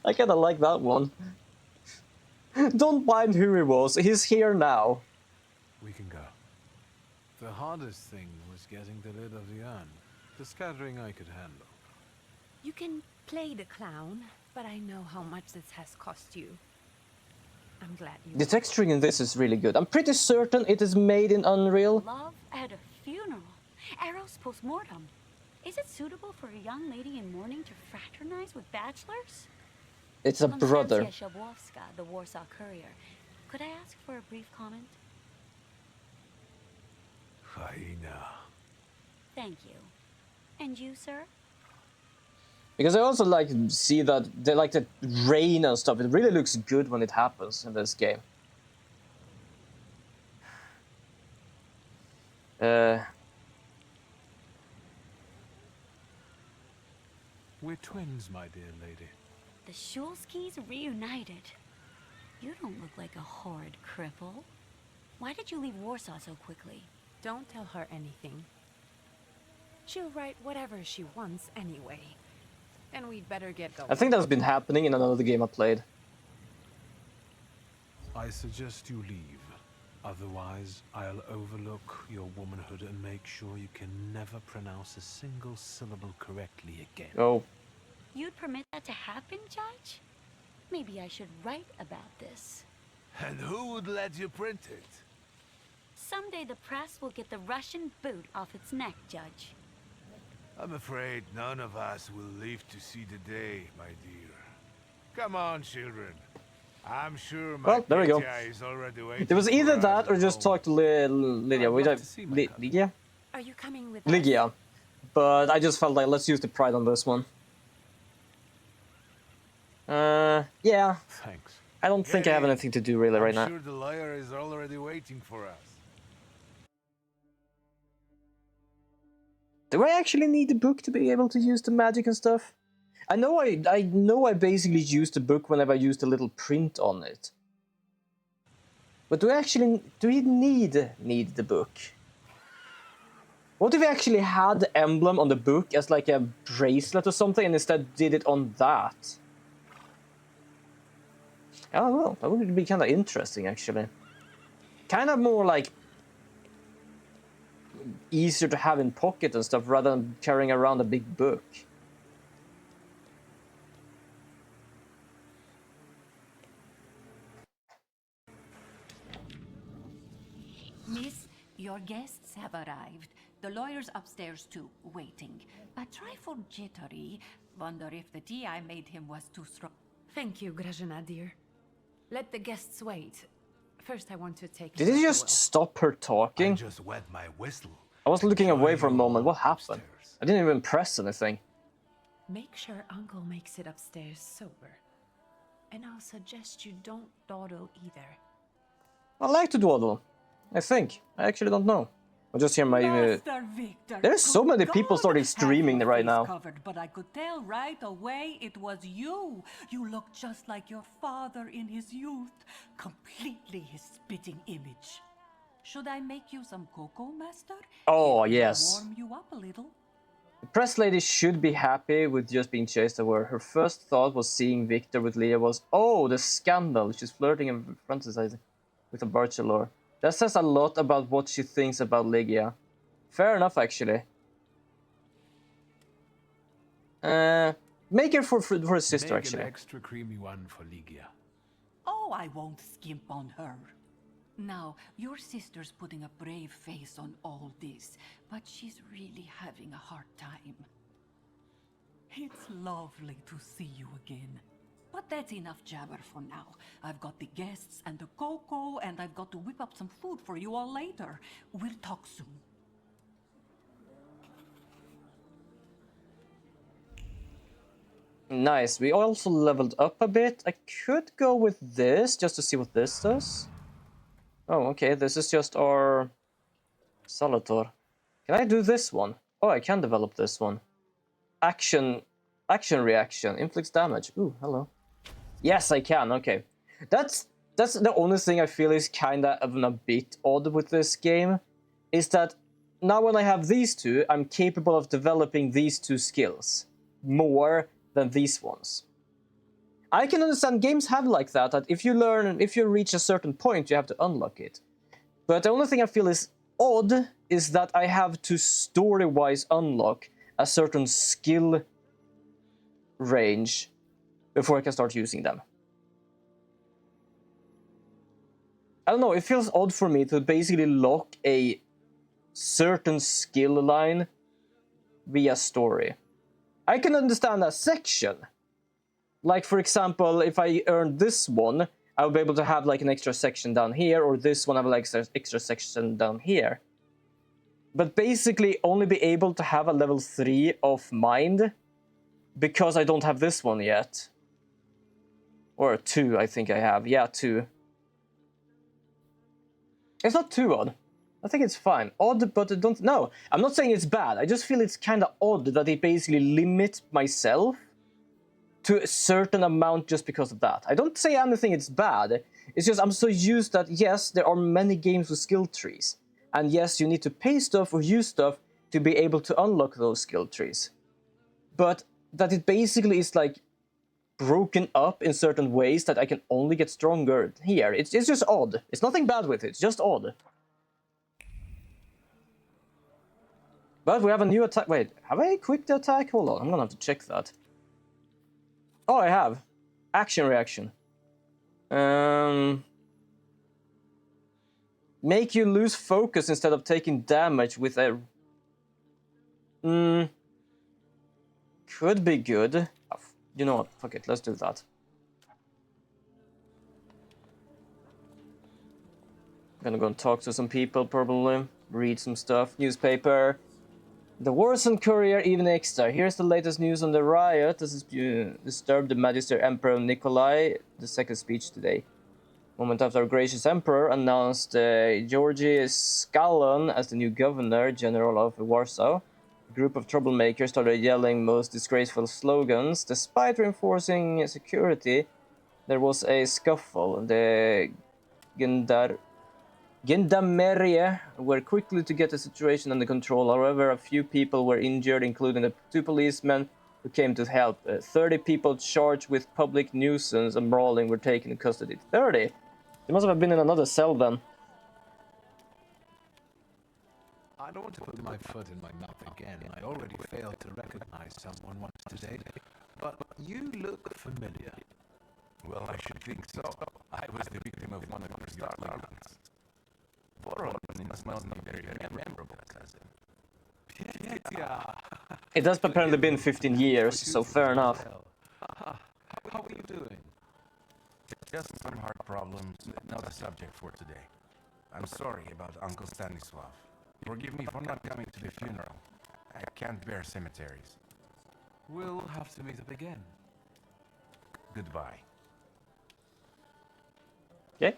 I kinda like that one. Don't mind who he was. He's here now. We can go. The hardest thing was getting the lid of the urn. The scattering I could handle. You can play the clown, but I know how much this has cost you. I'm glad you... The texturing in this is really good. I'm pretty certain it is made in Unreal. Love at a funeral. Eros post-mortem. Is it suitable for a young lady in mourning to fraternize with bachelors? It's a brother. Konstancja Szabłowska, the Warsaw Courier. Could I ask for a brief comment? Hyena. Thank you. And you, sir? Because I also like see that they like the rain and stuff. It really looks good when it happens in this game. We're twins, my dear lady. The Shulskis reunited. You don't look like a horrid cripple. Why did you leave Warsaw so quickly? Don't tell her anything. She'll write whatever she wants anyway. And we'd better get going. I think that's been happening in another game I played. I suggest you leave. Otherwise, I'll overlook your womanhood and make sure you can never pronounce a single syllable correctly again. Oh. You'd permit that to happen, Judge? Maybe I should write about this. And who would let you print it? Someday the press will get the Russian boot off its neck, Judge. I'm afraid none of us will live to see the day, my dear. Come on, children. I'm sure my Well, there we go. is already waiting. It was either for that us or at just home. talk to Lydia. Lydia? Are you coming with Lydia. But I just felt like let's use the pride on this one. Yeah. Thanks. I don't think I have anything to do really right now. I'm sure the lawyer is already waiting for us. Do I actually need the book to be able to use the magic and stuff? I know I basically use the book whenever I use the little print on it. But do we need the book? What if we actually had the emblem on the book as like a bracelet or something and instead did it on that? I don't know, that would be kind of interesting actually. Kind of more like easier to have in pocket and stuff rather than carrying around a big book. Miss, your guests have arrived. The lawyer's upstairs too, waiting. A trifle jittery. Wonder if the tea I made him was too strong. Thank you, Grażyna, dear. Let the guests wait. First, I want to take... Did he just stop her talking? I just wet my whistle. I was looking away for a moment. What happened? I didn't even press anything. Make sure Uncle makes it upstairs sober. And I'll suggest you don't dawdle either. I like to dawdle. I think. I actually don't know. I just hear my... There's so many people starting streaming right now. Covered, but I could tell right away it was you. You look just like your father in his youth. Completely his spitting image. Should I make you some cocoa, master? Oh, It will yes. warm you up a little. Press lady should be happy with just being chased away. Her first thought was seeing Victor with Leah was, oh, the scandal. She's flirting and fantasizing with a bachelor. That says a lot about what she thinks about Legia. Fair enough, actually. Make her for a sister, Make actually. an extra creamy one for Ligia. Oh, I won't skimp on her. Now, your sister's putting a brave face on all this, but she's really having a hard time. It's lovely to see you again. But that's enough jabber for now. I've got the guests and the cocoa, and I've got to whip up some food for you all later. We'll talk soon. Nice. We also leveled up a bit. I could go with this just to see what this does. Oh, okay. This is just our Salator. Can I do this one? Oh, I can develop this one. Action reaction. Inflicts damage. Ooh, hello. Yes, I can. Okay. That's the only thing I feel is kind of a bit odd with this game. Is that now when I have these two, I'm capable of developing these two skills more than these ones. I can understand games have like that if you reach a certain point, you have to unlock it. But the only thing I feel is odd is that I have to story-wise unlock a certain skill range before I can start using them. I don't know, it feels odd for me to basically lock a certain skill line via story. I can understand a section. Like, for example, if I earned this one, I would be able to have like an extra section down here, or this one I have like extra section down here. But basically only be able to have a level 3 of mind because I don't have this one yet. Or 2, I think I have. Yeah, 2. It's not too odd. I think it's fine. Odd, but I don't... No, I'm not saying it's bad. I just feel it's kind of odd that they basically limit myself to a certain amount just because of that. I don't say anything it's bad. It's just I'm so used that, yes, there are many games with skill trees. And yes, you need to pay stuff or use stuff to be able to unlock those skill trees. But that it basically is like broken up in certain ways that I can only get stronger here. It's just odd. It's nothing bad with it. It's just odd. But we have a new attack. Wait, have I equipped the attack? Hold on, I'm gonna have to check that. Oh, I have. Action reaction. Make you lose focus instead of taking damage with a... Could be good. You know what? Fuck it, let's do that. Gonna go and talk to some people, probably. Read some stuff. Newspaper. The Warsaw Courier, even extra. Here's the latest news on the riot. This is disturbed the Magister Emperor Nikolai II's speech today. Moment after our gracious emperor announced Georgy Skalon as the new governor general of Warsaw, a group of troublemakers started yelling most disgraceful slogans. Despite reinforcing security, there was a scuffle. The Gendarmerie were quickly to get the situation under control. However, a few people were injured, including the 2 policemen who came to help. 30 people charged with public nuisance and brawling were taken into custody. 30? They must have been in another cell then. I don't want to put my foot in my mouth again. I already failed to recognize someone once today, but you look familiar. Well, I should think so. I was the victim of one of your starlings. Boron must not be very memorable, cousin. It has apparently been 15 years, so fair enough. How are you doing? Just some heart problems, not a subject for today. I'm sorry about Uncle Stanislav. Forgive me for not coming to the funeral. I can't bear cemeteries. We'll have to meet up again. Goodbye. Okay.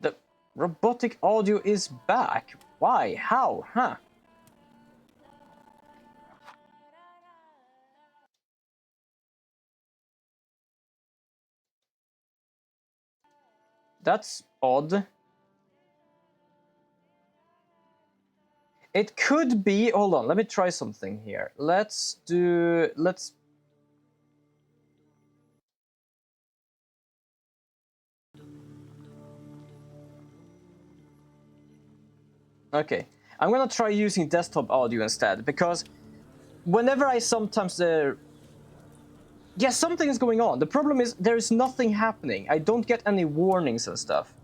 The robotic audio is back. Why? How? Huh? That's odd. It could be. Hold on, let me try something here. Let's. Okay, I'm gonna try using desktop audio instead, because whenever I sometimes yeah, something is going on. The problem is there is nothing happening. I don't get any warnings and stuff.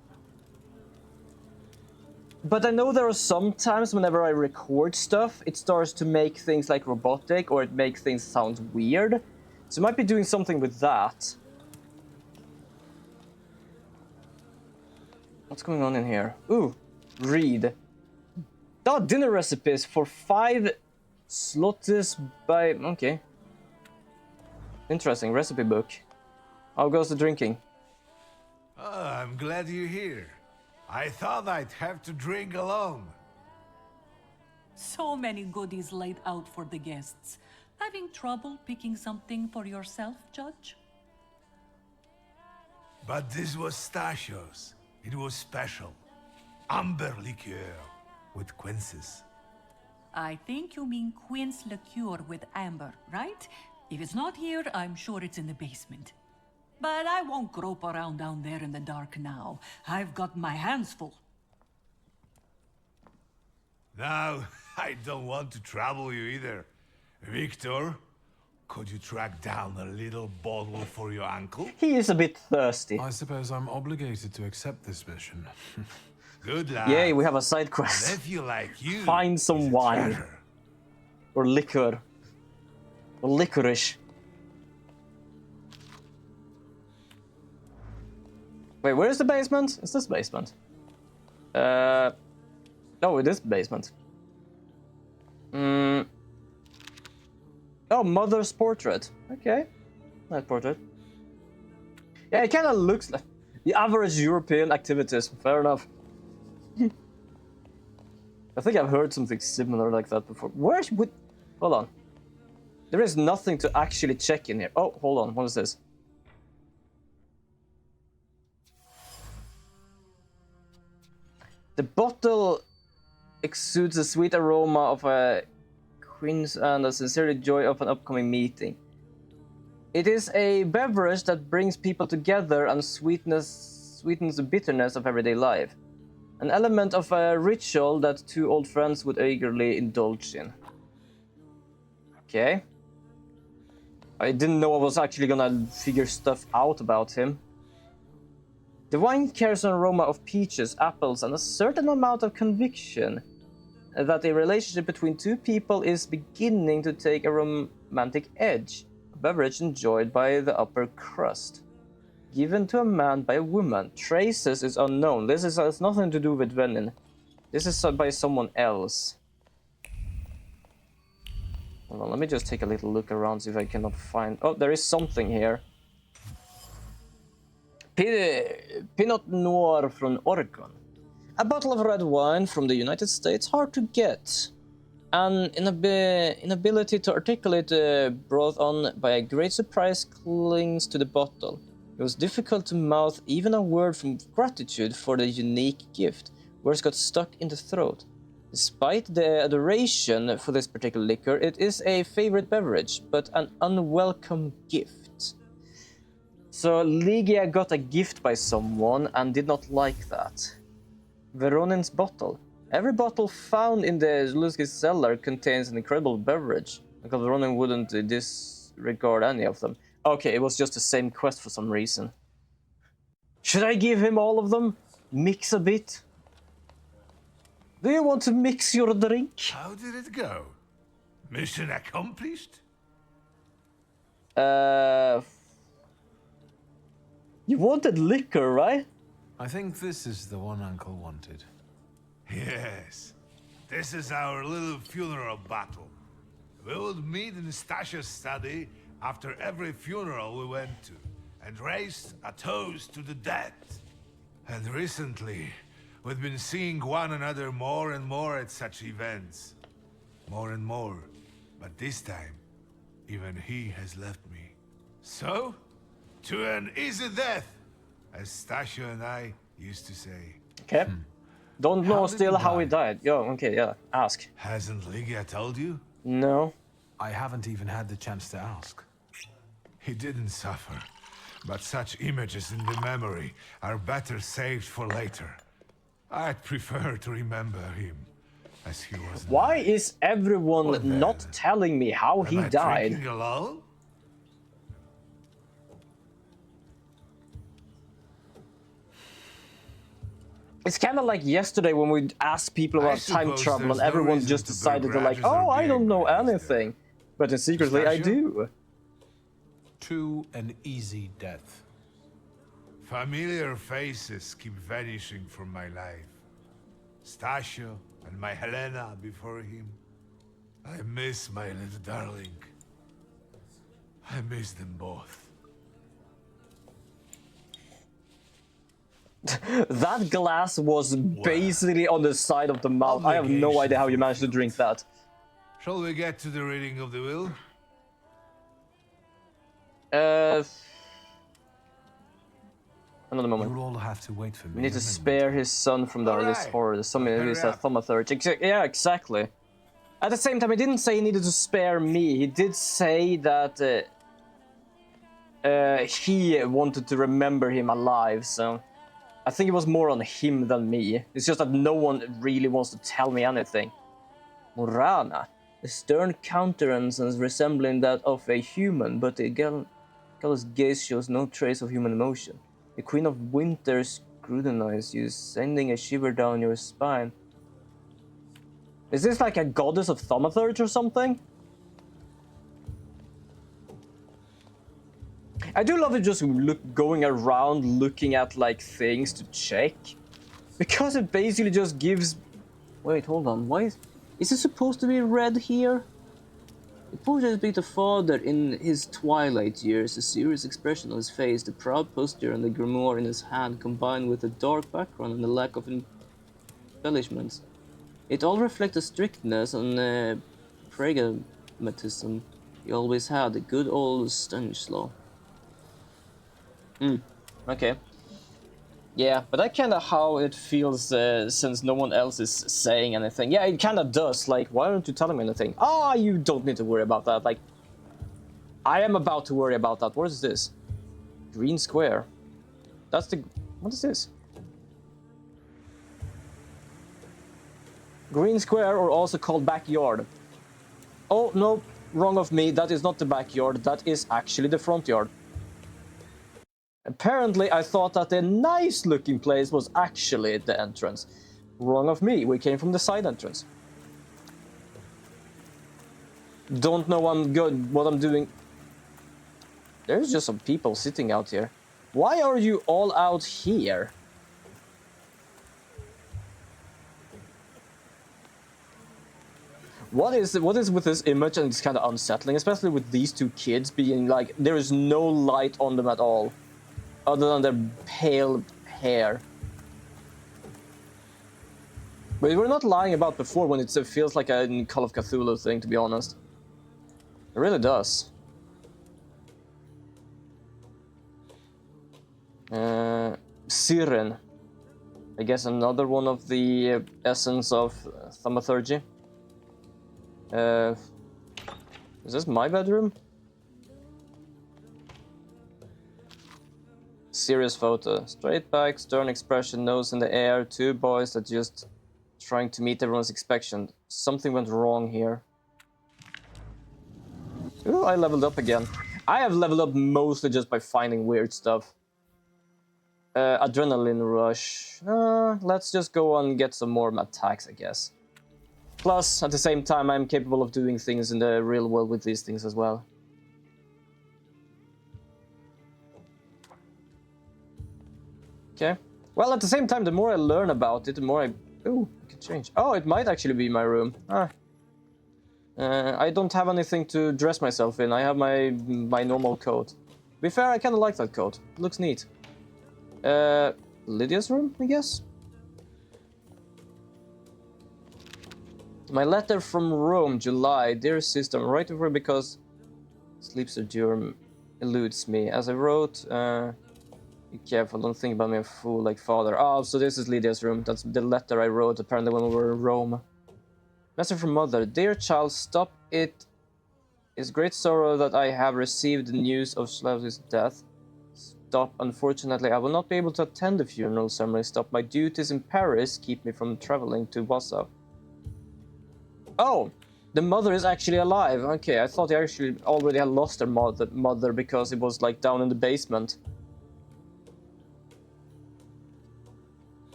But I know there are some times whenever I record stuff, it starts to make things like robotic, or it makes things sound weird. So I might be doing something with that. What's going on in here? Ooh, read. Oh, dinner recipes for 5 slots by... Okay. Interesting, recipe book. How goes the drinking? Oh, I'm glad you're here. I thought I'd have to drink alone. So many goodies laid out for the guests. Having trouble picking something for yourself, Judge? But this was Stashio's. It was special. Amber liqueur with quinces. I think you mean quince liqueur with amber, right? If it's not here, I'm sure it's in the basement. But I won't grope around down there in the dark now. I've got my hands full. Now, I don't want to trouble you either. Victor, could you track down a little bottle for your uncle? He is a bit thirsty. I suppose I'm obligated to accept this mission. Good lad. Yay, we have a side quest. A nephew like you Find some wine. treasure. Or liquor. Or licorice. Wait, where is the basement? Is this basement? No, it is basement. Oh, mother's portrait. Okay. Nice portrait. Yeah, it kind of looks like the average European activities. Fair enough. I think I've heard something similar like that before. Where would... Hold on. There is nothing to actually check in here. Oh, hold on. What is this? The bottle exudes a sweet aroma of a quince and a sincere joy of an upcoming meeting. It is a beverage that brings people together and sweetens the bitterness of everyday life. An element of a ritual that 2 old friends would eagerly indulge in. Okay. I didn't know I was actually gonna figure stuff out about him. The wine carries an aroma of peaches, apples, and a certain amount of conviction that a relationship between 2 people is beginning to take a romantic edge. A beverage enjoyed by the upper crust. Given to a man by a woman. Traces is unknown. This has nothing to do with Venin. This is by someone else. Hold on, let me just take a little look around, see if I cannot find... Oh, there is something here. Pinot Noir from Oregon. A bottle of red wine from the United States, hard to get. An inability to articulate the broth on by a great surprise clings to the bottle. It was difficult to mouth even a word from gratitude for the unique gift. Words got stuck in the throat. Despite the adoration for this particular liquor, it is a favorite beverage, but an unwelcome gift. So Ligia got a gift by someone and did not like that. Veronin's bottle. Every bottle found in the Zulewski's cellar contains an incredible beverage. Because Veronin wouldn't disregard any of them. Okay, it was just the same quest for some reason. Should I give him all of them? Mix a bit? Do you want to mix your drink? How did it go? Mission accomplished? You wanted liquor, right? I think this is the one Uncle wanted. Yes. This is our little funeral battle. We would meet in Stasha's study after every funeral we went to, and raise a toast to the dead. And recently, we've been seeing one another more and more at such events. More and more. But this time, even he has left me. So, to an easy death, as Stasha and I used to say. Okay. Don't know How did still he how he die? died. Yo, okay, yeah, ask. Hasn't Lygia told you? No. I haven't even had the chance to ask. He didn't suffer, but such images in the memory are better saved for later. I'd prefer to remember him as he was. Why is everyone not telling me how he Am I died? drinking alone? It's kind of like yesterday when we asked people about time suppose travel and there's no everyone reason just to decided burn to like, grudges or oh, I be don't know anything. But then secretly I do. To an easy death. Familiar faces keep vanishing from my life. Stasio and my Helena before him. I miss my little darling. I miss them both. That glass was basically on the side of the mouth. I have no idea how you managed to drink that. Shall we get to the reading of the will? Another moment. You'll all have to wait for me. We need to spare his son from this horror. The son is a thaumaturge. Yeah, exactly. At the same time, he didn't say he needed to spare me. He did say that he wanted to remember him alive, so I think it was more on him than me. It's just that no one really wants to tell me anything. Morana, a stern countenance resembling that of a human, but the gallows gaze shows no trace of human emotion. The Queen of Winter scrutinizes you, sending a shiver down your spine. Is this like a goddess of thaumaturge or something? I do love it just going around looking at like things to check. Because it basically just gives... Wait, hold on. Why is it supposed to be red here? It portrays the father in his twilight years, a serious expression on his face, the proud posture and the grimoire in his hand, combined with a dark background and the lack of embellishments. It all reflects the strictness and pragmatism he always had, the good old Stanislaw. Okay. Yeah, but that's kind of how it feels since no one else is saying anything. Yeah, it kind of does. Like, why aren't you telling me anything? Ah, you don't need to worry about that. Like, I am about to worry about that. What is this? Green square. That's the... What is this? Green square, or also called backyard. Oh, no, wrong of me. That is not the backyard. That is actually the front yard. Apparently, I thought that the nice-looking place was actually the entrance. Wrong of me. We came from the side entrance. Don't know what I'm doing. There's just some people sitting out here. Why are you all out here? What is with this image, and it's kind of unsettling, especially with these two kids being like, there is no light on them at all, other than their pale hair. But we're not lying about before when it feels like a Call of Cthulhu thing, to be honest. It really does. Siren. I guess another one of the essence of thaumaturgy. Is this my bedroom? Serious photo. Straight back, stern expression, nose in the air, two boys that just trying to meet everyone's expectation. Something went wrong here. Ooh, I leveled up again. I have leveled up mostly just by finding weird stuff. Adrenaline rush. Let's just go and get some more attacks, I guess. Plus, at the same time, I'm capable of doing things in the real world with these things as well. Okay. Well, at the same time, the more I learn about it, the more I... Ooh, I can change. Oh, it might actually be my room. I don't have anything to dress myself in. I have my normal coat. To be fair, I kind of like that coat. It looks neat. Lydia's room, I guess? My letter from Rome, July. Dear sister, I'm writing for you because sleep eludes me. As I wrote, Be careful, don't think about me a fool like father. Oh, so this is Lydia's room. That's the letter I wrote apparently when we were in Rome. Message from mother. Dear child, stop it. It's great sorrow that I have received the news of Slav's death. Stop. Unfortunately, I will not be able to attend the funeral ceremony. Stop. My duties in Paris keep me from traveling to Warsaw. Oh, the mother is actually alive. Okay, I thought they actually already had lost their mother because it was like down in the basement.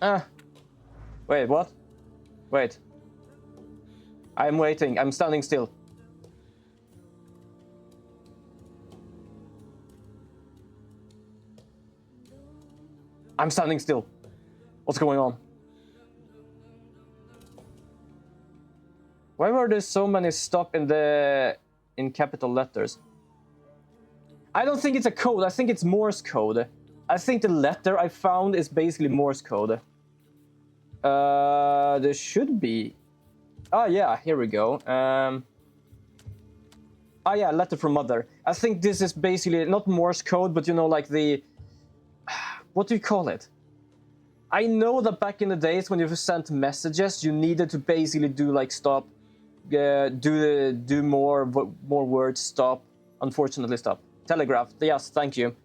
Ah. Wait, what? Wait. I'm waiting. I'm standing still. I'm standing still. What's going on? Why were there so many stop in capital letters? I don't think it's a code. I think it's Morse code. I think the letter I found is basically Morse code. There should be. Oh yeah, here we go. Oh yeah, letter from mother. I think this is basically not Morse code, but you know, like the. What do you call it? I know that back in the days when you sent messages, you needed to basically do like stop, do more words, stop. Unfortunately, stop. Telegraph. Yes, thank you.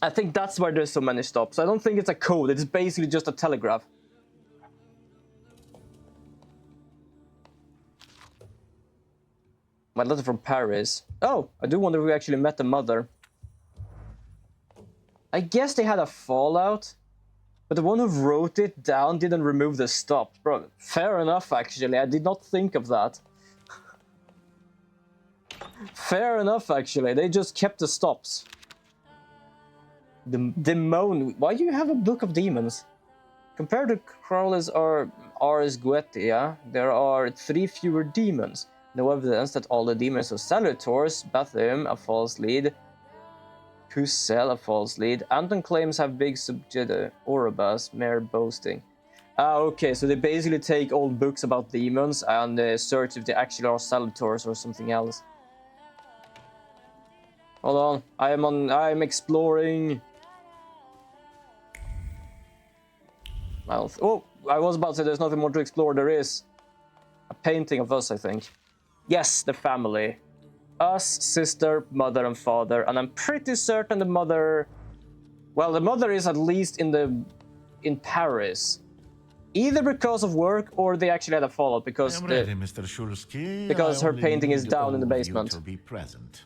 I think that's why there's so many stops. I don't think it's a code. It's basically just a telegraph. My letter from Paris. Oh, I do wonder if we actually met the mother. I guess they had a fallout, but the one who wrote it down didn't remove the stops. Bro, fair enough, actually. I did not think of that. Fair enough, actually. They just kept the stops. The demon. Why do you have a book of demons? Compared to Crowley's or Ars Goetia, there are 3 fewer demons. No evidence that all the demons are Salutors, Bethlehem, a false lead, Pucel, a false lead. Anton claims have big subject Oribus, mere boasting. Ah, okay, so they basically take old books about demons and search if they actually are Salutors or something else. Hold on, I'm exploring. Oh, I was about to say there's nothing more to explore. There is a painting of us, I think. Yes, the family. Us, sister, mother, and father. And I'm pretty certain the mother... Well, the mother is at least in Paris. Either because of work or they actually had a fallout because Mr. Shulsky. Because her painting is down in the basement. To be present.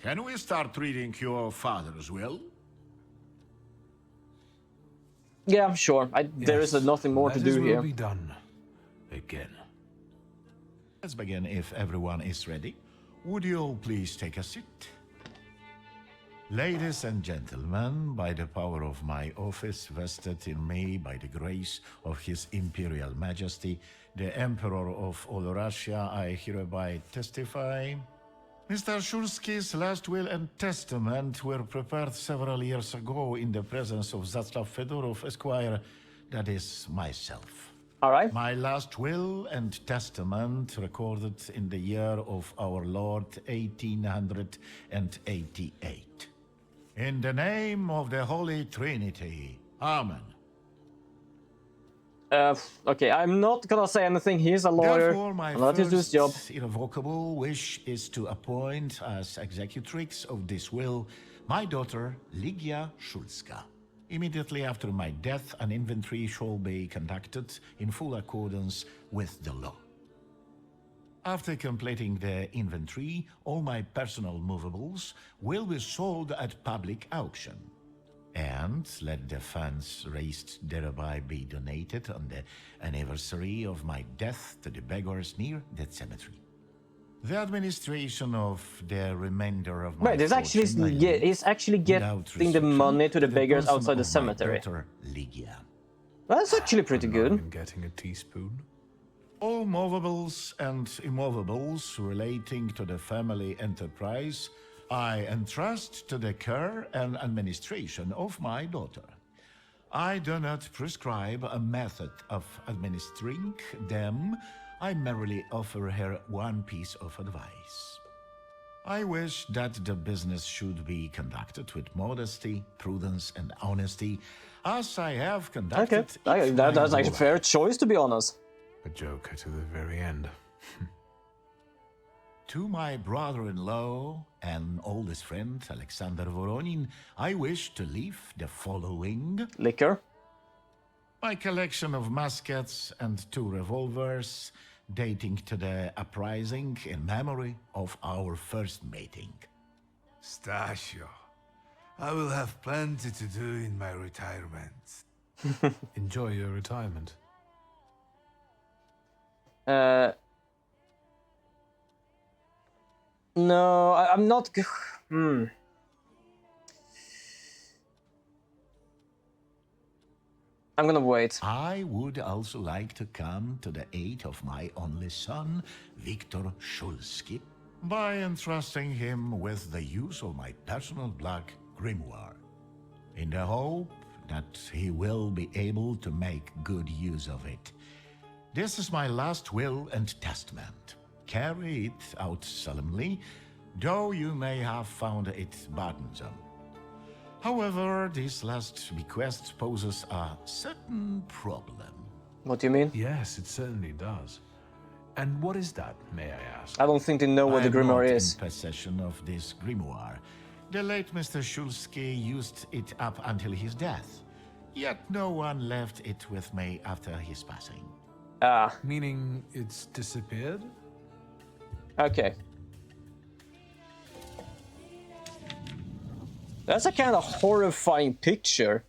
Can we start reading your father's will? Yeah, I'm sure. There is nothing more to do here. Be done. Again. Let's begin if everyone is ready. Would you all please take a seat? Ladies and gentlemen, by the power of my office vested in me by the grace of His Imperial Majesty, the Emperor of all Russia, I hereby testify. Mr. Shulsky's last will and testament were prepared several years ago in the presence of Zaslav Fedorov, Esquire, that is, myself. All right. My last will and testament recorded in the year of our Lord 1888. In the name of the Holy Trinity. Amen. Okay, I'm not gonna say anything. He's a lawyer. Therefore, my Let him do his job. irrevocable wish is to appoint as executrix of this will my daughter, Lydia Shulska. Immediately after my death, an inventory shall be conducted in full accordance with the law. After completing the inventory, all my personal movables will be sold at public auction. And let the funds raised thereby be donated on the anniversary of my death to the beggars near that cemetery. The administration of the remainder of my Right, he's actually getting the money to the beggars outside the cemetery. That's actually pretty good. Getting a teaspoon. All movables and immovables relating to the family enterprise I entrust to the care and administration of my daughter. I do not prescribe a method of administering them. I merely offer her one piece of advice. I wish that the business should be conducted with modesty, prudence, and honesty, as I have conducted. Okay, that's like a fair choice, to be honest. A joker to the very end. To my brother-in-law and oldest friend, Alexander Voronin, I wish to leave the following. Liquor. My collection of muskets and 2 revolvers, dating to the uprising in memory of our first mating. Stasio, I will have plenty to do in my retirement. Enjoy your retirement. No, I'm not. I'm gonna wait. I would also like to come to the aid of my only son, Viktor Shulsky, by entrusting him with the use of my personal black grimoire, in the hope that he will be able to make good use of it. This is my last will and testament. Carry it out solemnly, though you may have found it burdensome. However, this last bequest poses a certain problem. What do you mean? Yes, it certainly does. And what is that, may I ask? I don't think they know what the grimoire is. I'm not in possession of this grimoire. The late Mr. Shulsky used it up until his death, yet no one left it with me after his passing. Meaning it's disappeared? Okay. That's a kind of horrifying picture.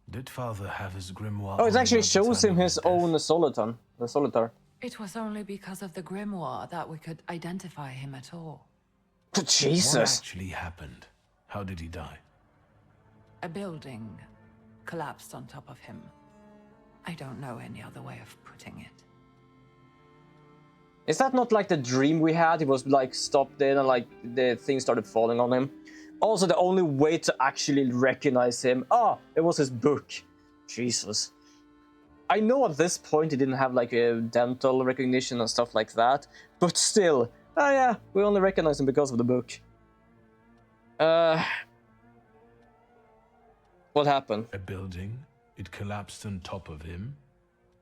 Did father have his grimoire? Oh, it actually shows him his own Solitar. It was only because of the grimoire that we could identify him at all. Jesus. What actually happened? How did he die? A building collapsed on top of him. I don't know any other way of putting it. Is that not like the dream we had? He was like stopped there and like the thing started falling on him. Also, the only way to actually recognize him, it was his book. Jesus. I know at this point he didn't have like a dental recognition and stuff like that, but still, yeah, we only recognize him because of the book. What happened? A building? It collapsed on top of him?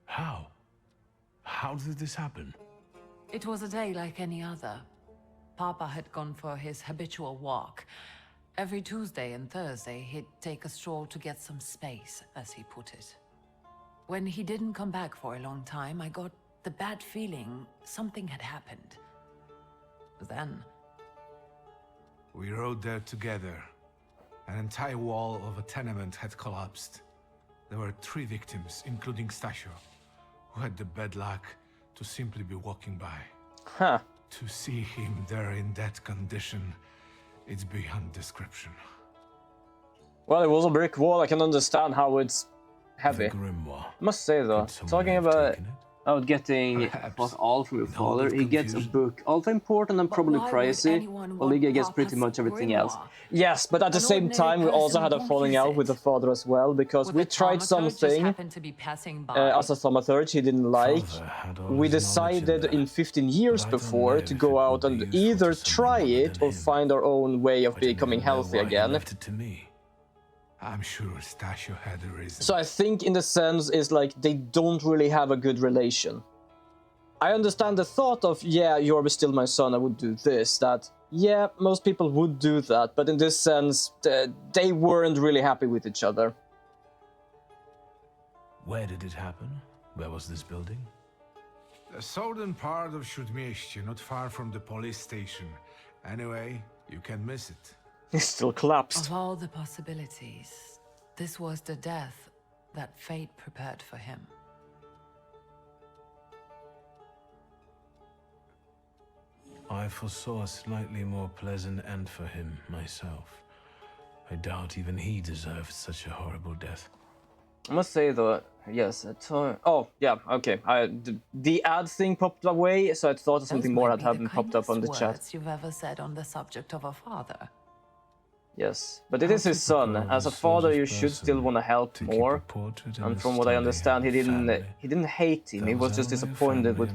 How? How did this happen? It was a day like any other. Papa had gone for his habitual walk. Every Tuesday and Thursday, he'd take a stroll to get some space, as he put it. When he didn't come back for a long time, I got the bad feeling something had happened. Then... we rode there together. An entire wall of a tenement had collapsed. There were 3 victims, including Stasio, who had the bad luck to simply be walking by. Huh. To see him there in that condition, it's beyond description. Well, it was a brick wall. I can understand how it's heavy. Grimoire. I must say though, talking about getting all from your father, he gets a book, although important and probably pricey. Olivia gets pretty much everything else. Yes, but at the same time, we also had a falling out with the father as well, because we tried something as a thaumaturge he didn't like. We decided in 15 years before to go out and either try it or find our own way of becoming healthy again. I'm sure Stasio had a reason. So I think in the sense is like they don't really have a good relation. I understand the thought of, yeah, you're still my son, I would do this, that, yeah, most people would do that, but in this sense, they weren't really happy with each other. Where did it happen? Where was this building? The southern part of Śródmieście, not far from the police station. Anyway, you can miss it. He still collapsed. Of all the possibilities, this was the death that fate prepared for him. I foresaw a slightly more pleasant end for him, myself. I doubt even he deserved such a horrible death. I must say though, yes, oh, yeah, okay. The ad thing popped away, so I thought something more had happened, popped up on the chat. Words you've ever said on the subject of a father. Yes, but it is his son. As a father, you should still want to help more. And from what I understand, he didn't hate him. He was just disappointed with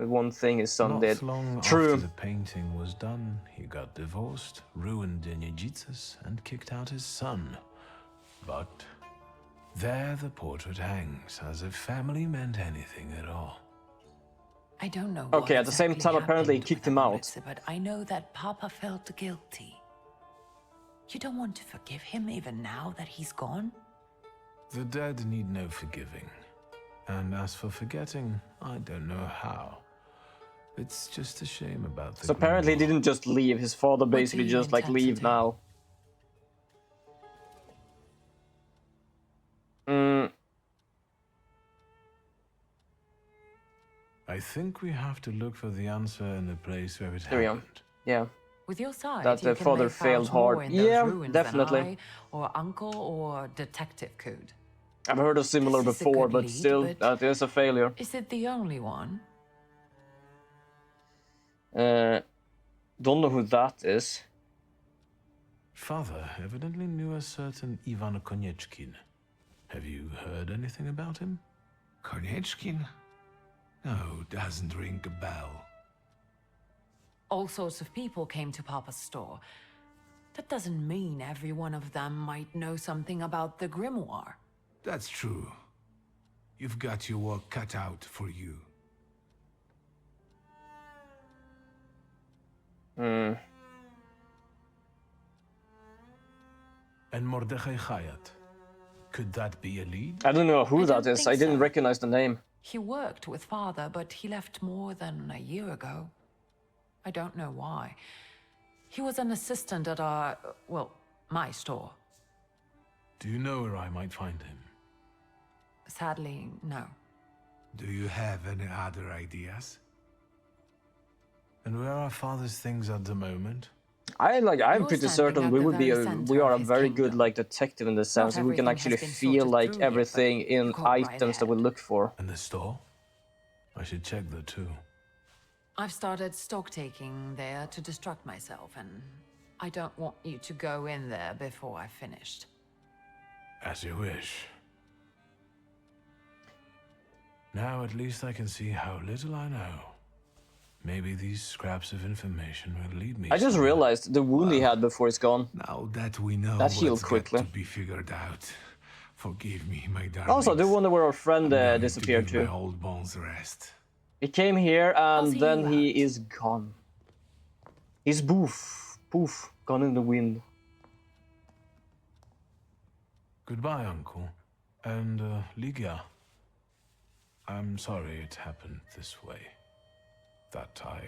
with one thing his son Not did. long True. after the painting was done, he got divorced, ruined Denijitsis, and kicked out his son. But there the portrait hangs, as if family meant anything at all. I don't know Okay, what at the same exactly time, apparently he happened kicked with him out. Aburitsa, but I know that Papa felt guilty. You don't want to forgive him even now that he's gone? The dead need no forgiving. And as for forgetting, I don't know how. It's just a shame about the So apparently he didn't just leave. His father basically you just like intend to leave do? now. I think we have to look for the answer in the place where it There we go. happened. Yeah. With your side, That you the can father make failed out more hard. in those Yeah, ruins definitely. than I, or Uncle, or Detective could. I've heard of similar This is a before, good but lead, still, but that is a failure. Is it the only one? Don't know who that is. Father evidently knew a certain Ivan Konieczkin. Have you heard anything about him? Konieczkin? No, doesn't ring a bell. All sorts of people came to Papa's store. That doesn't mean every one of them might know something about the grimoire. That's true. You've got your work cut out for you. And Mordechai Chayat. Could that be a lead? I don't know who I that don't is. think I didn't so. recognize the name. He worked with Father, but he left more than a year ago. I don't know why. He was an assistant at our, well, my store. Do you know where I might find him? Sadly, no. Do you have any other ideas? And where are Father's things at the moment? I'm You're pretty standing certain at we the would be very we center are of a his very kingdom. good like detective in the sense that we can everything actually has been feel sorted like through yet, everything but in go right items that we ahead. look for. And the store? I should check there too. I've started stock taking there to distract myself, and I don't want you to go in there before I've finished. As you wish. Now at least I can see how little I know. Maybe these scraps of information will lead me I just somewhere. realized the wound he had before he's gone. Now that we know That healed what's got quickly. to be figured out, forgive me, my darling. Also, I do wonder where our friend I'm disappeared to. Give to. my old bones rest. He came here and see then you he out. is gone. He's poof, gone in the wind. Goodbye, Uncle. And, Ligia. I'm sorry it happened this way. That I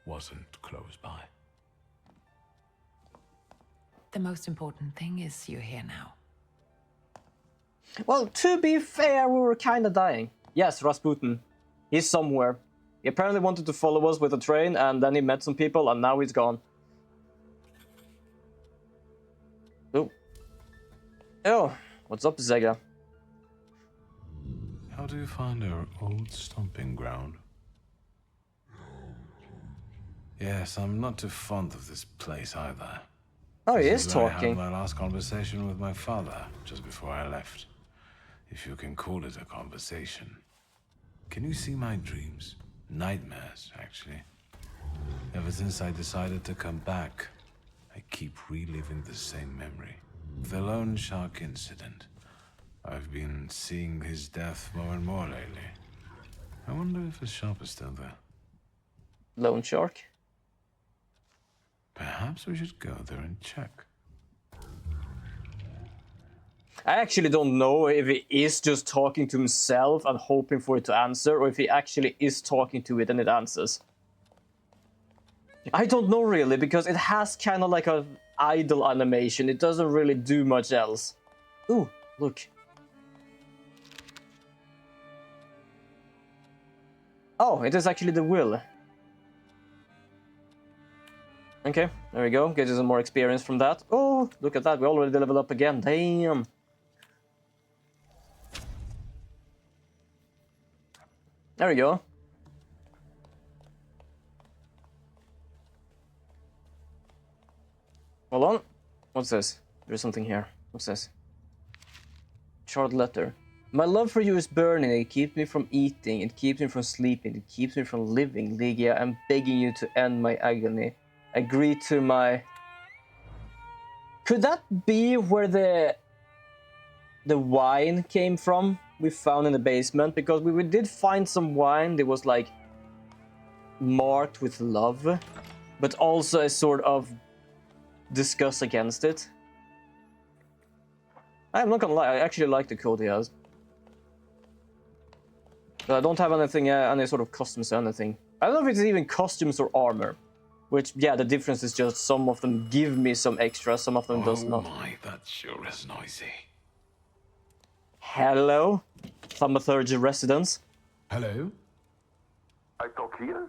wasn't close by. The most important thing is you're here now. Well, to be fair, we were kind of dying. Yes, Rasputin. He's somewhere. He apparently wanted to follow us with a train, and then he met some people, and now he's gone. Oh. Oh, what's up, Zega? How do you find our old stomping ground? Yes, I'm not too fond of this place either. Oh, he This is is where I talking. had my last conversation with my father, just before I left. If you can call it a conversation. Can you see my dreams? Nightmares, actually. Ever since I decided to come back, I keep reliving the same memory. The loan shark incident. I've been seeing his death more and more lately. I wonder if his shop is still there. Lone shark? Perhaps we should go there and check. I actually don't know if he is just talking to himself and hoping for it to answer, or if he actually is talking to it and it answers. I don't know really, because it has kind of like a idle animation. It doesn't really do much else. Ooh, look. Oh, it is actually the will. Okay, there we go. Get you some more experience from that. Oh, look at that. We already leveled up again. Damn. There we go. Hold on. What's this? There's something here. What's this? Short letter. My love for you is burning. It keeps me from eating. It keeps me from sleeping. It keeps me from living. Lygia, I'm begging you to end my agony. Agree to my... Could that be where the wine came from? We found in the basement? Because we did find some wine that was like marked with love, but also a sort of disgust against it. I'm not gonna lie, I actually like the coat he has. But I don't have anything, any sort of costumes or anything. I don't know if it's even costumes or armor. Which, yeah, the difference is just some of them give me some extra, some of them does not. Oh my, that sure is noisy. Hello, thaumaturge residents. Hello? I talk here?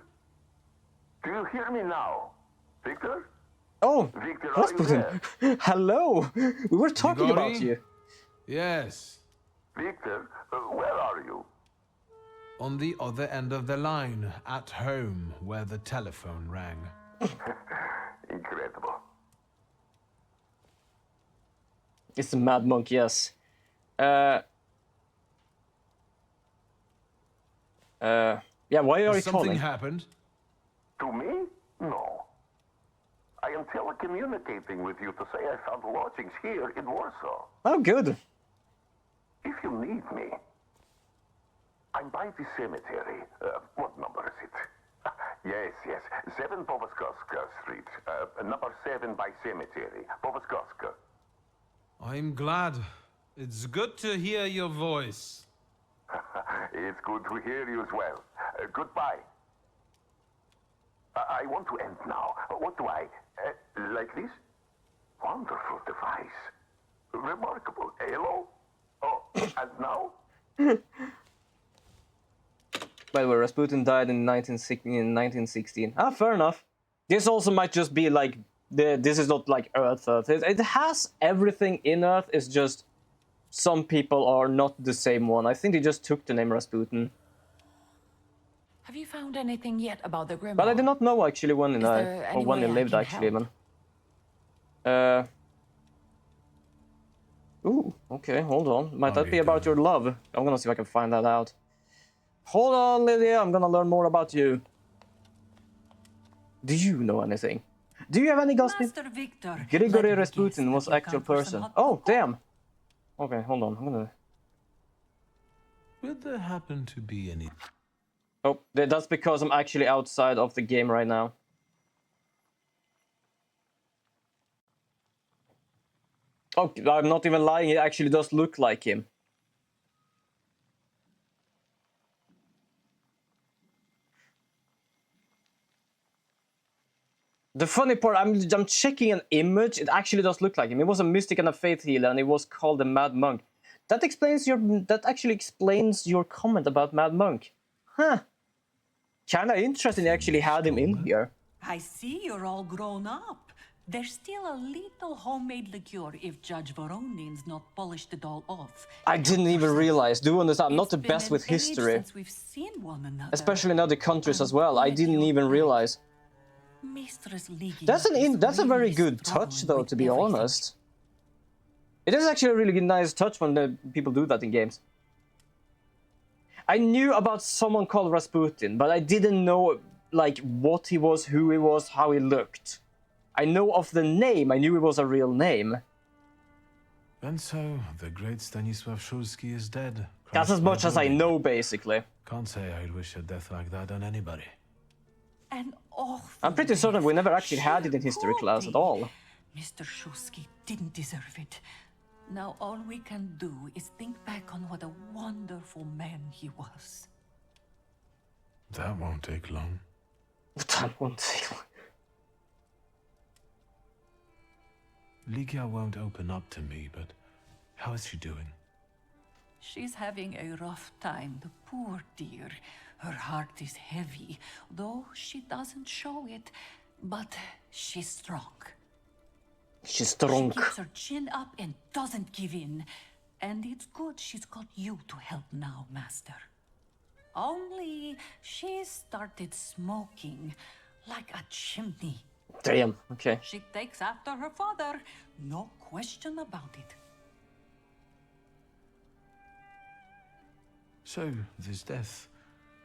Do you hear me now? Victor? Oh, Victor, Rasputin. Hello. We were talking Grigori? about you. Yes. Victor, where are you? On the other end of the line, at home, where the telephone rang. Incredible. It's the Mad Monk, yes. Yeah, why are you Has something calling? happened? To me? No. I am telecommunicating with you to say I found lodgings here in Warsaw. Oh, good. If you need me, I'm by the cemetery. What number is it? Yes. 7 Powaskowska Street. Number 7 by cemetery. Powaskowska. I'm glad. It's good to hear your voice. It's good to hear you as well. Goodbye. I want to end now. What do I... like this? Wonderful device. Remarkable. Hello? Oh, and now? By the way, Rasputin died in 1916. Ah, fair enough. This also might just be like... this is not like Earth. It has everything in Earth, it's just... Some people are not the same one. I think they just took the name Rasputin. Have you found anything yet about the grimoire? But I did not know actually when Is there any when way he I lived can actually, help? man. Ooh, okay, hold on. Might that be about your love? I'm gonna see if I can find that out. Hold on, Lydia, I'm gonna learn more about you. Do you know anything? Do you have any gossip? Master Victor, Grigory let me Rasputin guess was that you actual come for some person. hot Oh, cocoa? damn. Okay, hold on, I'm gonna... Would there happen to be any... Oh, that's because I'm actually outside of the game right now. Oh, I'm not even lying, it actually does look like him. The funny part, I'm checking an image, it actually does look like him. He was a mystic and a faith healer, and he was called the Mad Monk. That actually explains your comment about Mad Monk. Huh. Kinda interesting they actually had him in here. I see you're all grown up. There's still a little homemade liqueur if Judge Voronin's not polished it all off. I didn't even realize. Do understand, I'm not the It's best been with an age history. since we've seen one another. Especially in other countries as well. I didn't even realize. Mistress Lygia That's a very really good touch, though, to be honest. It is actually a really nice touch when the people do that in games. I knew about someone called Rasputin, but I didn't know like what he was, who he was, how he looked. I know of the name, I knew it was a real name. And so, the great Stanisław Szulski is dead. That's as much as I know, basically. Can't say I'd wish a death like that on anybody. An awful I'm pretty certain we never actually had it in history class at all. Mr. Szulski didn't deserve it. Now all we can do is think back on what a wonderful man he was. That won't take long. That won't take long. Lygia won't open up to me, but how is she doing? She's having a rough time, the poor dear. Her heart is heavy, though she doesn't show it. But she's strong. She's strong. She keeps her chin up and doesn't give in. And it's good she's got you to help now, Master. Only she started smoking like a chimney. Damn, okay. She takes after her father, no question about it. So, this death,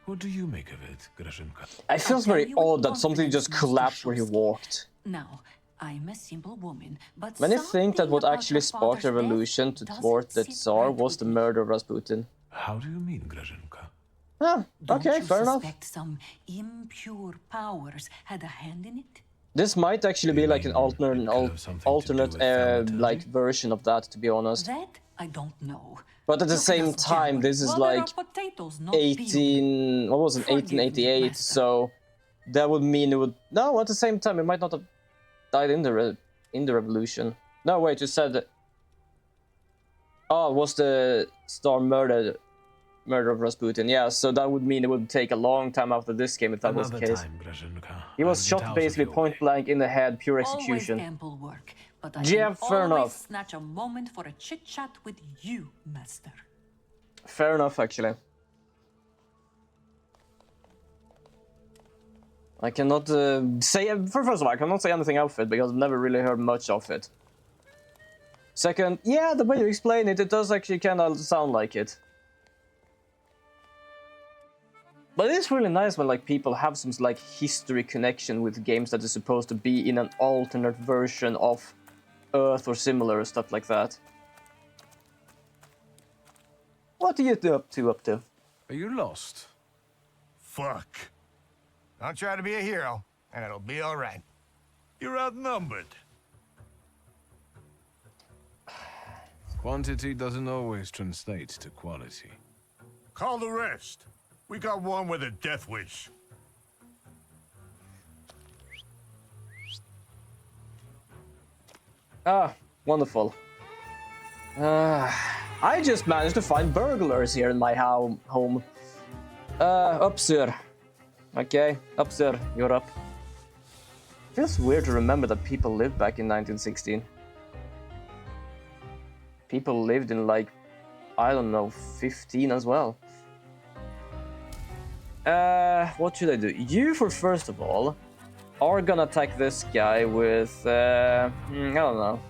what do you make of it, Grashenka? It feels very odd that something just collapsed where he walked. Now, I'm a simple woman, but Many think that something what about actually your sparked the father's revolution to death thwart the doesn't sit Tsar right was with the me. murder of Rasputin. How do you mean, Grashenka? Ah, Don't okay, you fair enough. suspect some impure powers had a hand in it? This might actually be like an alternate like version of that, to be honest. That I don't know. But at the Look at same us, time, this is Well, there like are potatoes not 18. What was it? Forgive me, 1888. master. So that would mean it would. No, at the same time, it might not have died in the revolution. No, wait, you said. Oh, was the Tsar murder of Rasputin? Yeah, so that would mean it would take a long time after this game if that was the Another case. time, Grashenka. He was I'll get shot out of basically your point blank in the head, pure execution. Always ample work, but I Yeah, can fair always enough. snatch a moment for a chit-chat with you, master. Fair enough, actually. I cannot say. First of all, I cannot say anything of it because I've never really heard much of it. Second, yeah, the way you explain it, it does actually kind of sound like it. But it is really nice when like people have some like history connection with games that is supposed to be in an alternate version of Earth or similar stuff like that. What are you up to? Are you lost? Fuck. Don't try to be a hero, and it'll be all right. You're outnumbered. Quantity doesn't always translate to quality. Call the rest. We got one with a death wish. Ah, wonderful. I just managed to find burglars here in my home. Up, sir. Okay, up, sir. You're up. Feels weird to remember that people lived back in 1916. People lived in like, I don't know, 15 as well. What should I do? You, for first of all, are gonna attack this guy with, I don't know.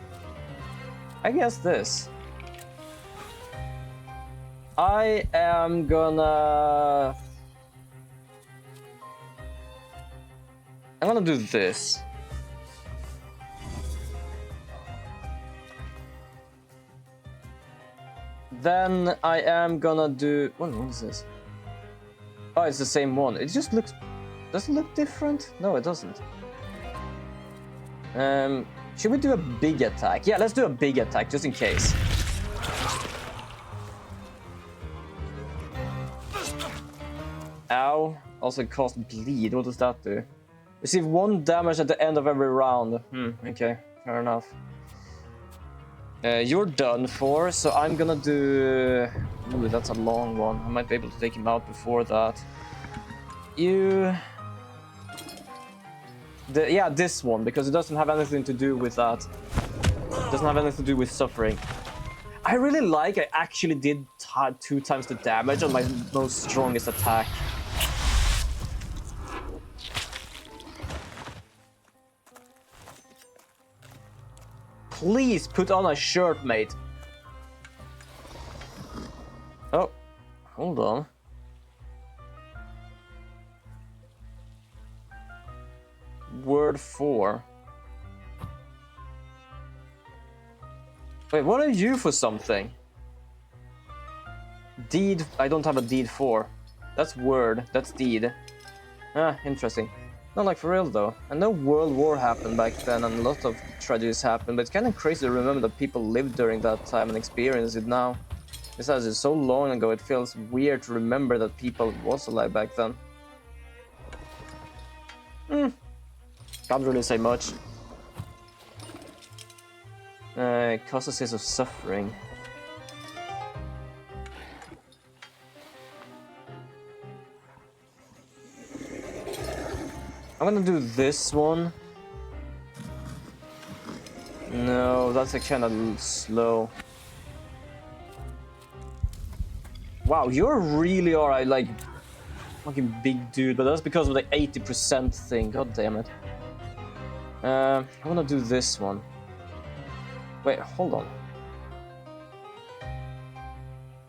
I guess this. I am gonna... I'm gonna do this. Then I am gonna do... What is this? Oh, it's the same one. It just looks... Does it look different? No, it doesn't. Should we do a big attack? Yeah, let's do a big attack, just in case. Ow. Also cost bleed. What does that do? Receive 1 damage at the end of every round. Okay. Fair enough. You're done for, so I'm gonna do... Ooh, that's a long one. I might be able to take him out before that. You... Yeah, this one, because it doesn't have anything to do with that. It doesn't have anything to do with suffering. I really like I actually did 2 times the damage on my most strongest attack. Please put on a shirt, mate. Oh, hold on. Word 4. Wait, what are you for something? Deed. I don't have a deed 4. That's word. That's deed. Ah, interesting. Not like for real though. I know World War happened back then and a lot of tragedies happened, but it's kind of crazy to remember that people lived during that time and experience it now. Besides, it's so long ago, it feels weird to remember that people was alive back then. Can't really say much. Causes of suffering. I'm gonna do this one. No, that's a kind of slow. Wow, you really are like fucking big dude, but that's because of the 80% thing. God damn it. I'm gonna do this one. Wait, hold on.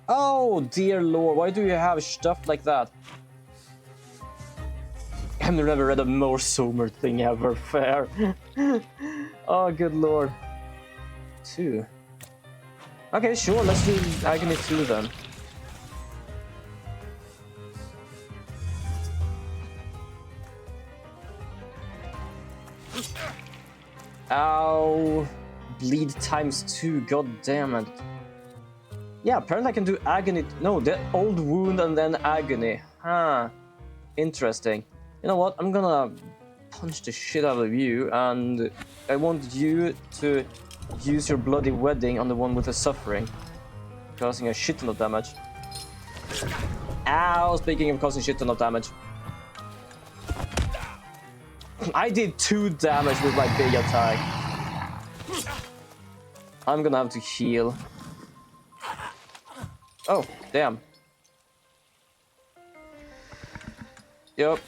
Oh, dear lord, why do you have stuff like that? I've never read a more Somer thing ever, fair. Oh, good lord. 2. Okay, sure, let's do Agony 2 then. Ow. Bleed times 2, god damn it. Yeah, apparently I can do Agony. No, the old wound and then Agony. Huh. Interesting. You know what? I'm gonna punch the shit out of you, and I want you to use your bloody wedding on the one with the suffering, causing a shit ton of damage. Ow! Speaking of causing shit ton of damage. I did 2 damage with my big attack. I'm gonna have to heal. Oh, damn. Yup.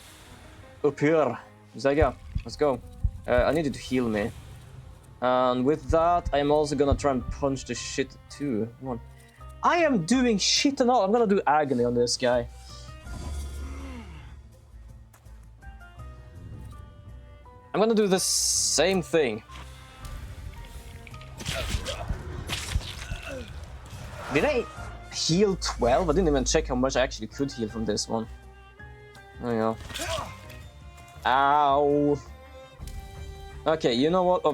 Up here. Zega, let's go. I need you to heal me. And with that, I'm also gonna try and punch the shit too. Come on. I am doing shit and all. I'm gonna do Agony on this guy. I'm gonna do the same thing. Did I heal 12? I didn't even check how much I actually could heal from this one. There you go. Ow. Okay, you know what?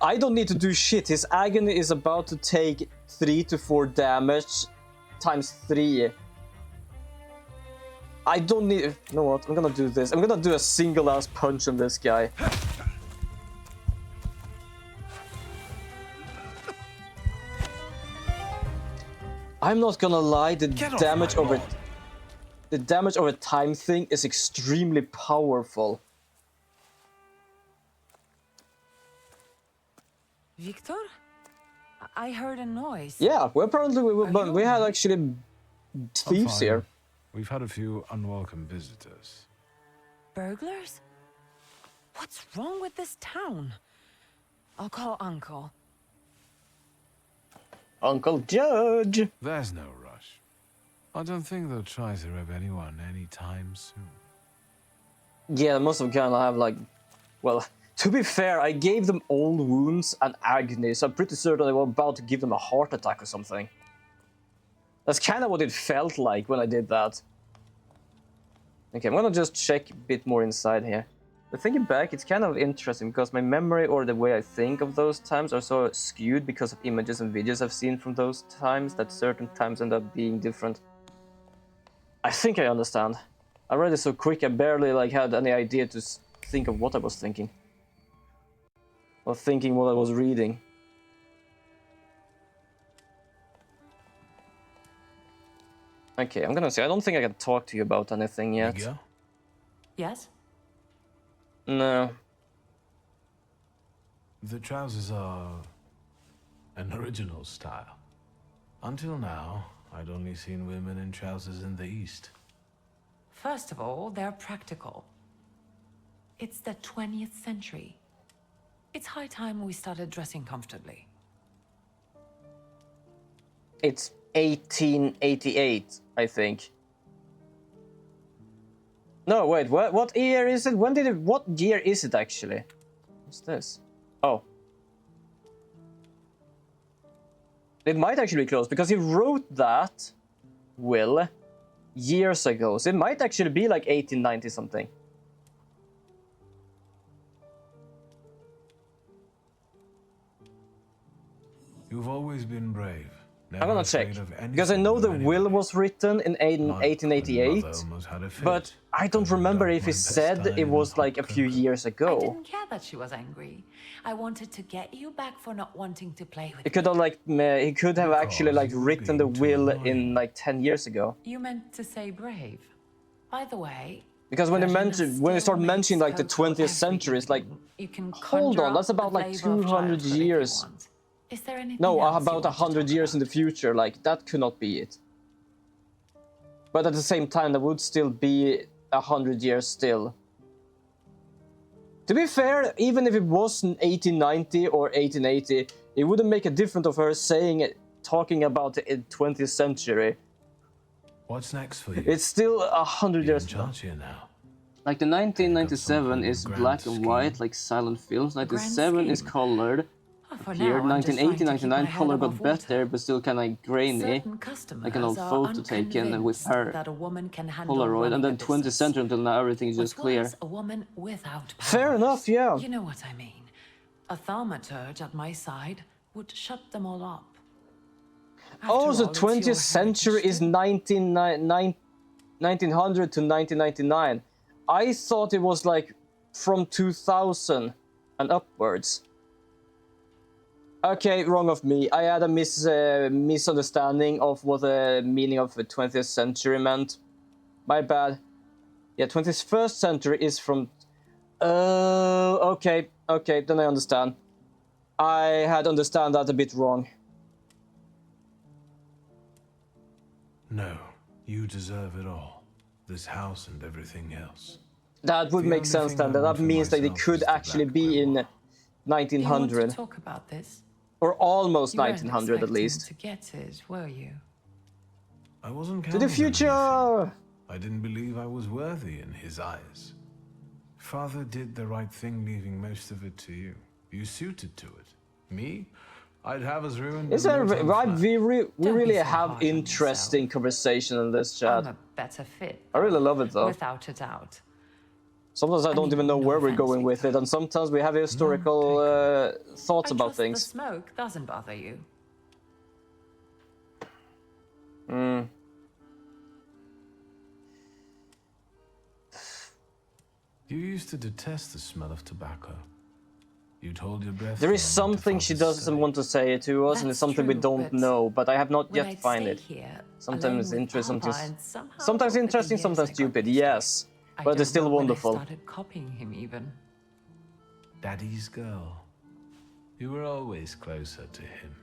I don't need to do shit. His Agony is about to take 3 to 4 damage times 3. I don't need... You know what? I'm gonna do this. I'm gonna do a single ass punch on this guy. I'm not gonna lie, the damage over time thing is extremely powerful. Victor? I heard a noise. Yeah, well, apparently we had actually thieves here. We've had a few unwelcome visitors. Burglars? What's wrong with this town? I'll call Uncle. Uncle Judge! There's no rush. I don't think they'll try to rob anyone anytime soon. Yeah, most of them kind of have like... Well, to be fair, I gave them old wounds and Agony, so I'm pretty certain I was about to give them a heart attack or something. That's kind of what it felt like when I did that. Okay, I'm gonna just check a bit more inside here. But thinking back, it's kind of interesting because my memory or the way I think of those times are so skewed because of images and videos I've seen from those times that certain times end up being different. I think I understand. I read it so quick I barely had any idea to think of what I was thinking. Or thinking what I was reading. Okay, I'm gonna say, I don't think I can talk to you about anything yet. Miguel? Yes? No. The trousers are an original style. Until now, I'd only seen women in trousers in the East. First of all, they're practical. It's the 20th century. It's high time we started dressing comfortably. It's 1888, I think. No, wait, what year is it? When did it... What year is it, actually? What's this? Oh. It might actually be close, because he wrote that, Will, years ago. So it might actually be like 1890-something. You've always been brave. I'm gonna check, because I know the will was written in 1888, but I don't remember if he said it was like a few years ago. I didn't care that she was angry. I wanted to get you back for not wanting to play with It could have he could have actually written the will in 10 years ago. You meant to say brave. By the way, because when they start mentioning the 20th century, it's like, hold on, that's about 200 years. Is there anything No, else about 100 years in the future, that could not be it. But at the same time, that would still be 100 years still. To be fair, even if it wasn't 1890 or 1880, it wouldn't make a difference of her saying talking about the 20th century. What's next for you? It's still 100 You're years. in charge here now. Like the 1997 is black and white, like silent films. 97 is colored. For Here, now, I'm just trying 1980, to keep my 99 head color above got water. better, but still kind of grainy, Certain customers like an old are photo taken with her that a woman can handle Polaroid. And running then a 20th business. century until now, everything's just What's clear. worse, a woman without powers. Fair enough, yeah. You know what I mean. A thaumaturge at my side would shut them all up. Oh, the all, it's your 20th century is 1900 to 1999. I thought it was like from 2000 and upwards. Okay, wrong of me. I had a misunderstanding of what the meaning of the 20th century meant. My bad. Yeah, 21st century is from... okay, then I understand. I had understand that a bit wrong. No, you deserve it all. This house and everything else. That would make sense then. That means that it could actually be in 1900. You want to talk about this? Or almost You weren't 1900 at expecting least. to get it, were you? I wasn't To counting the on future! anything. I didn't believe I was worthy in his eyes. Father did the right thing leaving most of it to you. You suited to it. Me? I'd have us ruined. Is there, right, we really have interesting conversation in this chat. I'm a better fit. I really love it though. Without a doubt. Sometimes I don't even know where we're going with it, and sometimes we have historical thoughts about The things. smoke doesn't bother you. Hmm. You used to detest the smell of tobacco. You'd hold your breath. There is something she doesn't want to say to us, and it's something we don't know, but I have not yet find it. Sometimes interesting, sometimes interesting, sometimes stupid. Yes, but it's still wonderful. I started copying him even. Daddy's girl. You were always closer to him.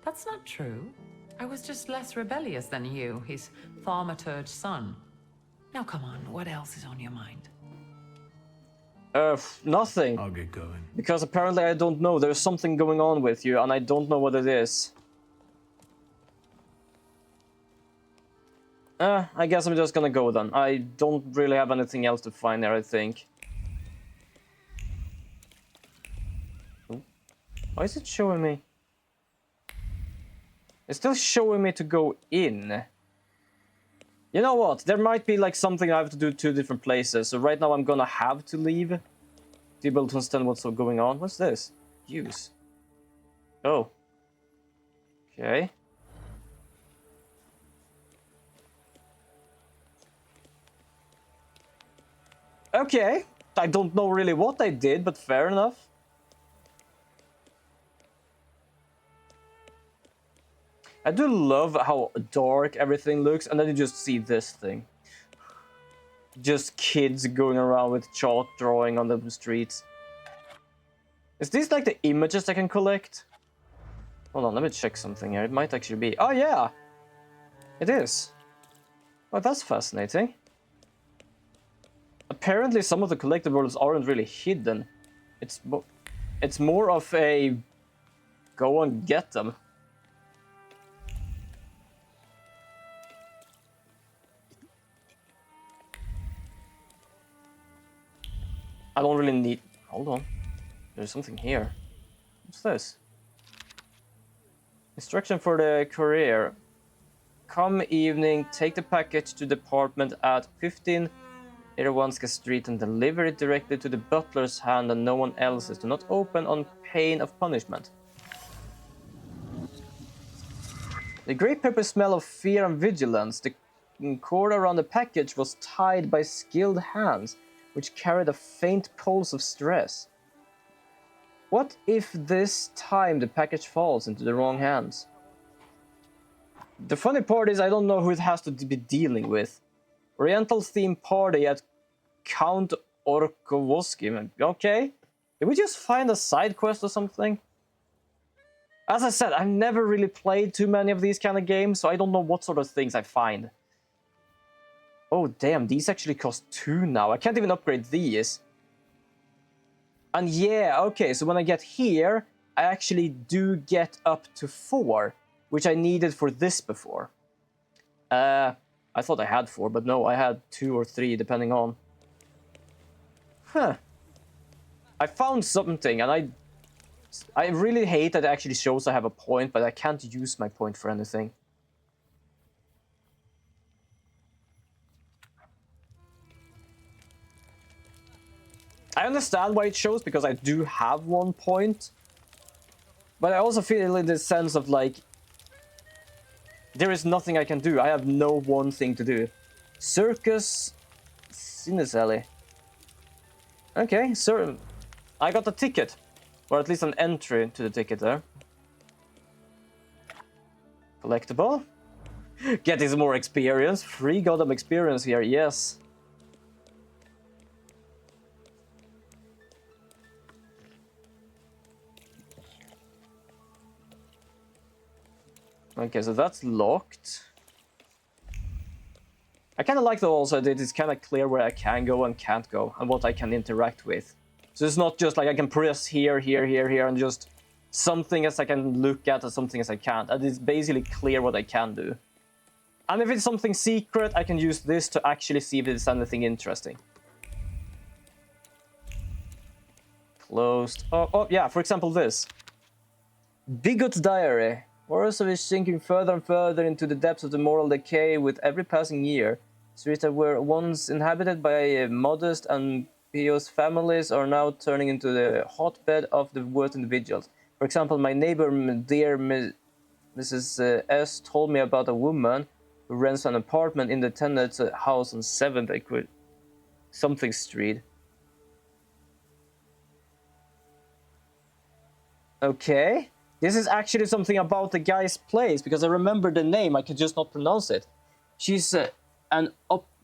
That's not true. I was just less rebellious than you, his thaumaturge son. Now come on, what else is on your mind? Nothing. I'll get going. Because apparently I don't know. There's something going on with you, and I don't know what it is. I guess I'm just gonna go then. I don't really have anything else to find there, I think. Oh. Why is it showing me? It's still showing me to go in. You know what? There might be like something I have to do 2 different places. So right now I'm gonna have to leave to be able to understand what's going on. What's this? Use. Oh. Okay. Okay. I don't know really what I did, but fair enough. I do love how dark everything looks, and then you just see this thing. Just kids going around with chalk drawing on the streets. Is this like the images I can collect? Hold on, let me check something here. It might actually be... Oh, yeah! It is. Oh, that's fascinating. Apparently some of the collectibles aren't really hidden. It's more of a... go and get them. I don't really need... Hold on. There's something here. What's this? Instruction for the courier. Come evening, take the package to department at 15 Irawanska Street and deliver it directly to the butler's hand and no one else's. Do not open on pain of punishment. The great pepper smell of fear and vigilance. The cord around the package was tied by skilled hands, which carried a faint pulse of stress. What if this time the package falls into the wrong hands? The funny part is I don't know who it has to be dealing with. Oriental themed party at Count Orkowoski. Okay. Did we just find a side quest or something? As I said, I've never really played too many of these kind of games, so I don't know what sort of things I find. Oh damn, these actually cost 2 now. I can't even upgrade these. And yeah, okay, so when I get here, I actually do get up to 4. which I needed for this before. I thought I had 4, but no, I had 2 or 3, depending on. Huh. I found something, and I really hate that it actually shows I have a point, but I can't use my point for anything. I understand why it shows, because I do have 1 point. But I also feel in the sense of, like, there is nothing I can do. I have no one thing to do. Circus Cineselli. Okay, so I got a ticket. Or at least an entry to the ticket there. Collectible. Getting some more experience. Free goddamn experience here, yes. Okay, so that's locked. I kind of like though also that it's kind of clear where I can go and can't go, and what I can interact with. So it's not just like I can press here, here, here, here, and just something as I can look at and something as I can't. And it's basically clear what I can do. And if it's something secret, I can use this to actually see if there's anything interesting. Closed. Oh yeah, for example this. Bigot's Diary. Warsaw is sinking further and further into the depths of the moral decay with every passing year. Streets that were once inhabited by modest and pious families are now turning into the hotbed of the worst individuals. For example, my neighbor, dear Mrs. S, told me about a woman who rents an apartment in the tenant's house on 7th something street. Okay. This is actually something about the guy's place, because I remember the name, I could just not pronounce it. She's an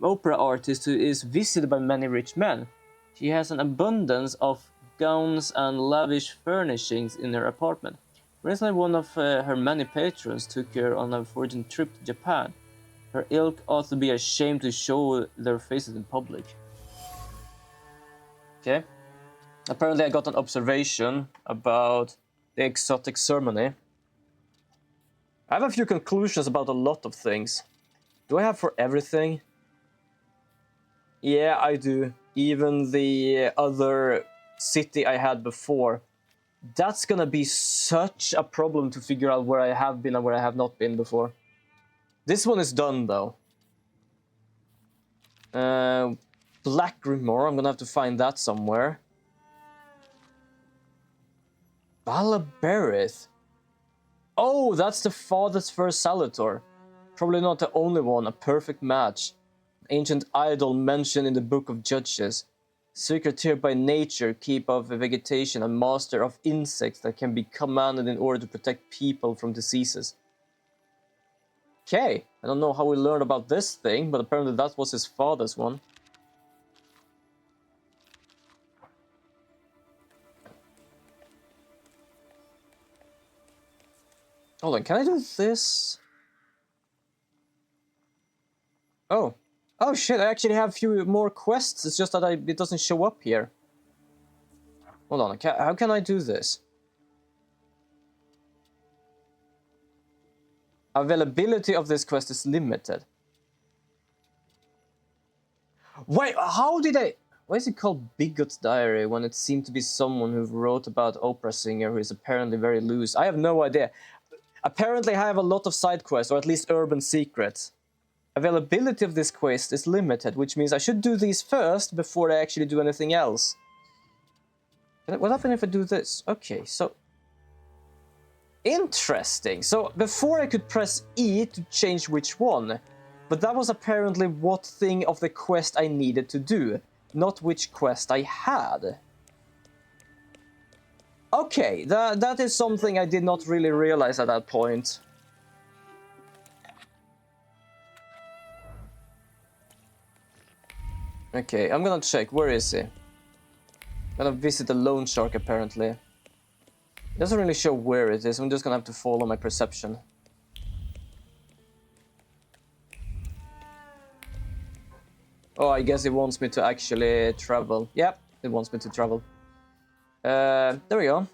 opera artist who is visited by many rich men. She has an abundance of gowns and lavish furnishings in her apartment. Recently, one of her many patrons took her on a fortune trip to Japan. Her ilk ought to be ashamed to show their faces in public. Okay. Apparently I got an observation about the exotic ceremony. I have a few conclusions about a lot of things. Do I have for everything? Yeah, I do. Even the other city I had before. That's gonna be such a problem to figure out where I have been and where I have not been before. This one is done, though. Black Grimoire, I'm gonna have to find that somewhere. Balaberith. Oh, that's the father's first Salator. Probably not the only one, a perfect match. Ancient idol mentioned in the Book of Judges. Secretary by nature, keep of vegetation, and master of insects that can be commanded in order to protect people from diseases. Okay, I don't know how we learned about this thing, but apparently that was his father's one. Hold on, can I do this? Oh. Oh shit, I actually have a few more quests, it's just that it doesn't show up here. Hold on, how can I do this? Availability of this quest is limited. Wait, how did I... Why is it called Bigot's Diary when it seemed to be someone who wrote about opera singer who is apparently very loose? I have no idea. Apparently I have a lot of side quests, or at least urban secrets. Availability of this quest is limited, which means I should do these first before I actually do anything else. What happens if I do this? Okay, so... Interesting. So before I could press E to change which one, but that was apparently what thing of the quest I needed to do, not which quest I had. Okay, that is something I did not really realize at that point. Okay, I'm gonna check. Where is he? I'm gonna visit the loan shark, apparently. It doesn't really show where it is. I'm just gonna have to follow my perception. Oh, I guess it wants me to actually travel. Yep, it wants me to travel. There we go.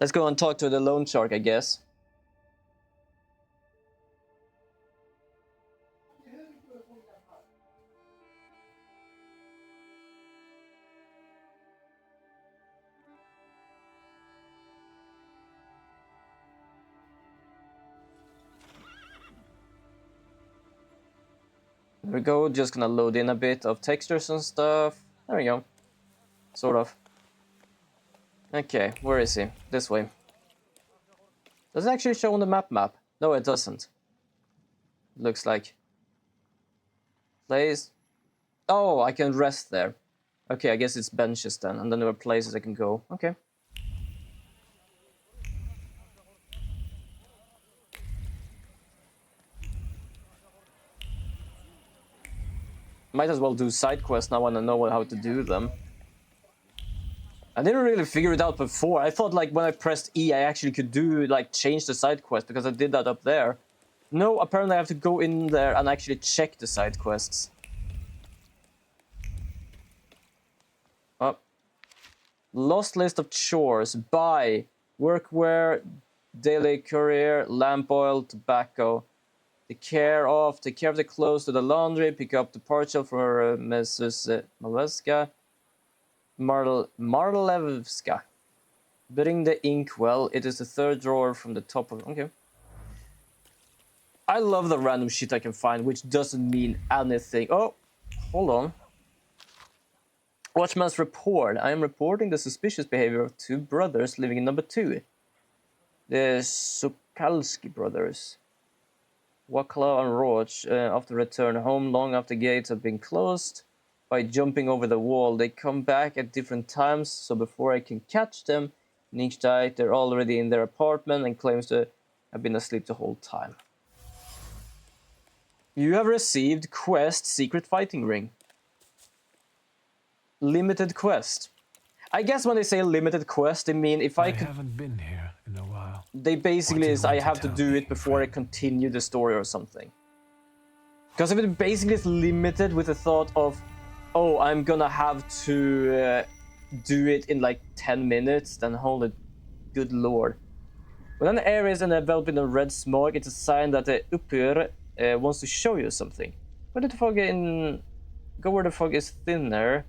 Let's go and talk to the loan shark, I guess. There we go, just gonna load in a bit of textures and stuff. There we go. Sort of. Okay, where is he? This way. Does it actually show on the map? No, it doesn't. Looks like. Place. Oh, I can rest there. Okay, I guess it's benches then, and then there are places I can go. Okay. Might as well do side quests now when I know how to do them. I didn't really figure it out before. I thought like when I pressed E, I actually could do like change the side quest because I did that up there. No, apparently I have to go in there and actually check the side quests. Oh. Lost list of chores. Buy workwear, daily courier, lamp oil, tobacco. Take care of the clothes to the laundry. Pick up the partial for Mrs. Malevska. Marlevska. Bring the inkwell. It is the third drawer from the top of... Okay. I love the random shit I can find, which doesn't mean anything. Oh, hold on. Watchman's report. I am reporting the suspicious behavior of two brothers living in number 2. The Sokalski brothers. Wakla and Roach, after return home long after gates have been closed, by jumping over the wall. They come back at different times, so before I can catch them, in each night they're already in their apartment and claims to have been asleep the whole time. You have received quest Secret Fighting Ring. Limited quest. I guess when they say limited quest, they mean if I could... haven't been here in a while. They basically is I have to do it before I continue the story or something. Because if it basically is limited with the thought of, oh, I'm gonna have to do it in like 10 minutes, then holy good lord. When an area is enveloped in red smoke, it's a sign that the Upur wants to show you something. Go where the fog is thinner.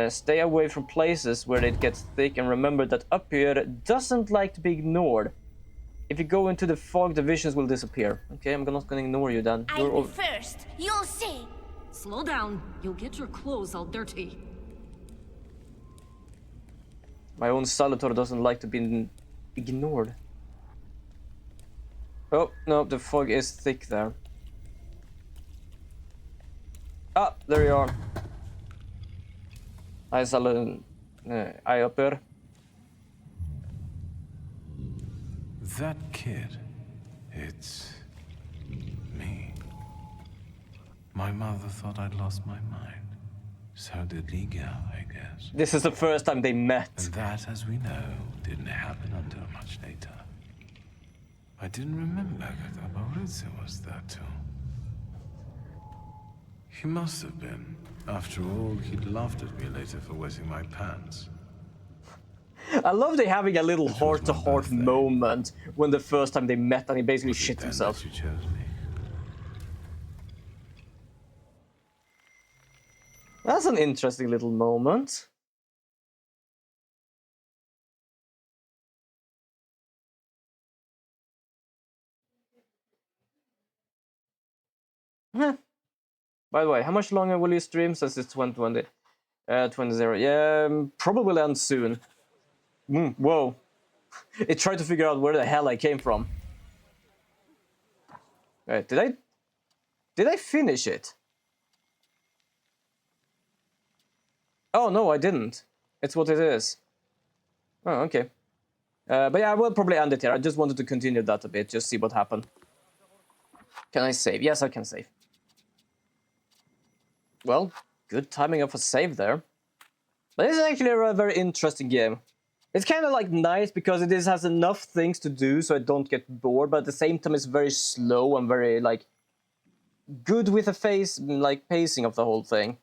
Stay away from places where it gets thick, and remember that Upur doesn't like to be ignored. If you go into the fog, the visions will disappear. Okay, I'm not gonna ignore you then. I'll be first. You'll see. Slow down. You'll get your clothes all dirty. My own Salator doesn't like to be ignored. Oh, no, the fog is thick there. Ah, there you are. Hi, Salator. Hi, Upur. That kid, it's me. My mother thought I'd lost my mind. So did Liga, I guess. This is the first time they met. And that, as we know, didn't happen until much later. I didn't remember that Aboritsa was there too. He must have been. After all, he'd laughed at me later for wetting my pants. I love they having a little heart-to-heart moment when the first time they met and he basically shit himself. You chose me. That's an interesting little moment. By the way, how much longer will you stream since it's 2020? 20. Yeah, probably end soon. Whoa. It tried to figure out where the hell I came from. Wait, did I finish it? Oh, no, I didn't. It's what it is. Oh, okay. But yeah, I will probably end it here. I just wanted to continue that a bit, just see what happened. Can I save? Yes, I can save. Well, good timing of a save there. But this is actually a very interesting game. It's kind of like nice because it has enough things to do so I don't get bored, but at the same time it's very slow and very like good with the pacing of the whole thing.